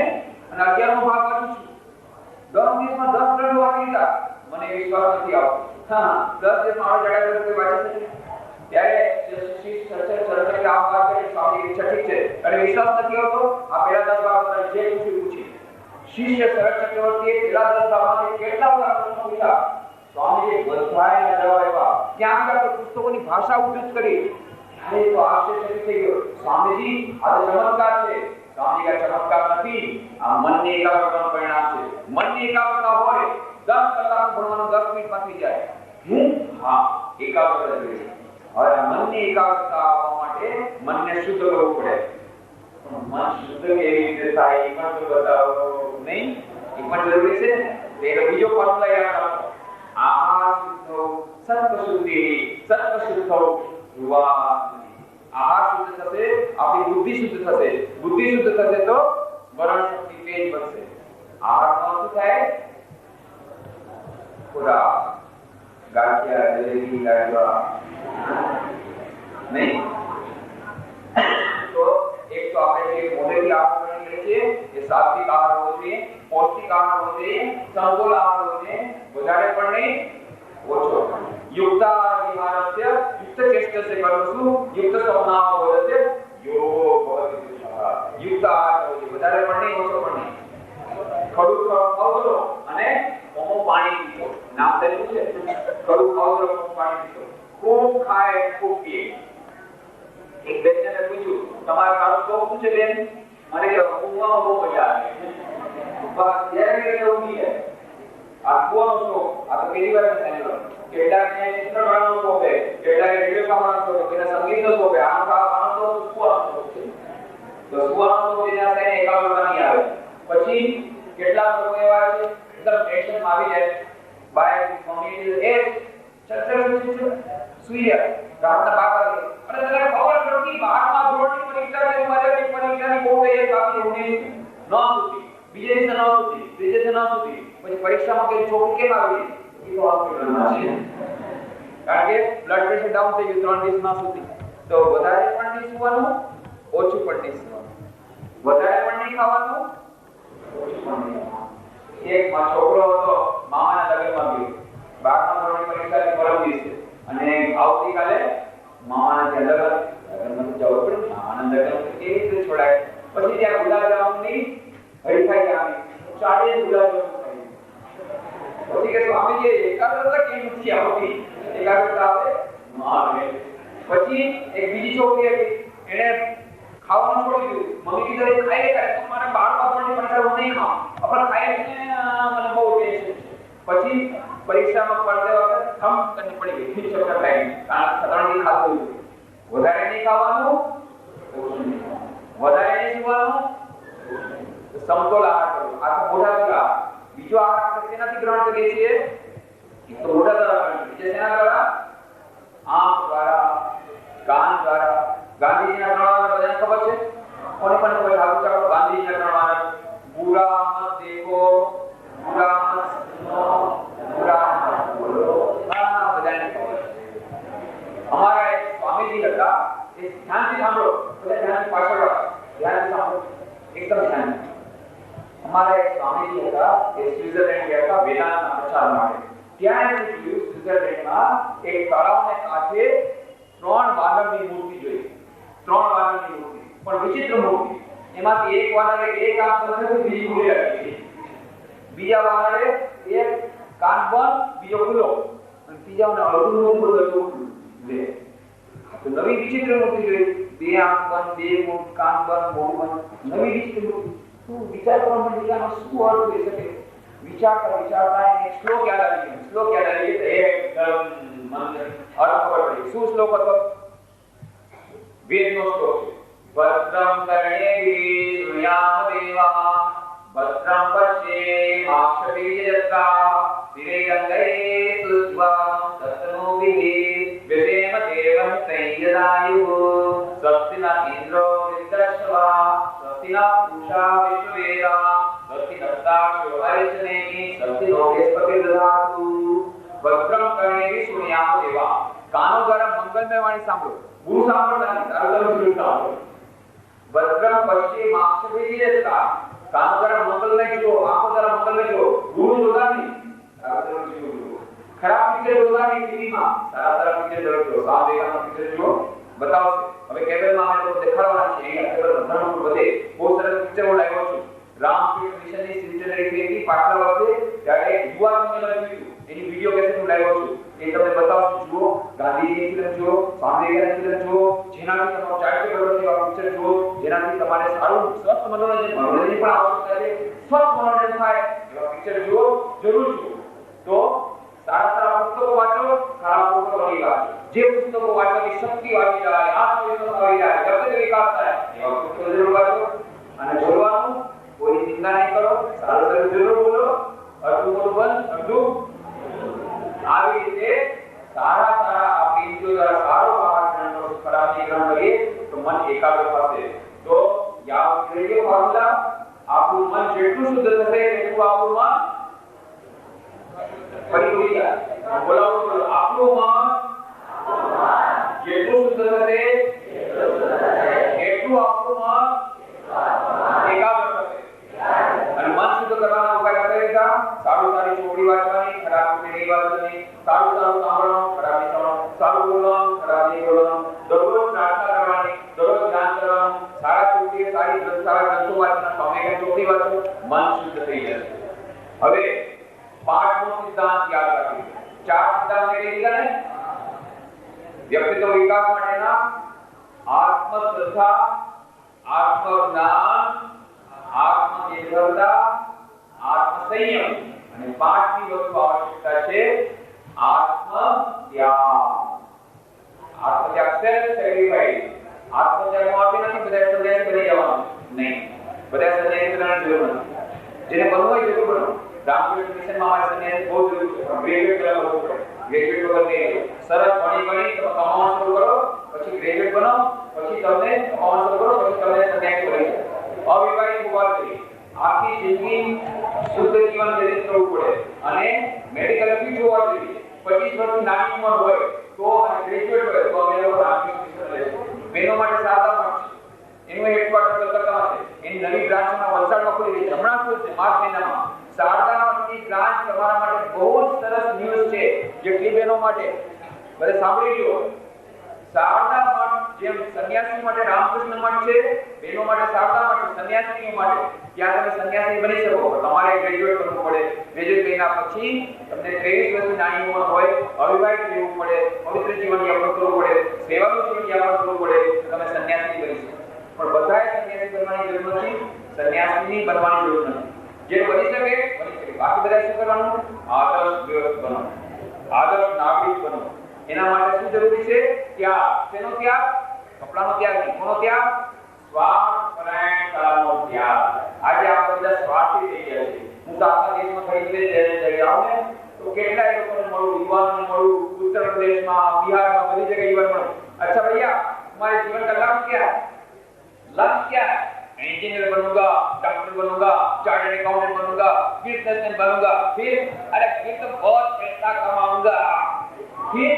અને 11મો ભાગ વાંચું છું. 10 દિવસમાં 10 ગ્રંથો વાંચી લીધા. મને વિશ્વાસ નથી આવતો. હા, 10 દિવસમાં આવડા જાડા ગ્રંથો વાંચી શકે? ત્યારે શિષ્ય ચર્ચા આ વાત કરે સ્વામી ઠીક છે અને વિશ્વાસ નથી આવતો. આ પહેલા 10 ભાગ જે પૂછી શિષ્ય શરદ ચક્રવર્તીએ પહેલા 10 ભાગમાંથી કેટલા બધા પ્રશ્નો પૂછ્યા. સ્વામીએ બધાયના જવાબ આપ્યા. ક્યાં આગળ પુસ્તકોની ભાષા ઉદ્ધત કરી. અરે તો આશ્ચર્ય થઈ ગયો. સ્વામીજી આ તો ચમત્કાર છે. સ્વામી કહે ચમત્કાર નથી, આ મનની એકાગ્રતાનું પરિણામ છે. મનની એકાગ્રતા હોય 10 કલાક ભણવાનું 10 મિનિટમાં થઈ જાય. હા, એકાગ્રતા જોઈએ. હવે મનની એકાગ્રતા આવવા માટે મનને શુદ્ધ કરવું પડે. મન શુદ્ધ કેવી રીતે થાય એ પણ તો બતાવો નહીં. એ પણ જરૂરી છે ને. તેનો બીજો ફોર્મ્યુલા યાદ રાખો. આહાર શુદ્ધ સત્વ શુદ્ધિ સત્વ શુદ્ધ વાણી. આહાર શુદ્ધ થશે, આપણી બુદ્ધિ શુદ્ધ થશે. બુદ્ધિ શુદ્ધ થશે તો સ્મરણ શક્તિ તેજ બનશે. આહારમાં શું થાય? ખોરાક, ગાંઠિયા, જલેબી, લાડવા નહીં. તો એક તો આપણે જે મોઢેથી આહાર લઈએ છીએ એ સાત્વિક આહાર હોવો જોઈએ, પૌષ્ટિક આહાર હોવો જોઈએ, સમતોલ આહાર હોવો જોઈએ. વધારે પણ નહીં, ઓછો. યુક્તાહાર વિહારસ્ય યુક્ત ચેષ્ટસ્ય કર્મસુ યુક્ત સ્વપ્નાહ ભવસ્ય યોગ ભવતિ. યુક્તાહાર હોવો જોઈએ. વધારે પણ નહીં, ઓછો પણ નહીં. ખડું ખાવ અને મોમો પાણી પીવો. નામ તરીકે છે ખડું ખાવ મોમો પાણી પીવો. ખૂબ ખાય ખૂબ પીએ. એક બેનને પૂછ્યું તમારા કાળો શોખ શું છે બેન? મને કે ઊંઘવામાં બહુ મજા આવે. બસ જ્યારે ઊંઘી જાય. આ કુવાનો શોખ આ તો પહેલી વાર થયેલો. કેટલાકને ચિત્ર બનાવવાનો શોખ છે, કેટલાકને રેડિયો સાંભળવાનો શોખ છે, કેટલાક સંગીતનો શોખ છે. આનો તો કુવાનો શોખ છે. તો કુવાનો શોખ જેના થાય એકાગ્રતા નહીં આવે. પછી કેટલાક લોકો એવા છે એકદમ ટેન્શનમાં આવી જાય. બાય મમ્મી એ સુઈ રાતના 12 વાગે અને તને ખબર પડતી 12મા ધોરણની પરીક્ષા છે, મારી પરીક્ષાની બહુ તૈયારી બાકી હોની ન હતી. બીજે દિવસે ન હતી, ત્રીજે દિવસે ન હતી. પછી પરીક્ષામાં કે છોકરી કેમ આવી? એ તો હોસ્પિટલમાં છે. કારણ કે બ્લડ પ્રેશર ડાઉન થઈ ગયું, 3 દિવસ ન હતી. તો વધારે પણ નહીં સુવાનું, ઓછું પણ નહીં સુવાનું. વધારે પણ નહીં ખાવાનું, ઓછું પણ નહીં. એક છોકરો હતો મામાના લગ્નમાં ગયો. 12મા ધોરણની પરીક્ષાની પરમ દિવસે અને આવતીકાલે મામાના ત્યાં લગ્નમાં જવું પડે. મામાના લગ્ન કેવી રીતે છોડાય? પછી ત્યાં ગુલાબજામુનની હરીફાઈ આવી. 40 ગુલાબજામુન ખાઈ. પછી કે સ્વામીજી એકાગ્રતા કેમ નથી આવતી? એકાગ્રતા આવે મારે. પછી એક બીજી છોકરી હતી, એને ખાવાનું છોડી દીધું. મમ્મી કીધું ખાઈ લે, મારે 12મા ધોરણની પરીક્ષા હું નહીં ખાઉં. પણ ખાઈ મને બહુ ટેન્શન. પછી પરીક્ષામાં પડતે વખત થમ કરીને પડી ગઈ. ચક્કર લાગી. કારણ 3 દી ખાધું. વધારે નહીં ખાવાનું, વધારે નહીં સુવાનું, સમતોલ આહાર કરવો. આ તો મોઢા દ્વારા. બીજો આહાર આપણે તેનાથી ગ્રહણ કરીએ છીએ, એક તો મોઢા દ્વારા ગ્રહણ કરીએ, બીજા શેના દ્વારા? આંખ દ્વારા, કાન દ્વારા. ગાંધીજીના ત્રણ વાનર બધાને ખબર છે? કોને કોને ખબર? હાથ ઉઠાવો. ગાંધીજીના ત્રણ વાનર: બુરા મત દેખો, બુરા મત સુનો, બુરા મત બોલો. હા, બધાને ખબર. અમારા એક સ્વામીજી હતા, એ ધ્યાનથી સાંભળો, બધા ધ્યાનથી પાછળ ધ્યાનથી સાંભળો, એકદમ ધ્યાનથી. અમારા એક સ્વામીજી હતા, એ સ્વિટ્ઝરલેન્ડ ગયા હતા વેદાંતના પ્રચાર માટે. ત્યાં એમણે જોયું સ્વિટ્ઝરલેન્ડમાં એક તળાવને કાંઠે 3 વાનરની મૂર્તિ જોઈ. 3 વાનરની મૂર્તિ, પણ વિચિત્ર મૂર્તિ. એમાંથી એક વાનરે એક આંખ બંધ કરી, બીજી ખુલ્લી રાખી. બીજા વાનરે એક કાન બંધ, બીજો ખુલ્લો, અને ત્રીજાને અડધું મોઢું ખુલ્લું. લે, આ તો નવી વિચિત્ર મૂર્તિ જોઈ. 2 આંખ બંધ, 2 મોઢું, કાન બંધ, મોઢું બંધ, નવી વિચિત્ર મૂર્તિ. શું વિચાર કરવા માંડી, આનો શું અર્થ હોઈ શકે? વિચારતા એક શ્લોક યાદ આવી ગયો. શ્લોક યાદ આવી ગયો, એકદમ મંત્ર અર્થ ખબર પડી. શું શ્લોક હતો? વેદનો શ્લોક છે. ભદ્રમ કર્ણેભિઃ શૃણ્યામ દેવા, ભદ્રમ પશ્યેમાક્ષભિર્યજત્રા, સ્થિરૈરંગૈઃ સુષ્ઠુવા તત્તનોभिः વ્યસેમ દેવં તૈયદાયુઃ, સ્વસ્તિના ઇન્દ્રો વૃદ્ધશ્રવા, સ્વસ્તિના પૂષા વિશ્વવેદા, સ્વસ્તિનસ્તાક્ષો અરિષ્ટનેમિ, સ્વસ્તિનો બૃહસ્પતિર્દધાતુ. ભદ્રમ કર્ણેભિઃ શૃણ્યામ દેવા. કાનો દ્વારા મંગલમય વાણી સાંભળો. ગુરુ સાંભળતા નથી, તારું ગુરુ સાંભળો. ભદ્રમ પશ્યેમાક્ષભિર્યજત્રા. કાનો દ્વારા મંગલમય જુઓ, આંખો દ્વારા મંગલમય જુઓ. ગુરુ જોતા નહીં, તારું ગુરુ જુઓ. ખરાબ પિક્ચર જોતા નહીં ટીવીમાં, સારા પિક્ચર જોજો. સામેનો પિક્ચર જુઓ, બતાવશે. હવે કેબલમાં અમે લોકો દેખાડવાના છે. અહીંયા કેબલ ધર્મ પર બધે બહુ સરસ પિક્ચરો લાવ્યો છું. રામકૃષ્ણ મિશનની સેન્ટનરી થઈ પાછલા વર્ષે, ત્યારે યુવા સંમેલન થયું. એની વિડિયો કેસેટ હું લાવ્યો છું. એ તમને બતાવશું. જુઓ, ગાંધીજીની ફિલ્મ જુઓ, સ્વામી વિવેકાનંદની ફિલ્મ જુઓ, જેનાથી તમારો ચારિત્ર્ય ઘડે એવા પિક્ચર જુઓ, જેનાથી તમારે સારું સ્વસ્થ મનોરંજન પણ આવશ્યકતા છે, સ્વસ્થ મનોરંજન થાય એવા પિક્ચર જુઓ, જરૂર જુઓ. તો સારા પુસ્તકો વાંચો, ખરાબ પુસ્તકો નહીં વાંચો. જે પુસ્તકો વાંચવાની શક્તિ આવી જાય, આત્મવિશ્વાસ આવી જાય, વ્યક્તિગત વિકાસ થાય એવા પુસ્તકો જરૂર વાંચો. અને બોલવાનું કોઈ ચિંતા નહીં કરો, સારું જરૂર બોલો, અડધું બોલો બંધ, અડધું. આવી રીતે સારા આપણી ઇન્દ્રિયો દ્વારા સારો આહાર ગ્રહણ કરો, ખરાબ ગ્રહણ કરીએ તો મન એકાગ્ર થશે. તો યાદ કરીએ ફોર્મ્યુલા, આપણું મન જેટલું શુદ્ધ થશે એટલું આપણું મન ફરી જાય. બોલાવો, આપણું મન જેટલું શુદ્ધ થશે એટલું આપણું મન એકાગ્ર થશે. અને મન શુદ્ધ કરવાના ઉપાય કરેલા સારી ચોપડી વાંચવાની, ખરાબ ચોપડી નહીં વાંચવાની, સારું સાંભળવાનું, ખરાબ નહીં સાંભળવાનું, સારું બોલવાનું, ખરાબ નહીં બોલવાનું, દરરોજ પ્રાર્થના કરવાની, દરરોજ ધ્યાન કરવાનું, સારા ચોપડી સારી ગ્રંથો વાંચવાના, સ્વામી ચોપડી વાંચો, મન શુદ્ધ થઈ જશે. હવે 5મો સિદ્ધાંત યાદ રાખજો. 4 સિદ્ધાંત કઈ લીધા ને? વ્યક્તિત્વ વિકાસ માટેના આત્મશ્રદ્ધા, આત્મજ્ઞાન, આત્મનિર્ભરતા, આત્મસંયમ, અને 5મી વસ્તુ આવશ્યકતા છે આત્મત્યાગ. આત્મત્યાગ સેલ્ફ સેક્રિફાઈસ. આત્મત્યાગ નો અર્થ નથી બધા સંન્યાસી બની જવાનું, નહીં. બધા સંન્યાસી બનવાની જરૂર નથી. જેને બનવું હોય જરૂર બનો. રામકૃષ્ણ મિશનમાં અમારે સંન્યાસી બહુ જરૂર છે, પણ ગ્રેજ્યુએટ કરવા બહુ પડે. ગ્રેજ્યુએટ વગર નહીં. સરસ ભણી તમે કમાવાનું શરૂ કરો, પછી ગ્રેજ્યુએટ બનો, પછી તમને કમાવાનું શરૂ કરો, પછી તમને સંન્યાસી બની જાય. અવિવાહિત હોવા જોઈએ, આખી જિંદગી શુદ્ધ જીવન વ્યતીત કરવું પડે, અને મેડિકલ ફિટ હોવા જોઈએ. 25 વર્ષની નાની ઉંમર હોય તો, અને ગ્રેજ્યુએટ હોય તો અમે લોકો રામકૃષ્ણ મિશન લેશું. બહેનો માટે સારવાર છે, એનું હેડક્વાર્ટર કલકત્તામાં છે. એની નવી બ્રાન્ચમાં વલસાડમાં ખુલી રહી છે, હમણાં ખુલશે માર્ચ મહિનામાં. શારદા મઠની બ્રાન્ચ તમારા માટે બહુ જ સરસ ન્યૂઝ છે, જેટલી બહેનો માટે બધે સાંભળી લો. શારદા મઠ જેમ સંન્યાસી માટે રામકૃષ્ણ મઠ છે, બહેનો માટે શારદા મઠ, સંન્યાસીઓ માટે ત્યાં તમે સંન્યાસી બની શકો. તમારે ગ્રેજ્યુએટ કરવું પડે. ગ્રેજ્યુએટ કર્યા પછી તમને 23 વર્ષની નાની ઉંમર હોય, અવિવાહિત રહેવું પડે, પવિત્ર જીવન યાપન કરવું પડે, સેવાનું જીવન યાપન કરવું પડે, તો તમે સંન્યાસી બની શકો. પણ બધાએ સંન્યાસી બનવાની જરૂર નથી, સંન્યાસીની બનવાની જરૂર નથી. જે બની શકે બની શકે. બાકી બધા શું કરવાનું? આદર્શ વ્યક્તિ બનો, આદર્શ નાગરિક બનો. એના માટે શું જરૂરી છે? ત્યાગ. શેનો ત્યાગ? કપડાનો ત્યાગ નહીં. કોનો ત્યાગ? સ્વાર્થપરાયણતાનો ત્યાગ. આજે આપણે બધા સ્વાર્થી થઈ ગયા છે. હું તો આખા દેશમાં ખરીદે જઈ આવું ને તો કેટલાય લોકોને મળું, યુવાનોને મળું, उत्तर प्रदेशમાં, બિહારમાં, બધી જગ્યાએ યુવાન મળું. अच्छा भैया तुम्हारे जीवन का लक्ष्य क्या है? लक्ष्य क्या है? इंजीनियर बनूंगा, डॉक्टर बनूंगा, चार्टर्ड अकाउंटेंट बनूंगा, बिजनेसमैन बनूंगा, फिर तो बहुत पैसा कमाऊंगा, फिर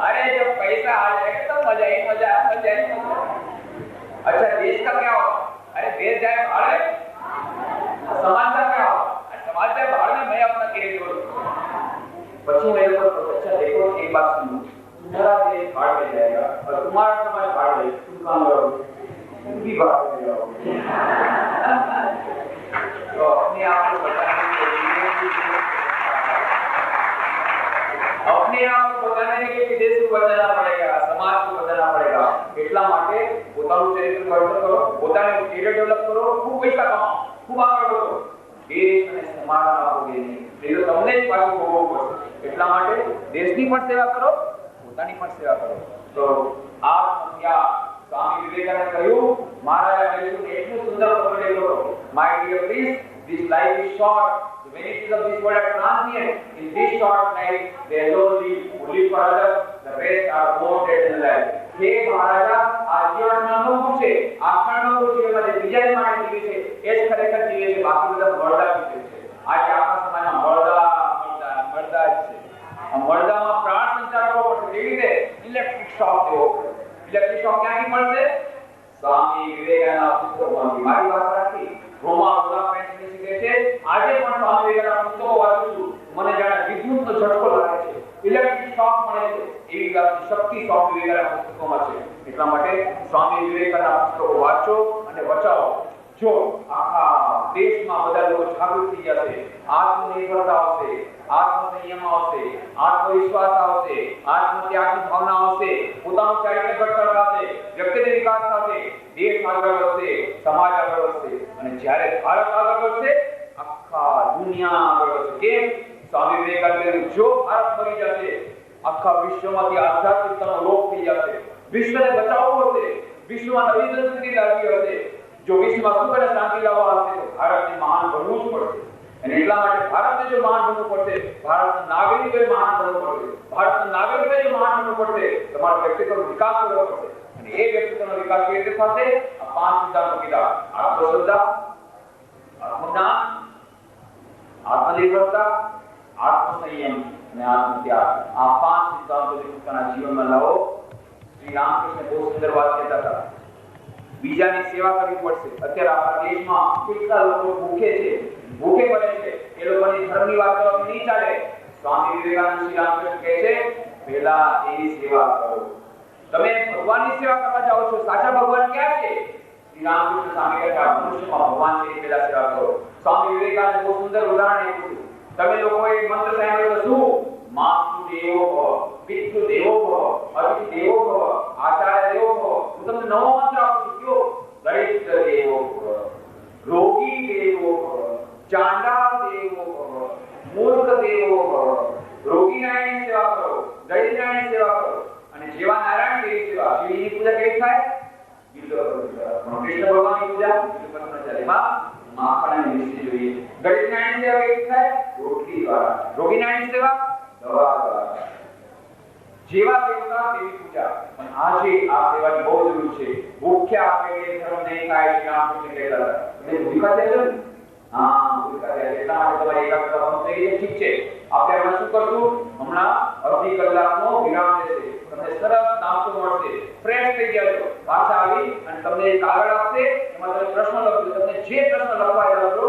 अरे जब पैसा आ जाएगा तो मजा ही मजा। अच्छा देश का क्या होगा? अरे देश जाए भाड़ में, समाज का क्या होगा? समाज जाए भाड़ में, मैं अपना कैरियर करूँ। बच्चों मेरे को अच्छा देखो एक बात सुनो, तुम्हारा देश भाड़ में जाएगा और तुम्हारा समाज भाड़ में, तुम कहाँ जाओगे? तुम भी भाड़ में जाओगे। तो अपने आप को बताने के लिए देश को बदलना पड़ेगा, समाज को बदलना पड़ेगा। એટલા માટે પોતાનું ચરિત્ર ઘડતર કરો, પોતાનું કેરિયર ડેવલપ કરો, ખૂબ પૈસા કમાઓ, ખૂબ આગળ વધો, દેશ અને સમાજના ભોગે નહીં, એ તો તમને જ પાછું ભોગવવું પડશે। એટલા માટે દેશની પણ સેવા કરો, પોતાની પણ સેવા કરો। તો આત્મત્યાગ સ્વામી વિવેકાનંદ કહ્યું, મહારાજા કહ્યું કે એટલું સુંદર પકડી લો, my dear please, this life is short, the vanities of this world are transient, in this short life they alone live for others, the rest are more dead than alive। हे महाराजा આ જીવનમાં અનુભવ છે, આ ક્ષણનો જીવનમાં જે બીજા માટે જીવે છે એ જ ખરેખર જીવે છે, બાકી બધા મરદા જીવે છે। આજે આપણા સમાજમાં મરદા જ છે। આ મરદામાં પ્રાણ સંચાર કરવો પડશે, કેવી રીતે? ઇલેક્ટ્રિક શોક દેવો પડશે। ઇલેક્ટ્રિક શોક ક્યાંથી મળશે? સ્વામી વિવેકાનંદના પુસ્તકોમાંથી। મારી વાત રાખી રોમા રોલા ફ્રેન્ચ શીખે છે, આજે પણ સ્વામી વિવેકાનંદના પુસ્તકો વાંચું છું, મને જાણે વિદ્યુતનો ઝટકો લાગે છે, ઇલેક્ટ્રિક શોક મળે છે, એવી વાતની શક્તિ સ્વામી વિવેકાનંદના પુસ્તકોમાં છે। એટલા માટે સ્વામી વિવેકાનંદના પુસ્તકો વાંચો અને બચાવો। જો આખા દેશમાં બધા લોકો જાગૃત થઈ જશે, આત્મનિર્ભરતા આવશે, આત્મસંયમ આવશે, આત્મવિશ્વાસ આવશે, આત્મત્યાગની ભાવના આવશે, પોતાનું ચારિત્ર્ય ઘડતર થશે, વ્યક્તિગત વિકાસ થશે, દેશ આગળ વધશે, સમાજ આગળ વધશે, અને જ્યારે ભારત આગળ વધશે આખા દુનિયા આગળ વધશે। કેમ? સ્વામી વિવેકાનંદ જો ભારત બની જશે, આખા વિશ્વમાંથી આધ્યાત્મિકતાનો લોપ થઈ જશે, વિશ્વને બચાવવું હશે, વિશ્વમાં નવી સંસ્કૃતિ લાવવી હશે, જો વિશ્વમાં સુખ અને શાંતિ લાવવા હશે તો ભારતને મહાન બનવું જ પડશે। અને એટલા માટે ભારતને જો મહાન બનવું પડશે, ભારતના નાગરિકોએ મહાન બનવું પડશે, ભારતના નાગરિકોએ જો મહાન બનવું પડશે, તમારો વ્યક્તિત્વનો વિકાસ કરવો પડશે। અને એ વ્યક્તિત્વનો વિકાસ કેવી રીતે થશે? આ પાંચ સિદ્ધાંતો કીધા: આત્મશ્રદ્ધા, આત્મજ્ઞાન, આત્મનિર્ભરતા, આત્મસંયમ અને આત્મત્યાગ। આ પાંચ સિદ્ધાંતો પોતાના જીવનમાં લાવો। શ્રી રામકૃષ્ણ બહુ સુંદર વાત કહેતા હતા, બીજાની સેવા કરવી પડશે। અત્યારે આપણા દેશમાં કેટલા લોકો ભૂખે છે, ભૂખે પડે છે, એ લોકોની ધર્મની વાત કરવાથી નહીં ચાલે। સ્વામી વિવેકાનંદ શ્રી રામકૃષ્ણ કહે છે, પહેલા એની સેવા કરો। તમે ભગવાનની સેવા કરવા જાઓ છો, સાચા ભગવાન ક્યાં છે? શ્રી રામકૃષ્ણ સ્વામી કહે છે, મનુષ્યમાં ભગવાન છે, એ પહેલા સેવા કરો। સ્વામી વિવેકાનંદ બહુ સુંદર ઉદાહરણ આપ્યું, તમે લોકોએ મંત્ર સાંભળ્યો તો શું? માતૃ દેવો ભવ, પિતૃ દેવો ભવ, અતિથિ દેવો ભવ, આચાર્ય દેવો ભવ। હું તમને નવો મંત્ર આપું છું, કયો? દરિદ્ર દેવો ભવ, રોગી દેવો ભવ, ચાંડાળ દેવો ભવ, મૂર્ખ દેવો ભવ। રોગી નારાયણની સેવા કરો, દરિદ્ર નારાયણની સેવા કરો, અને જેવા નારાયણ દેવની સેવા। શિવજીની પૂજા કેવી થાય? કૃષ્ણ ભગવાનની પૂજા માં માખણ અને મિશ્રી જોઈએ। દરિદ્ર નારાયણની સેવા કેવી થાય? રોટલી દ્વારા। રોગી નારાયણની સેવા દવા દ્વારા। જેવા દેવતા તેવી પૂજા। પણ આજે આ સેવાની બહુ જરૂર છે। ભૂખ્યા આપણે ધર્મ નહીં થાય, શ્રી રામકૃષ્ણ કહેતા હતા, તમે ભૂખ્યા થશો ને? હા, ભૂખ્યા થયા એટલા માટે તમારી એકાગ્રતા બંધ થઈ ગઈ। ઠીક છે, આપણે હમણાં શું કરશું? હમણાં અડધી કલાકનો વિરામ લેશે, તમને સરસ નાસ્તો મળશે, ફ્રેશ થઈ જાજો, પાછા આવી અને તમને એક કાગળ આપશે, એમાં તમે પ્રશ્ન લખજો, તમને જે પ્રશ્ન લખવા લખજો।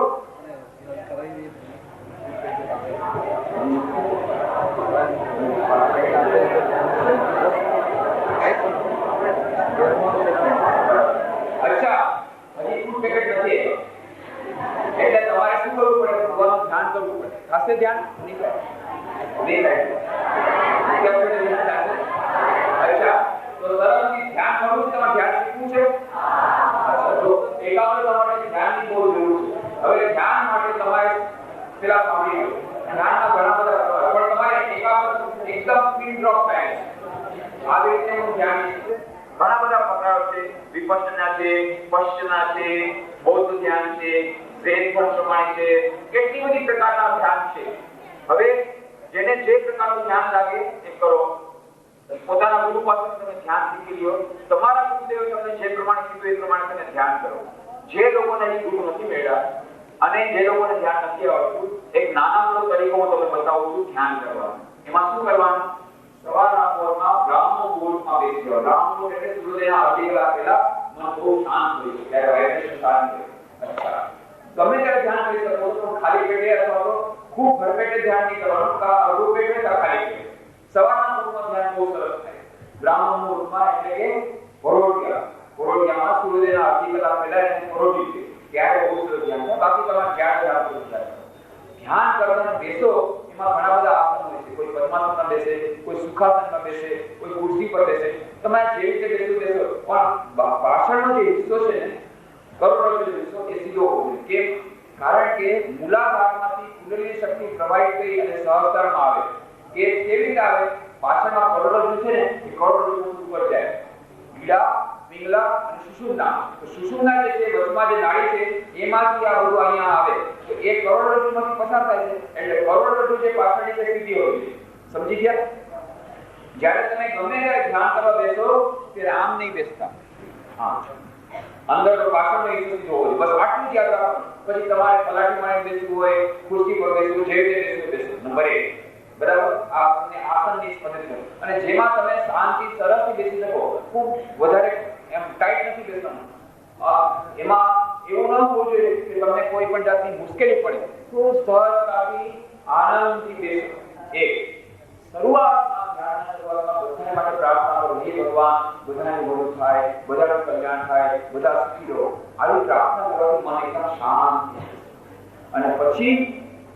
अच्छा, હજી ફૂડ પેકેટ નથી, એટલે તમારે શું કરવું પડે? ભગવાનનું ધ્યાન કરવું પડે। ખાસે ધ્યાન નહીં થાય, નહીં થાય। अच्छा, તો સરળથી ધ્યાન કરવું છે, તમારે ધ્યાન શીખવું છે। અચ્છા, તો એકાગ્ર તમારે ધ્યાનની બહુ જરૂર છે। હવે ધ્યાન માટે તમારે પેલા સાંભળી લો, ધ્યાનના ઘણા બધા પ્રકાર, પણ તમારે એકાગ્ર એકદમ પિન ડ્રોપ થાય। આવી રીતે હું ધ્યાન છે ઘણા બધા પ્રકારો છે વિપස්සના છે પશ્ચના છે બૌદ્ધ ધ્યાન છે ઝેન પ્રમાણે છે કેટલી બધી પ્રકારના ધ્યાન છે હવે જેને જે પ્રકારનું ધ્યાન લાગે એ કરો પોતાના ગુરુ પાસે તમે ધ્યાન શીખી લો તમારા ગુરુદેવ તમને જે પ્રમાણે કીધું એ પ્રમાણે તમે ધ્યાન કરો જે લોકોને ગુરુ નથી મળ્યા અને જે લોકોને ધ્યાન નથી આવતું એક નાના મોટો તરીકો હું તમને બતાવું છું ધ્યાન કરવાનું એમાં શું કરવાનું સવારના પોરમાં બ્રાહ્મણ મુહૂર્તમાં બેસી જાઓ બ્રાહ્મણ મુહૂર્ત એટલે સૂર્યોદયના અડધી કલાક પહેલા મન બહુ શાંત હોય છે ત્યારે વાઇબ્રેશન શાંત હોય અચ્છા ગમે ત્યારે ધ્યાન કરી શકો છો ખાલી પેટે અથવા તો ખૂબ ભરપેટે ધ્યાન નહીં કરવાનું કા અડધું પેટે કા ખાલી પેટે સવારના મુહૂર્તમાં ધ્યાન બહુ સરસ થાય બ્રાહ્મણ મુહૂર્તમાં એટલે કે પરોઢિયામાં સૂર્યોદયના અડધી કલાક પહેલા એને પરોઢી છે ત્યારે બહુ સરસ ધ્યાન થાય બાકી તમારે ક્યારે ધ્યાન કરવાનું બેસો એમાં ઘણા બધા આસન હોય છે કોઈ પદ્માસનમાં બેસે કોઈ સુખાસનમાં બેસે કોઈ ખુરશી પર બેસે તમારે જે રીતે બેસો પણ પાછળનો જે હિસ્સો છે ને કરોડરજ્જુ હિસ્સો એ સીધો હોવો જોઈએ કેમ કારણ કે મૂલાધારમાંથી કુંડલીની શક્તિ પ્રવાહિત થઈ અને સહસ્ત્રારમાં આવે કે કેવી રીતે આવે પાછળમાં કરોડરજ્જુ છે ને એ કરોડરજ્જુ ઉપર જાય ઈડા પિંગલા અને સુષુમ્ના તો સુષુમ્ના જે છે વચમાં જે નાડી છે એમાંથી આ બધું અહીંયા આવે તો એ કરોડરજ્જુમાંથી પસાર થાય છે એટલે કરોડરજ્જુ જે પાછળની છે સીધી હોવી જોઈએ સમજી ગયા જ્યારે તમે ગમે ત્યારે ધ્યાન કરવા બેસો ત્યારે આમ નહીં બેસતા હા અંદર તો પાછળનો હિસ્સો સીધો હોય બસ આટલું જ યાદ રાખો પછી તમારે પલાટી મારી બેસવું હોય ખુરશી પર બેસવું જે રીતે બેસવું નંબર 1 બરાબર આ તમને આસનની પદ્ધતિ અને જેમાં તમે શાંતિ સરસથી બેસી શકો ખૂબ વધારે એમ ટાઈટ નથી બેસવાનું એમાં એવું ન હોવું જોઈએ કે તમને કોઈ પણ જાતની મુશ્કેલી પડે તો સહજતાથી આનંદથી બેસો એક શરૂઆતમાં ધ્યાનના શરૂઆતમાં બધાને માટે પ્રાર્થના કરો હે ભગવાન બધાને ભલું થાય બધાનું કલ્યાણ થાય બધા સુખી રહો આવી પ્રાર્થના કરવાથી મન એકદમ શાંત અને પછી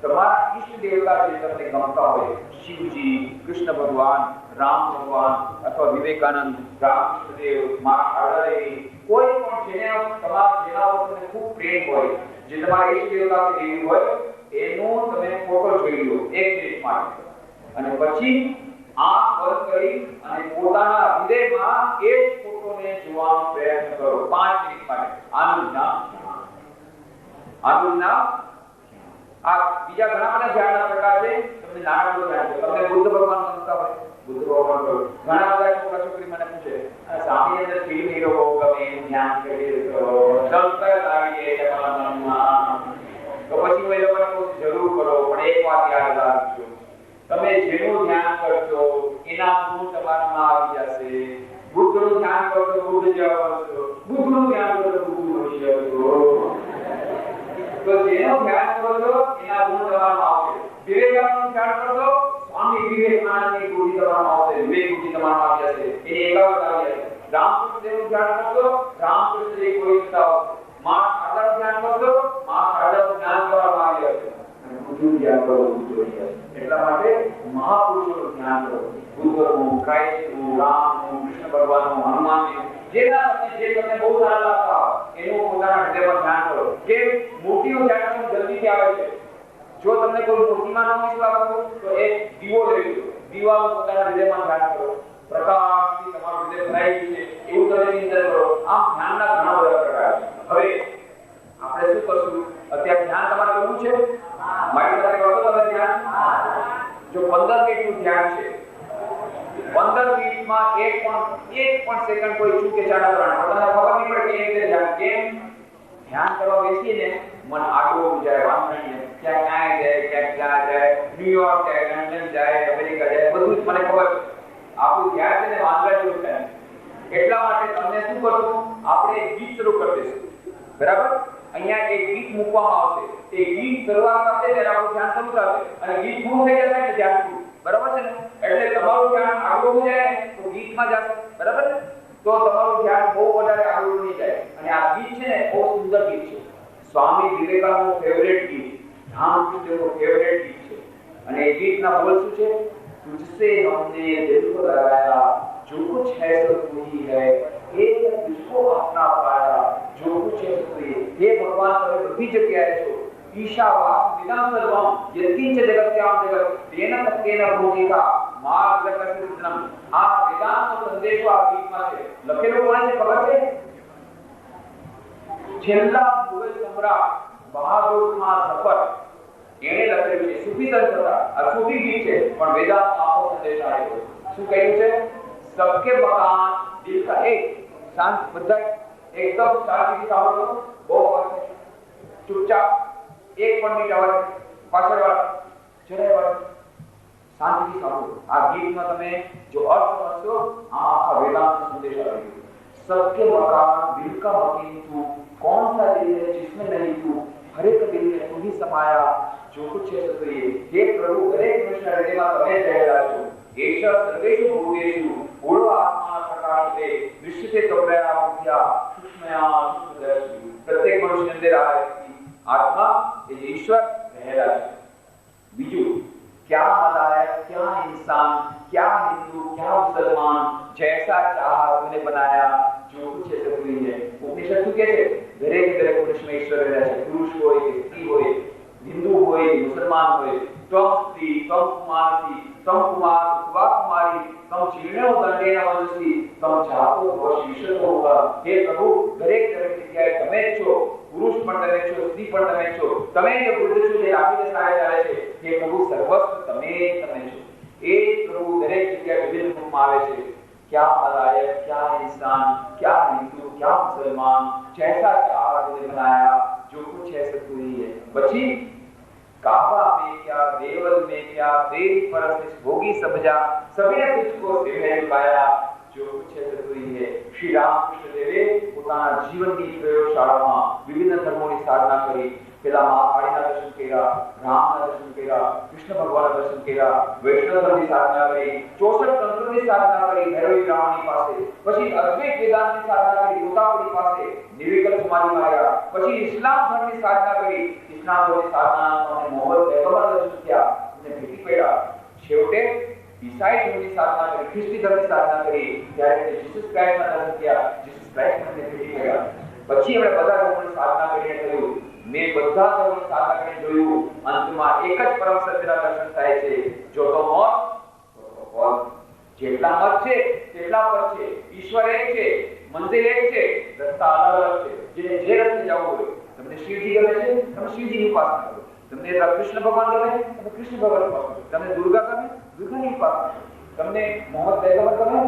તમારા ઈષ્ટ દેવતા જે તમને ગમતા હોય શિવજી કૃષ્ણ ભગવાન રામ ભગવાન અથવા વિવેકાનંદ રામકૃષ્ણદેવ મા શારદાદેવી કોઈ પણ જેને તમારા જેના ઉપર તમને ખૂબ પ્રેમ હોય જે તમારા ઈષ્ટ દેવતા કે દેવી હોય એનો તમે ફોટો જોઈ લો 1 મિનિટ માટે અને પછી આંખ બંધ કરી અને પોતાના હૃદયમાં એ જ ફોટોને જોવાનો પ્રયત્ન કરો 5 મિનિટ માટે આનું નામ આ બીજા ઘણા બધા ધ્યાનના પ્રકાર છે તમને નાના લોકો ધ્યાન છે તમને બુદ્ધ ભગવાન ગમતા હોય બુદ્ધ ભગવાન કરો ઘણા બધા છોકરા છોકરી મને પૂછે સામે અંદર ફિલ્મ હીરો ગમે એનું ધ્યાન કરી કરો સંસ્કાર લાવીએ તમારા મનમાં તો પછી હું એ લોકોને કહું જરૂર કરો પણ એક વાત યાદ રાખજો તમે જેનું ધ્યાન કરશો એના ગુણ તમારામાં આવી જશે બુદ્ધનું ધ્યાન કરશો બુદ્ધ જેવા બનશો બુદ્ધનું ધ્યાન કરશો બુદ્ધ બની જશો તો જેનું ધ્યાન કરો છો એના ગુણ તમારામાં આવશે વિવેકાનંદનું ધ્યાન કરો સ્વામી વિવેકાનંદની ગુણ તમારામાં આવશે વિવેક ગુણ તમારામાં આવી જશે એની એકાવત આવી જશે રામકૃષ્ણદેવનું ધ્યાન કરો રામકૃષ્ણદેવ કોઈતા આવશે મા શારદાનું ધ્યાન કરો મા શારદાનું ધ્યાન કરવામાં આવી જશે બુદ્ધનું ધ્યાન કરો બુદ્ધ બની જશે એટલા માટે મહાપુરુષોનું ધ્યાન કરો બુદ્ધનું ક્રાઇસ્ટનું રામનું કૃષ્ણ ભગવાનનું હનુમાનનું જેના તમને બહુ સારા લાગતા એનું પોતાના હૃદયમાં ધ્યાન કરો કે મૂર્તિનું ધ્યાન જલ્દીથી આવે છે જો તમને કોઈ મૂર્તિમાં ન વિશ્વાસ હોય તો એક દીવો લઈ લો દીવાનું પોતાના હૃદયમાં ધ્યાન કરો પ્રકાશથી તમારું હૃદય ભરાઈ ગયું છે એવું તમે વિચાર કરો આમ ધ્યાનના ઘણા બધા પ્રકાર છે હવે આપણે શું કરશું અત્યારે ધ્યાન તમારે કરવું છે મારી સાથે કરો તમે ધ્યાન જો 15 મિનિટનું ધ્યાન છે 15 મિનિટમાં એક પણ સેકન્ડ કોઈ ચૂકે ચાલે તમને ખબર નહીં પડે કે રીતે ધ્યાન કરવા બેસીએ ને મન આગળ જાય વાંચણીએ ક્યાં જાય ન્યુયોર્ક જાય લંડન જાય અમેરિકા જાય બધું જ મને ખબર આપણું ધ્યાન છે ને વાંચવા જેવું થાય એટલા માટે તમને શું કરશું આપણે ગીત શરૂ કરી દઈશું બરાબર અહીંયા એક ગીત મૂકવામાં આવશે એ ગીત શરૂઆત થશે ત્યારે આપણું ધ્યાન શરૂ થશે અને ગીત પૂરું થઈ જશે એટલે ધ્યાન પૂરું બરાબર છે ને એટલે તમારું ધ્યાન આગળ જાય તો ગીતમાં જશે બરાબર તો તમારું ધ્યાન બહુ વધારે આગળ નહીં જાય અને આ ગીત છે ને બહુ સુંદર ગીત છે સ્વામી વિવેકાનંદનું ફેવરેટ ગીત રામકૃષ્ણનું ફેવરેટ ગીત છે અને એ ગીતના બોલ શું છે तुझसे हमने दिल को लगाया जो कुछ है सो तू ही है ये तुझको अपना पाया जो कुछ है सो ये हे भगवान તમે બધી જગ્યાએ છો ईशावास्मिदं सर्वं यत्किंच जगत्यां जगत् तेन तत्तेन भूतिका मार्गदर्शनम। આ વેદાંતનો સંદેશો આ ગીતમાં છે. લખેલો કોણે છે ખબર છે? છેલ્લા મુગલ સમ્રાટ બહાદુર ખાન ઝફર એણે લખેલું છે. સૂફી સંત હતા. આ સૂફી ગીત છે પણ વેદાંતનો આખો સંદેશ આવ્યો છે. શું કહ્યું છે? सबके मकान दिल का एक शांत બધા એકદમ શાંતિથી સાંભળો. બહુ અવાજ ચૂપચાપ એક પણ મિનિટ અવાજ પાછળ વાળા જરાય અવાજ શાંતિથી સાંભળો. આ ગીતમાં તમે જો અર્થ સમજશો આ આખા વેદાંત સંદેશ આવી ગયો. सबके मकान दिल का मकीन तू कौन सा दिल है जिसमें नहीं तू हर एक दिल में तू ही समाया जो कुछ है सो ये. हे प्रभु हरेक મનુષ્યના હૃદયમાં તમે રહેલા છો. एष सर्वेषु भूतेषु पूर्व आत्मा प्रकाशते दृश्यते त्वया बुद्ध्या सूक्ष्मया सूक्ष्मदर्शी. प्रत्येक मनुष्य अंदर आ व्यक्ति आत्मा ये ईश्वर રહેલા છે. બીજું क्या मलाया क्या इंसान क्या हिंदू क्या मुसलमान जैसा चाहा तूने बनाया जो कुछ है सब हुई है. उपनिषद શું કહે છે? દરેક પુરુષમાં ઈશ્વર રહેલા છે. પુરુષ હોય કે સ્ત્રી હોય, હિન્દુ હોય મુસલમાન હોય, ત્વમ સ્ત્રી ત્વમ કુમારથી त्वं कुमार त्वा कुमारी त्वं जीर्णो दंडेन वंशी त्वं जातो वशीषतो होगा. हे प्रभु દરેક જગ્યાએ તમે જ છો. પુરુષ પણ તમે છો, સ્ત્રી પણ તમે છો. તમે જે બુદ્ધ છો જે રાખીને સારે ચાલે છે हे प्रभु सर्वस्व તમે છો. એ પ્રભુ દરેક જગ્યાએ વિભિન્ન રૂપમાં આવે છે. क्या मलायक क्या इंसान क्या हिंदू क्या मुसलमान जैसा चाहा तूने बनाया जो कुछ है सब तू ही है. પછી काबा में क्या देवल में क्या तेरी परस्तिस भोगी समझा सभी ने तुझको सेवे पाया जो कुछ है सब तू ही है. श्री रामकृष्ण देवे પોતાના જીવનની પ્રયોગશાળામાં વિવિધ ધર્મોની સાધના કરી. પેલા મહાકાળીના દર્શન કર્યા, રામના દર્શન કર્યા, કૃષ્ણ ભગવાનના દર્શન કર્યા, વૈષ્ણવ ધર્મની સાધના કરી, 64 તંત્રોની સાધના કરી ભૈરવી બ્રાહ્મણી પાસે, પછી અદ્વૈત વેદાંતની સાધના કરી તોતાપુરી પાસે, નિર્વિકલ્પ સમાધિમાં આવ્યા, પછી ઇસ્લામ ધર્મની સાધના કરી. ઇસ્લામ ધર્મની સાધના અને મોહમ્મદ પૈગંબર દર્શન થયા અને ભેટી પડ્યા. છેવટે ઈસાઈ ધર્મની સાધના કરી, ખ્રિસ્તી ધર્મની સાધના કરી ત્યારે જીસસ ક્રાઇસ્ટના દર્શન થયા. જીસસ ક્રાઇસ્ટને ભેટી પડ્યા. પછી એમણે બધા ધર્મોની સાધના કરીને કહ્યું મેં બધા ધર્મોની સાધના કરીને જોયું અંતમાં એક જ પરમ સત્યના દર્શન થાય છે. જો તો મોત તો ફળ. જેટલા મત છે તેટલા પદ છે. ઈશ્વર એક છે, મંદિર એક છે, રસ્તા અલગ અલગ છે. જેને જે રસ્તે જવું હોય. તમને શિવજી ગમે છે તમે શિવજીની ઉપાસના કરો. તમને કૃષ્ણ ભગવાન ગમે તમે કૃષ્ણ ભગવાનની ઉપાસના કરો. તમને દુર્ગા ગમે દુર્ગાની ઉપાસના કરો. તમને મોહમ્મદ પૈગંબર ગમે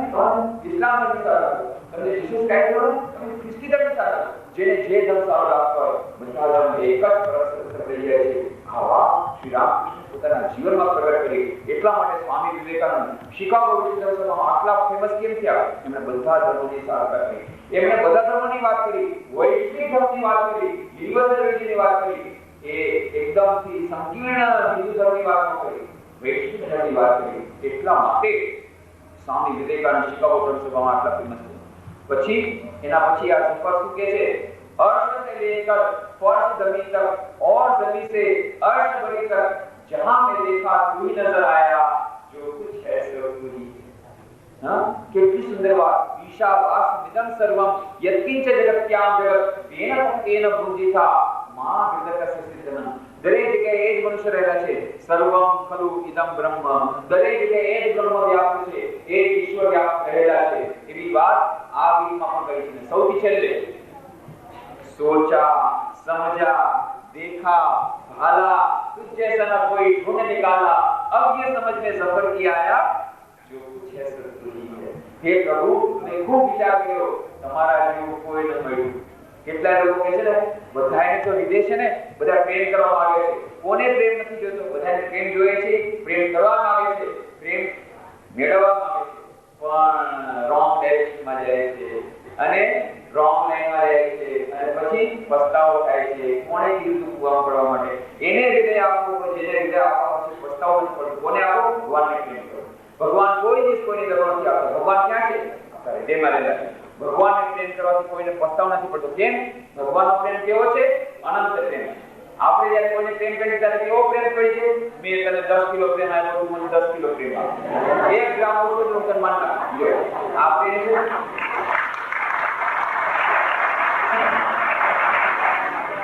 ઇસ્લામ ધર્મની સાધના કરો. તમને જીસસ ક્રાઇસ્ટ ગમે તમે ખ્રિસ્તી ધર્મની સાધના કરો. જેને જે ધર્મ સારો લાગતો હોય બધા ધર્મ એક જ પરસ્પર થઈ જાય છે. આવા શ્રી રામકૃષ્ણ પોતાના જીવનમાં પ્રગટ કરી. એટલા માટે સ્વામી વિવેકાનંદ શિકાગો વિશ્વવિદ્યાલયમાં આટલા ફેમસ કેમ થયા? એમણે બધા ધર્મોની સાધના કરી. એમણે બધા ધર્મોની વાત કરી, વૈશ્વિક ધર્મની વાત કરી, યુનિવર્સલ રિલિજનની વાત કરી. એ એકદમથી સંકીર્ણ હિન્દુ ધર્મની વાત ન કરી, વૈશ્વિક ધર્મની વાત કરી. એટલા માટે સ્વામી વિવેકાનંદ શિકાગો વિશ્વવિદ્યાલયમાં આટલા ફેમસ થયા. પછી એના પછી આ ઝફર શું કહે છે? अर्श से लेकर फर्श जमीन तक और जमीन से अर्श बड़ी तक जहां में देखा तू ही नजर आया जो कुछ है सो तू ही. हां कितनी सुंदर बात. ईशावास्मिदं सर्वं यत्किंच जगत्यां जगत् तेन तत्तेन भुंजिता मां विदकस्य सिद्धनं. દરેક જગ્યાએ એ જ મનુષ્ય રહેલા છે. સર્વમ ખલુ ઇદમ બ્રહ્મ. દરેક જગ્યાએ એ જ બ્રહ્મ વ્યાપ્ત છે, એ જ ઈશ્વર વ્યાપ્ત રહેલા છે. એવી વાત આ ગીતમાં પણ કહી છે. સૌથી છેલ્લે सोचा समझा देखा भाला तुझ जैसा न कोई ढूंढ निकाला अब ये समझ में सफर किया आया जो कुछ है सब तू ही है. हे प्रभु मैं खूब विचार કર્યો તમારા જેવું કોઈ ન મળ્યું. કેટલા લોકો કહે છે ને બધાને તો હૃદય છે ને બધા પ્રેમ કરવા માંગે છે. કોને પ્રેમ નથી જોતો? બધાને પ્રેમ જોઈએ છે, પ્રેમ કરવા માંગે છે, પ્રેમ મેળવવા માંગે છે, પણ રોંગ ડાયરેક્શનમાં જાય છે અને રોંગ લાઈનમાં જાય છે અને પછી પસ્તાવો થાય છે. કોને કીધું કુવા પડવા માટે? એને હૃદય આપવું પડે. જેને હૃદય આપવા પછી પસ્તાવો નથી પડતો. કોને આપો? ભગવાનને પ્રેમ કરો. ભગવાન કોઈ દિવસ કોઈને દબાવ નથી આપતો. ભગવાન ક્યાં છે? આપણા હૃદયમાં રહેલા છે. ભગવાનને પ્રેમ કરવાથી કોઈને પસ્તાવો નથી પડતો. કેમ? ભગવાનનો પ્રેમ કેવો છે? અનંત પ્રેમ. આપણે જ્યારે કોઈને પ્રેમ કરીએ ત્યારે કેવો પ્રેમ કરી છે? મેં તને 10 કિલો પ્રેમ આપ્યો, તું મને 10 કિલો પ્રેમ આપ. 1 ગ્રામ ઓછો તો તને માન ના આ પ્રેમ છે.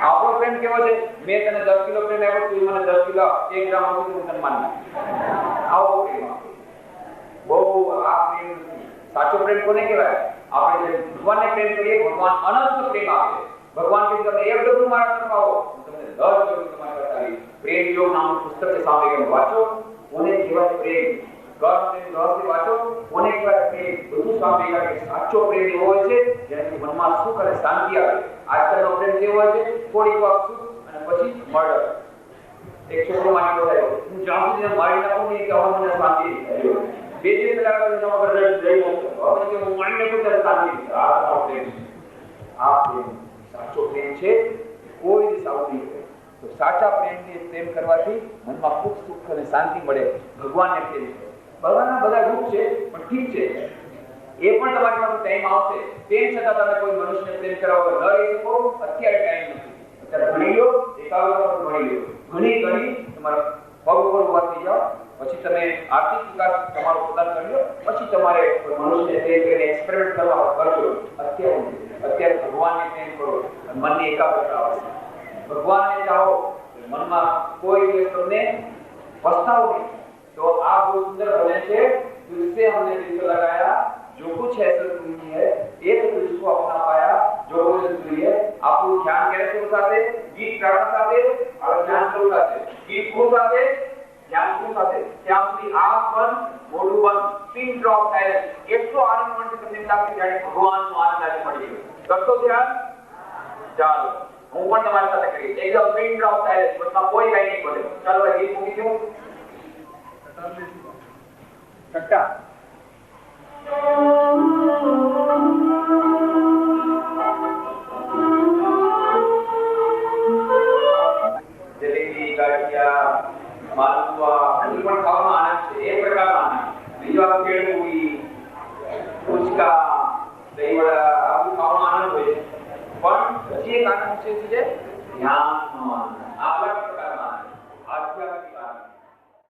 આપણો પ્રેમ કેવો છે? મેં તને 10 કિલો પ્રેમ આપ્યો, તું મને 10 કિલો 1 ગ્રામ આપી, હું તને માન નાખ. આવો પ્રેમ આપે. બહુ આ પ્રેમ નથી. સાચો પ્રેમ કોને કહેવાય? આપણે જે ભગવાનને પ્રેમ કરીએ, ભગવાન અનંત પ્રેમ આપે. ભગવાન કે તમે એક ડગલું મારા તરફ આવો, તમને 10 ડગલું તમારા તરફ આવી. પ્રેમ યોગ નામનું પુસ્તક સામે વાંચો, કોને કહેવાય પ્રેમ? ગર્ભ રહસ્ય વાંચો, કોને કહેવાય પ્રેમ? બધું સામે કે સાચો પ્રેમ એવો હોય છે જેનાથી મનમાં સુખ અને શાંતિ આવે. આજકાલનો પ્રેમ કેવો હોય છે? થોડીક વાર સુખ અને પછી મર્ડર. એક છોકરો મારી બોલાયો, હું જ્યાં સુધી મારી નાખું નહીં કે હવે મને શાંતિ નહીં. 2 દિવસ પહેલા એના વગર રહી નહોતો, હવે કે હું મારી નાખું ત્યારે શાંતિ. આ પ્રેમ, આ પ્રેમ સાચો પ્રેમ છે. કોઈ દિવસ આવું નહીં કરે. તો સાચા પ્રેમ કરવાથી મનમાં ખૂબ સુખ અને શાંતિ મળે. ભગવાનને પ્રેમ કરો. ભગવાનના બધા રૂપ છે, પણ ઠીક છે, એ પણ તમારી પાસે ટાઈમ આવશે. તેમ છતાં તમે કોઈ મનુષ્યને પ્રેમ કરવા વગર ન રહી શકો. અત્યારે ટાઈમ નથી. અત્યારે ભણી લો, એકાગ્રતા ભણી લો, ઘણી તમારા પગ ઉપર ઉભા થઈ જાઓ, પછી તમે આર્થિક વિકાસ તમારો પોતાનો કરી લો, પછી તમારે મનુષ્યને પ્રેમ કરીને એક્સપેરિમેન્ટ કરવા કરજો. અત્યારે ભગવાનને પ્રેમ કરો, મનની એકાગ્રતા આવશે. ભગવાનને ચાહો, મનમાં કોઈ દિવસ તમને પસ્તાવો નહીં. तो आप बहुत सुंदर बने थे, तुझसे हमने दिल को लगाया, जो कुछ है सब तुम्ही है, एक तुझको अपना पाया, जो कुछ तुम्ही है. आपको ध्यान कैसे उठाते? गीत प्रारंभ करते और ध्यान को उठाते. गीत को उठाते, ध्यान को उठाते. ત્યાં સુધી આંખ બંધ, મોઢું બંધ, પિન ડ્રોપ સાયલેન્સ. એટલો આનંદ મળશે તમને લાગે જાણે ભગવાનનો આનંદ આજે મળી ગયો. કરતો ધ્યાન. ચાલો હું પણ તમારી સાથે કરીશ. એકદમ પિન ડ્રોપ સાયલેન્સ, બસમાં કોઈ કઈ નહીં બોલે. ચાલો ભાઈ ગીત મૂકી દઉં. કટ્ટા જલેબી, ગાંઠિયા, માલપુઆ બધું પણ ખાવાનો આનંદ છે. એક પ્રકારનો આનંદ. બીજો આ કેળવણી, પૂચકા, દહીંવડા આ બધું ખાવાનો આનંદ હોય છે. પણ હજી એક આનંદ છે ધ્યાનનો આનંદ. આ